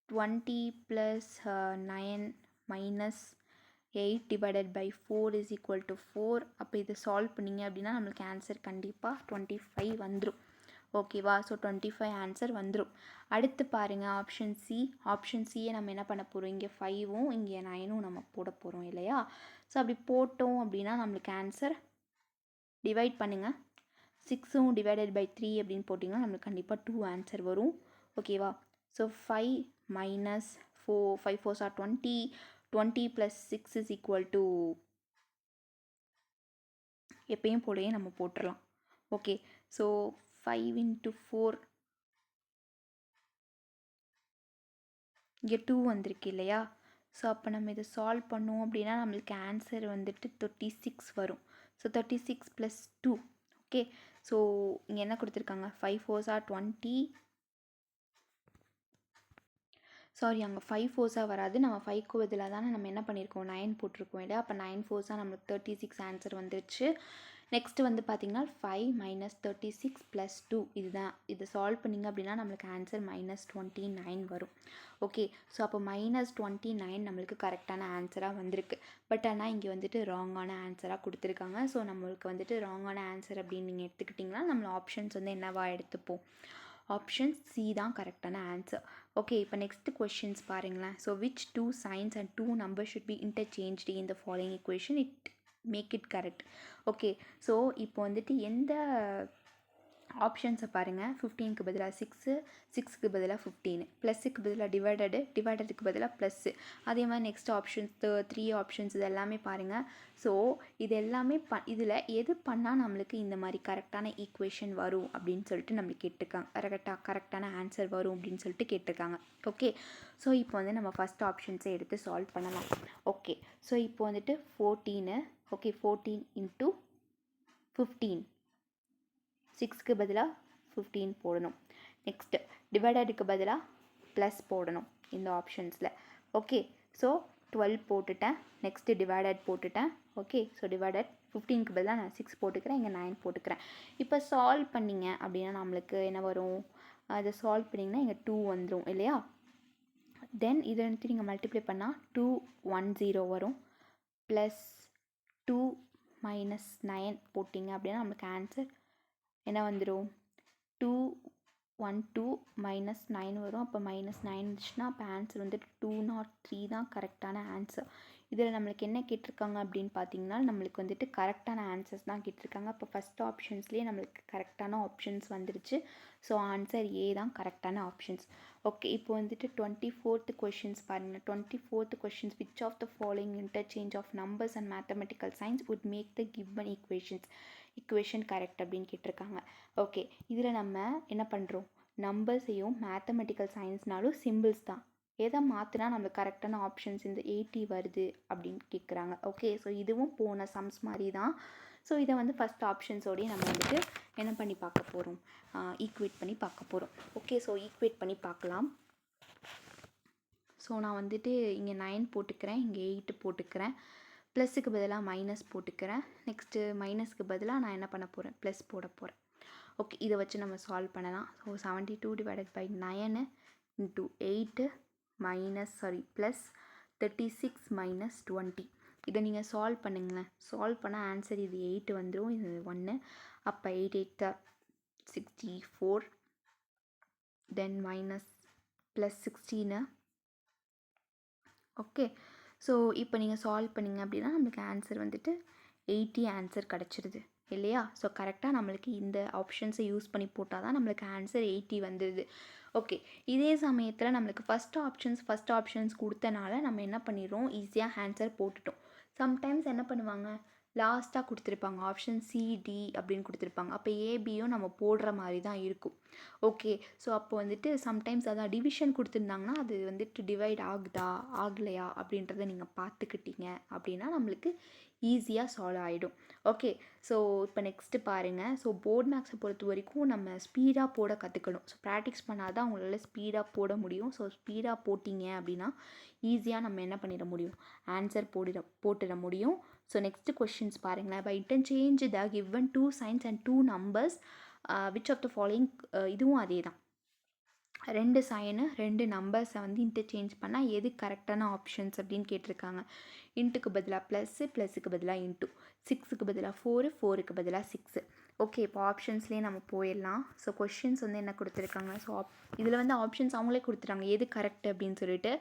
20 + 9 - 8 divided by 4 is equal to 4. அப்போ இதை சால்வ் பண்ணிங்க அப்படின்னா நம்மளுக்கு ஆன்சர் கண்டிப்பாக 25 வந்துடும். ஓகேவா? ஸோ 25 ஆன்சர் வந்துடும். அடுத்து பாருங்கள் ஆப்ஷன் சியை நம்ம என்ன பண்ண போகிறோம், இங்கே 5ம் இங்கே 9ம் நம்ம போட போகிறோம் இல்லையா? ஸோ அப்படி போட்டோம் அப்படின்னா நம்மளுக்கு ஆன்சர் டிவைட் பண்ணுங்கள், 6ம் டிவைடட் பை 3 அப்படின்னு போட்டிங்கன்னா நம்மளுக்கு கண்டிப்பாக 2 ஆன்சர் வரும். ஓகேவா? So 5 - 4, 5 4s are 20, 20 + 6 is equal to எப்பயும் போலயே நம்ம போட்டுடலாம். ஓகே, ஸோ 5 × 4 இங்கே 2 வந்திருக்கு இல்லையா? ஸோ அப்போ நம்ம இதை சால்வ் பண்ணோம் அப்படின்னா நம்மளுக்கு ஆன்சர் வந்துட்டு 36 வரும். ஸோ 36 + 2. ஓகே, ஸோ இங்கே என்ன கொடுத்துருக்காங்க, 5 4s are 20, சாரி அங்கே 5 4s வராது, நம்ம 5க்கு பதிலாக தானே நம்ம என்ன பண்ணியிருக்கோம், 9 போட்டிருக்கோம் இல்லையா? அப்போ 9 4s நம்மளுக்கு 36 ஆன்சர் வந்துருச்சு. நெக்ஸ்ட்டு வந்து பார்த்திங்கன்னா 5 - 36 + 2 இதுதான். இதை சால்வ் பண்ணிங்க அப்படின்னா நம்மளுக்கு ஆன்சர் -29 வரும். ஓகே, ஸோ அப்போ -29 நம்மளுக்கு கரெக்டான ஆன்சராக வந்திருக்கு. பட் ஆனால் இங்கே வந்துட்டு ராங்கான ஆன்சராக கொடுத்துருக்காங்க. ஸோ நம்மளுக்கு வந்துட்டு ராங்கான ஆன்சர் அப்படின்னு நீங்கள் எடுத்துக்கிட்டிங்கன்னா நம்ம ஆப்ஷன்ஸ் வந்து என்னவா எடுத்துப்போம், ஆப்ஷன் சி தான் கரெக்டான ஆன்சர். ஓகே, இப்போ நெக்ஸ்ட் கொஷின்ஸ் பாருங்களேன். So which 2 signs and 2 numbers should be interchanged in the following equation, it make it correct. Okay, so இப்போ வந்துட்டு எந்த ஆப்ஷன்ஸை பாருங்கள். 15க்கு பதிலாக 6, 6க்கு பதிலாக 15, ப்ளஸ்ஸுக்கு பதிலாக டிவைடடுக்கு பதிலாக ப்ளஸ்ஸு. அதே மாதிரி நெக்ஸ்ட் ஆப்ஷன்ஸ் 3 ஆப்ஷன்ஸ் இது எல்லாமே பாருங்கள். ஸோ இது எல்லாமே இதில் எது பண்ணால் நம்மளுக்கு இந்த மாதிரி கரெக்டான ஈக்குவேஷன் வரும் அப்படின்னு சொல்லிட்டு நம்மளுக்கு கேட்டிருக்காங்க, கரெக்டான ஆன்சர் வரும் அப்படின்னு சொல்லிட்டு கேட்டிருக்காங்க. ஓகே, ஸோ இப்போ வந்து நம்ம ஃபஸ்ட் ஆப்ஷன்ஸை எடுத்து சால்வ் பண்ணலாம். ஓகே, ஸோ இப்போ வந்துட்டு 14, ஓகே 14 × 15, 6க்கு பதிலாக 15 போடணும். நெக்ஸ்ட்டு டிவைடடுக்கு பதிலாக ப்ளஸ் போடணும் இந்த ஆப்ஷன்ஸில். ஓகே, ஸோ 12 போட்டுட்டேன். நெக்ஸ்ட்டு டிவைடட் போட்டுட்டேன். ஓகே, ஸோ டிவைடட் 15க்கு பதிலாக நான் 6 போட்டுக்கிறேன், இங்கே 9 போட்டுக்கிறேன். இப்போ சால்வ் பண்ணிங்க அப்படின்னா நம்மளுக்கு என்ன வரும், அதை சால்வ் பண்ணிங்கன்னா இங்கே 2 வந்துடும் இல்லையா? தென் இதை வந்துட்டு நீங்கள் மல்டிப்ளை பண்ணால் 210 வரும். ப்ளஸ் 2 - 9 போட்டிங்க அப்படின்னா நம்மளுக்கு ஆன்சர் என்ன வந்துடும், 212 - 9 வரும். அப்போ -9 இருந்துச்சுன்னா அப்போ ஆன்சர் வந்துட்டு 203 தான் கரெக்டான ஆன்சர். இதில் நம்மளுக்கு என்ன கேட்டிருக்காங்க அப்படின்னு பார்த்தீங்கன்னா நம்மளுக்கு வந்துட்டு கரெக்டான ஆன்சர்ஸ் தான் கேட்டிருக்காங்க. அப்போ ஃபஸ்ட் ஆப்ஷன்ஸ்லேயே நம்மளுக்கு கரெக்டான ஆப்ஷன்ஸ் வந்துருச்சு. ஸோ ஆன்சர் ஏ தான் கரெக்டான ஆப்ஷன்ஸ். ஓகே, இப்போ வந்துட்டு 24th கொஷின்ஸ் பாருங்கள். 24th questions, which of the following interchange of numbers and mathematical signs would make the given equation correct அப்படின்னு கேட்டிருக்காங்க. ஓகே, இதில் நம்ம என்ன பண்ணுறோம், நம்பர்ஸையும் மேத்தமெட்டிக்கல் சயின்ஸ்னாலும் சிம்பிள்ஸ் தான், எதை மாற்றினா நம்மளுக்கு கரெக்டான ஆப்ஷன்ஸ் இந்த 80 வருது அப்படின்னு கேட்குறாங்க. ஓகே, ஸோ இதுவும் போன சம்ஸ் மாதிரி தான். ஸோ இதை வந்து ஃபஸ்ட் ஆப்ஷன்ஸோடையே நம்ம வந்துட்டு என்ன பண்ணி பார்க்க போகிறோம், ஈக்குவேட் பண்ணி பார்க்க போகிறோம். ஓகே, ஸோ ஈக்குவேட் பண்ணி பார்க்கலாம். ஸோ நான் வந்துட்டு இங்கே 9 போட்டுக்கிறேன், இங்கே 8 போட்டுக்கிறேன், ப்ளஸ்ஸுக்கு பதிலாக மைனஸ் போட்டுக்கிறேன். நெக்ஸ்ட்டு மைனஸ்க்கு பதிலாக நான் என்ன பண்ண போகிறேன், ப்ளஸ் போட போகிறேன். ஓகே, இதை வச்சு நம்ம சால்வ் பண்ணலாம். So 72 / 9 × 8 plus 36 - 20. இதை நீங்கள் சால்வ் பண்ணுங்களேன். சால்வ் பண்ணால் ஆன்சர் இது 8 வந்துடும், இது 1. அப்போ 8 8 64, தென் மைனஸ் ப்ளஸ் 16. ஓகே, ஸோ இப்போ நீங்கள் சால்வ் பண்ணிங்க அப்படின்னா நம்மளுக்கு ஆன்சர் வந்துட்டு 80 ஆன்சர் கிடச்சிருது. இல்லையா? ஸோ கரெக்டாக நம்மளுக்கு இந்த ஆப்ஷன்ஸை யூஸ் பண்ணி போட்டால் தான் நம்மளுக்கு ஆன்சர் 80 வந்துடுது. ஓகே, இதே சமயத்தில் நம்மளுக்கு ஃபஸ்ட் ஆப்ஷன்ஸ் கொடுத்தனால நம்ம என்ன பண்ணிடுறோம், ஈஸியாக ஆன்சர் போட்டுட்டோம். சம்டைம்ஸ் என்ன பண்ணுவாங்க, லாஸ்ட்டாக கொடுத்துருப்பாங்க ஆப்ஷன் சிடி அப்படின்னு கொடுத்துருப்பாங்க. அப்போ ஏபியும் நம்ம போடுற மாதிரி தான் இருக்கும். ஓகே, ஸோ அப்போ வந்துட்டு சம்டைம்ஸ் அதான் டிவிஷன் கொடுத்துருந்தாங்கன்னா அது வந்துட்டு டிவைட் ஆகுதா ஆகலையா அப்படின்றத நீங்கள் பார்த்துக்கிட்டீங்க அப்படின்னா நம்மளுக்கு ஈஸியாக சால்வ் ஆகிடும். ஓகே, ஸோ இப்போ நெக்ஸ்ட்டு பாருங்கள். ஸோ போர்ட் மேக்ஸை பொறுத்த வரைக்கும் நம்ம ஸ்பீடாக போட கற்றுக்கணும். ஸோ ப்ராக்டிஸ் பண்ணால் தான் உங்களால் ஸ்பீடாக போட முடியும். ஸோ ஸ்பீடாக போட்டிங்க அப்படின்னா ஈஸியாக நம்ம என்ன பண்ணிட முடியும், ஆன்சர் போட்டுட முடியும். ஸோ நெக்ஸ்ட்டு கொஷின்ஸ் பாருங்களேன். By interchange the given 2 signs and 2 numbers which of the following, இதுவும் அதே தான். 2 சைனு 2 நம்பர்ஸை வந்து இன்டர்சேஞ்ச் பண்ணால் எது கரெக்டான ஆப்ஷன்ஸ் அப்படின்னு கேட்டிருக்காங்க. இன்ட்டுக்கு பதிலாக ப்ளஸ்ஸுக்கு பதிலாக இன்ட்டு, 6க்கு பதிலாக 4, 4க்கு பதிலாக 6. ஓகே, இப்போ ஆப்ஷன்ஸ்லேயே நம்ம போயிடலாம். ஸோ கொஷின்ஸ் வந்து என்ன கொடுத்துருக்காங்க, ஸோ இதில் வந்து ஆப்ஷன்ஸ் அவங்களே கொடுத்துட்டாங்க எது கரெக்ட் அப்படின்னு சொல்லிட்டு.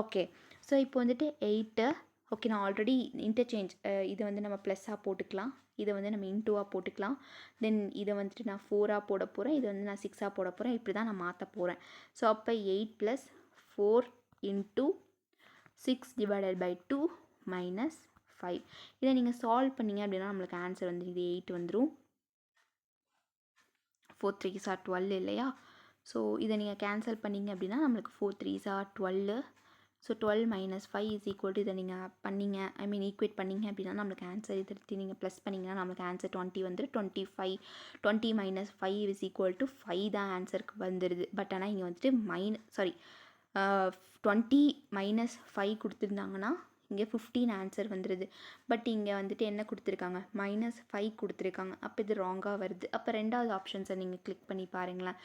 ஓகே, ஸோ இப்போ வந்துட்டு 8, ஓகே நான் ஆல்ரெடி இன்டர்சேஞ்ச் இதை வந்து நம்ம ப்ளஸ்ஸாக போட்டுக்கலாம், இதை வந்து நம்ம இன்டூவாக போட்டுக்கலாம். தென் இதை வந்துட்டு நான் 4ஆக போட போகிறேன், இதை வந்து நான் 6ஆக போட போகிறேன். இப்படி தான் நான் மாற்ற போகிறேன். ஸோ அப்போ 8 + 4 × 6 / 2 - 5. இதை நீங்கள் சால்வ் பண்ணிங்க அப்படின்னா நம்மளுக்கு ஆன்சர் வந்து இது 8 வந்துடும். 4 3s are 12 இல்லையா? ஸோ இதை நீங்கள் கேன்சல் பண்ணிங்க அப்படின்னா நம்மளுக்கு 4 3s are 12. ஸோ 12 - 5 = இதை நீங்கள் பண்ணிங்க, ஈக்குவேட் பண்ணிங்க அப்படின்னா நம்மளுக்கு ஆன்சர் இதை நீங்கள் ப்ளஸ் பண்ணிங்கன்னா நம்மளுக்கு ஆன்சர் 20 வந்துடும். 25 20 - 5 = 5 தான் ஆன்சருக்கு வந்துடுது. பட் ஆனால் இங்கே வந்துட்டு 20 - 5 கொடுத்துருந்தாங்கன்னா இங்கே 15 ஆன்சர் வந்துடுது. பட் இங்கே வந்துட்டு என்ன கொடுத்துருக்காங்க, -5 கொடுத்துருக்காங்க. அப்போ இது ராங்காக வருது. அப்போ ரெண்டாவது ஆப்ஷன்ஸை நீங்கள் கிளிக் பண்ணி பாருங்களேன்.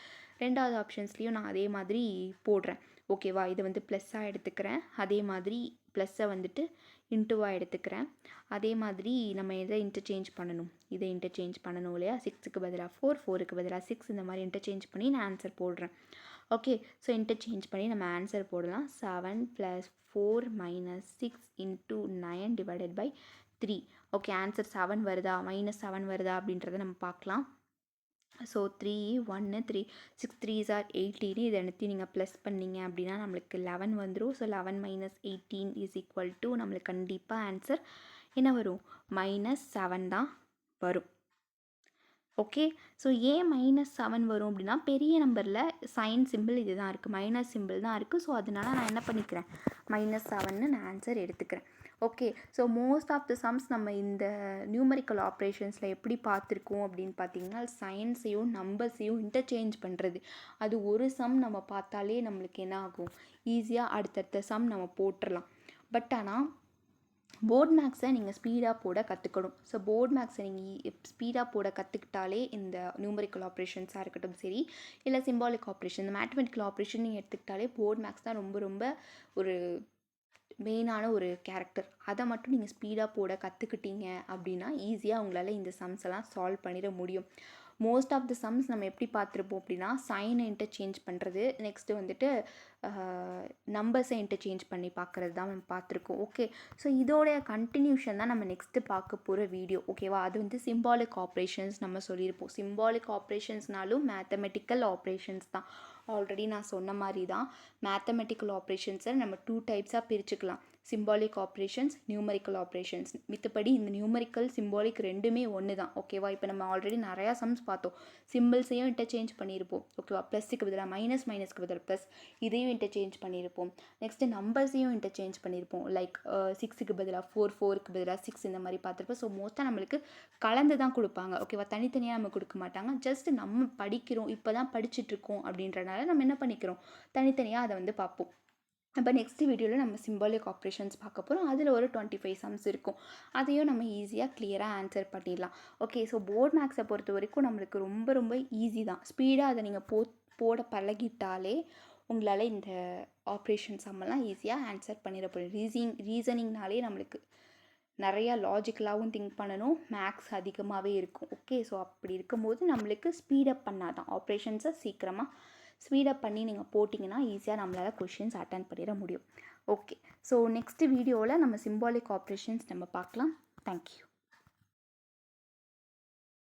ரெண்டாவது ஆப்ஷன்ஸ்லேயும் நான் அதே மாதிரி போடுறேன். ஓகேவா, இதை வந்து ப்ளஸ்ஸாக எடுத்துக்கிறேன், அதே மாதிரி ப்ளஸ்ஸை வந்துட்டு இன்ட்டுவாக எடுத்துக்கிறேன். அதே மாதிரி நம்ம எதை இன்டர்சேஞ்ச் பண்ணணும், இதை இன்டர்சேஞ்ச் பண்ணணும் இல்லையா? 6க்கு பதிலாக 4, 4க்கு பதிலாக 6 இந்த மாதிரி இன்டர்சேஞ்ச் பண்ணி நான் ஆன்சர் போடுறேன். ஓகே, ஸோ இன்டர்சேஞ்ச் பண்ணி நம்ம ஆன்சர் போடலாம். 7 + 4 - 6 × 9 / 3. ஓகே, ஆன்சர் 7 வருதா -7 வருதா அப்படின்றத நம்ம பார்க்கலாம். So 3 1 3 6 3s are 18. இதை எடுத்து நீங்கள் ப்ளஸ் பண்ணிங்க அப்படின்னா நம்மளுக்கு 11 வந்துடும். ஸோ 11 - 18 = நம்மளுக்கு கண்டிப்பாக ஆன்சர் என்ன வரும், -7 தான் வரும். ஓகே, ஸோ ஏன் -7 வரும் அப்படின்னா பெரிய நம்பரில் சைன் சிம்பிள் இது தான் இருக்குது, மைனஸ் சிம்பிள் தான் இருக்குது. ஸோ அதனால் நான் என்ன பண்ணிக்கிறேன், -7ன்னு நான் ஆன்சர் எடுத்துக்கிறேன். Okay, so most of the sums நம்ம இந்த நியூமரிக்கல் ஆப்ரேஷன்ஸில் எப்படி பார்த்துருக்கோம் அப்படின்னு பார்த்தீங்கன்னா சைன்ஸையும் நம்பர்ஸையும் இன்டர்சேஞ்ச் பண்ணுறது. அது ஒரு சம் நம்ம பார்த்தாலே நம்மளுக்கு என்ன ஆகும், ஈஸியாக அடுத்தடுத்த சம் நம்ம போட்டுடலாம். பட் ஆனால் போர்ட் மேக்ஸை நீங்கள் ஸ்பீடாக போட கற்றுக்கணும். ஸோ போர்ட் மேக்ஸை நீங்கள் ஸ்பீடாக போட கற்றுக்கிட்டாலே இந்த நியூமரிக்கல் ஆப்ரேஷன்ஸாக இருக்கட்டும் சரி, இல்லை சிம்பாலிக் ஆப்ரேஷன், இந்த மேத்தமெட்டிக்கல் ஆப்ரேஷன் நீங்கள் எடுத்துக்கிட்டாலே போர்ட் மேக்ஸ் தான் ரொம்ப ரொம்ப ஒரு மெயினான ஒரு கேரக்டர். அதை மட்டும் நீங்கள் ஸ்பீடாக போட கற்றுக்கிட்டீங்க அப்படின்னா ஈஸியாக உங்களால் இந்த சம்ஸ் எல்லாம் சால்வ் பண்ணிட முடியும். மோஸ்ட் ஆஃப் த சம்ஸ் நம்ம எப்படி பார்த்துருப்போம் அப்படின்னா சைனை இன்டர்சேஞ்ச் பண்ணுறது, நெக்ஸ்ட்டு வந்துட்டு நம்பர்ஸை இன்டர்சேஞ்ச் பண்ணி பார்க்குறது தான் நம்ம பார்த்துருக்கோம். ஓகே, ஸோ இதோடைய கண்டினியூஷன் தான் நம்ம நெக்ஸ்ட்டு பார்க்க போகிற வீடியோ. ஓகேவா, அது வந்து சிம்பாலிக் ஆப்ரேஷன்ஸ் நம்ம சொல்லியிருப்போம். சிம்பாலிக் ஆப்ரேஷன்ஸ்னாலும் மேத்தமெட்டிக்கல் ஆப்ரேஷன்ஸ் தான். ஆல்ரெடி நான் சொன்ன மாதிரி தான் மேத்தமெட்டிக்கல் ஆப்ரேஷன்ஸை நம்ம 2 டைப்ஸாக பிரிச்சுக்கலாம். Symbolic operations, numerical operations. மித்தபடி இந்த நியூமரிக்கல் சிம்பாலிக் ரெண்டுமே ஒன்று தான். ஓகேவா, இப்போ நம்ம ஆல்ரெடி நிறையா சம்ஸ் பார்த்தோம். சிம்பிள்ஸையும் இன்டர்சேஞ்ச் பண்ணியிருப்போம். ஓகேவா, ப்ளஸ்ஸுக்கு பதிலாக மைனஸ்க்கு பதிலாக ப்ளஸ், இதையும் இன்டர்சேஞ்ச் பண்ணியிருப்போம். நெக்ஸ்ட்டு நம்பர்ஸையும் இன்டர்சேஞ்ச் பண்ணியிருப்போம். லைக் 6க்கு பதிலாக 4, 4க்கு பதிலாக 6 இந்த மாதிரி பார்த்துருப்போம். ஸோ மோஸ்ட்டாக நம்மளுக்கு கலந்து தான் கொடுப்பாங்க. ஓகேவா, தனித்தனியாக நம்ம கொடுக்க மாட்டாங்க. ஜஸ்ட் நம்ம படிக்கிறோம், இப்போ தான் படிச்சுட்ருக்கோம் அப்படின்றனால நம்ம என்ன பண்ணிக்கிறோம், தனித்தனியாக அதை வந்து பார்ப்போம். அப்போ நெக்ஸ்ட் வீடியோவில் நம்ம சிம்பாலிக் ஆப்ரேஷன்ஸ் பார்க்க போகிறோம். அதில் ஒரு 25 சம்ஸ் இருக்கும். அதையும் நம்ம ஈஸியாக கிளியராக ஆன்சர் பண்ணிடலாம். ஓகே, ஸோ போர்ட் மேக்ஸை பொறுத்த வரைக்கும் நம்மளுக்கு ரொம்ப ரொம்ப ஈஸி தான். ஸ்பீடாக அதை நீங்கள் போட பழகிட்டாலே உங்களால் இந்த ஆப்ரேஷன் சம்மெல்லாம் ஈஸியாக ஆன்சர் பண்ணிட போகிறோம். ரீசனிங்னாலே நம்மளுக்கு நிறையா லாஜிக்கலாகவும் திங்க் பண்ணணும், மேக்ஸ் அதிகமாகவே இருக்கும். ஓகே, ஸோ அப்படி இருக்கும்போது நம்மளுக்கு ஸ்பீடப் பண்ணால் தான் ஆப்ரேஷன்ஸை சீக்கிரமாக ஸ்பீடப் பண்ணி நீங்கள் போட்டிங்கன்னா ஈஸியாக நம்மளால் கொஷின்ஸ் அட்டன் பண்ணிட முடியும். ஓகே, ஸோ நெக்ஸ்ட் வீடியோவில் நம்ம சிம்பாலிக் ஆப்ரேஷன்ஸ் நம்ம பார்க்கலாம். தேங்க்யூ.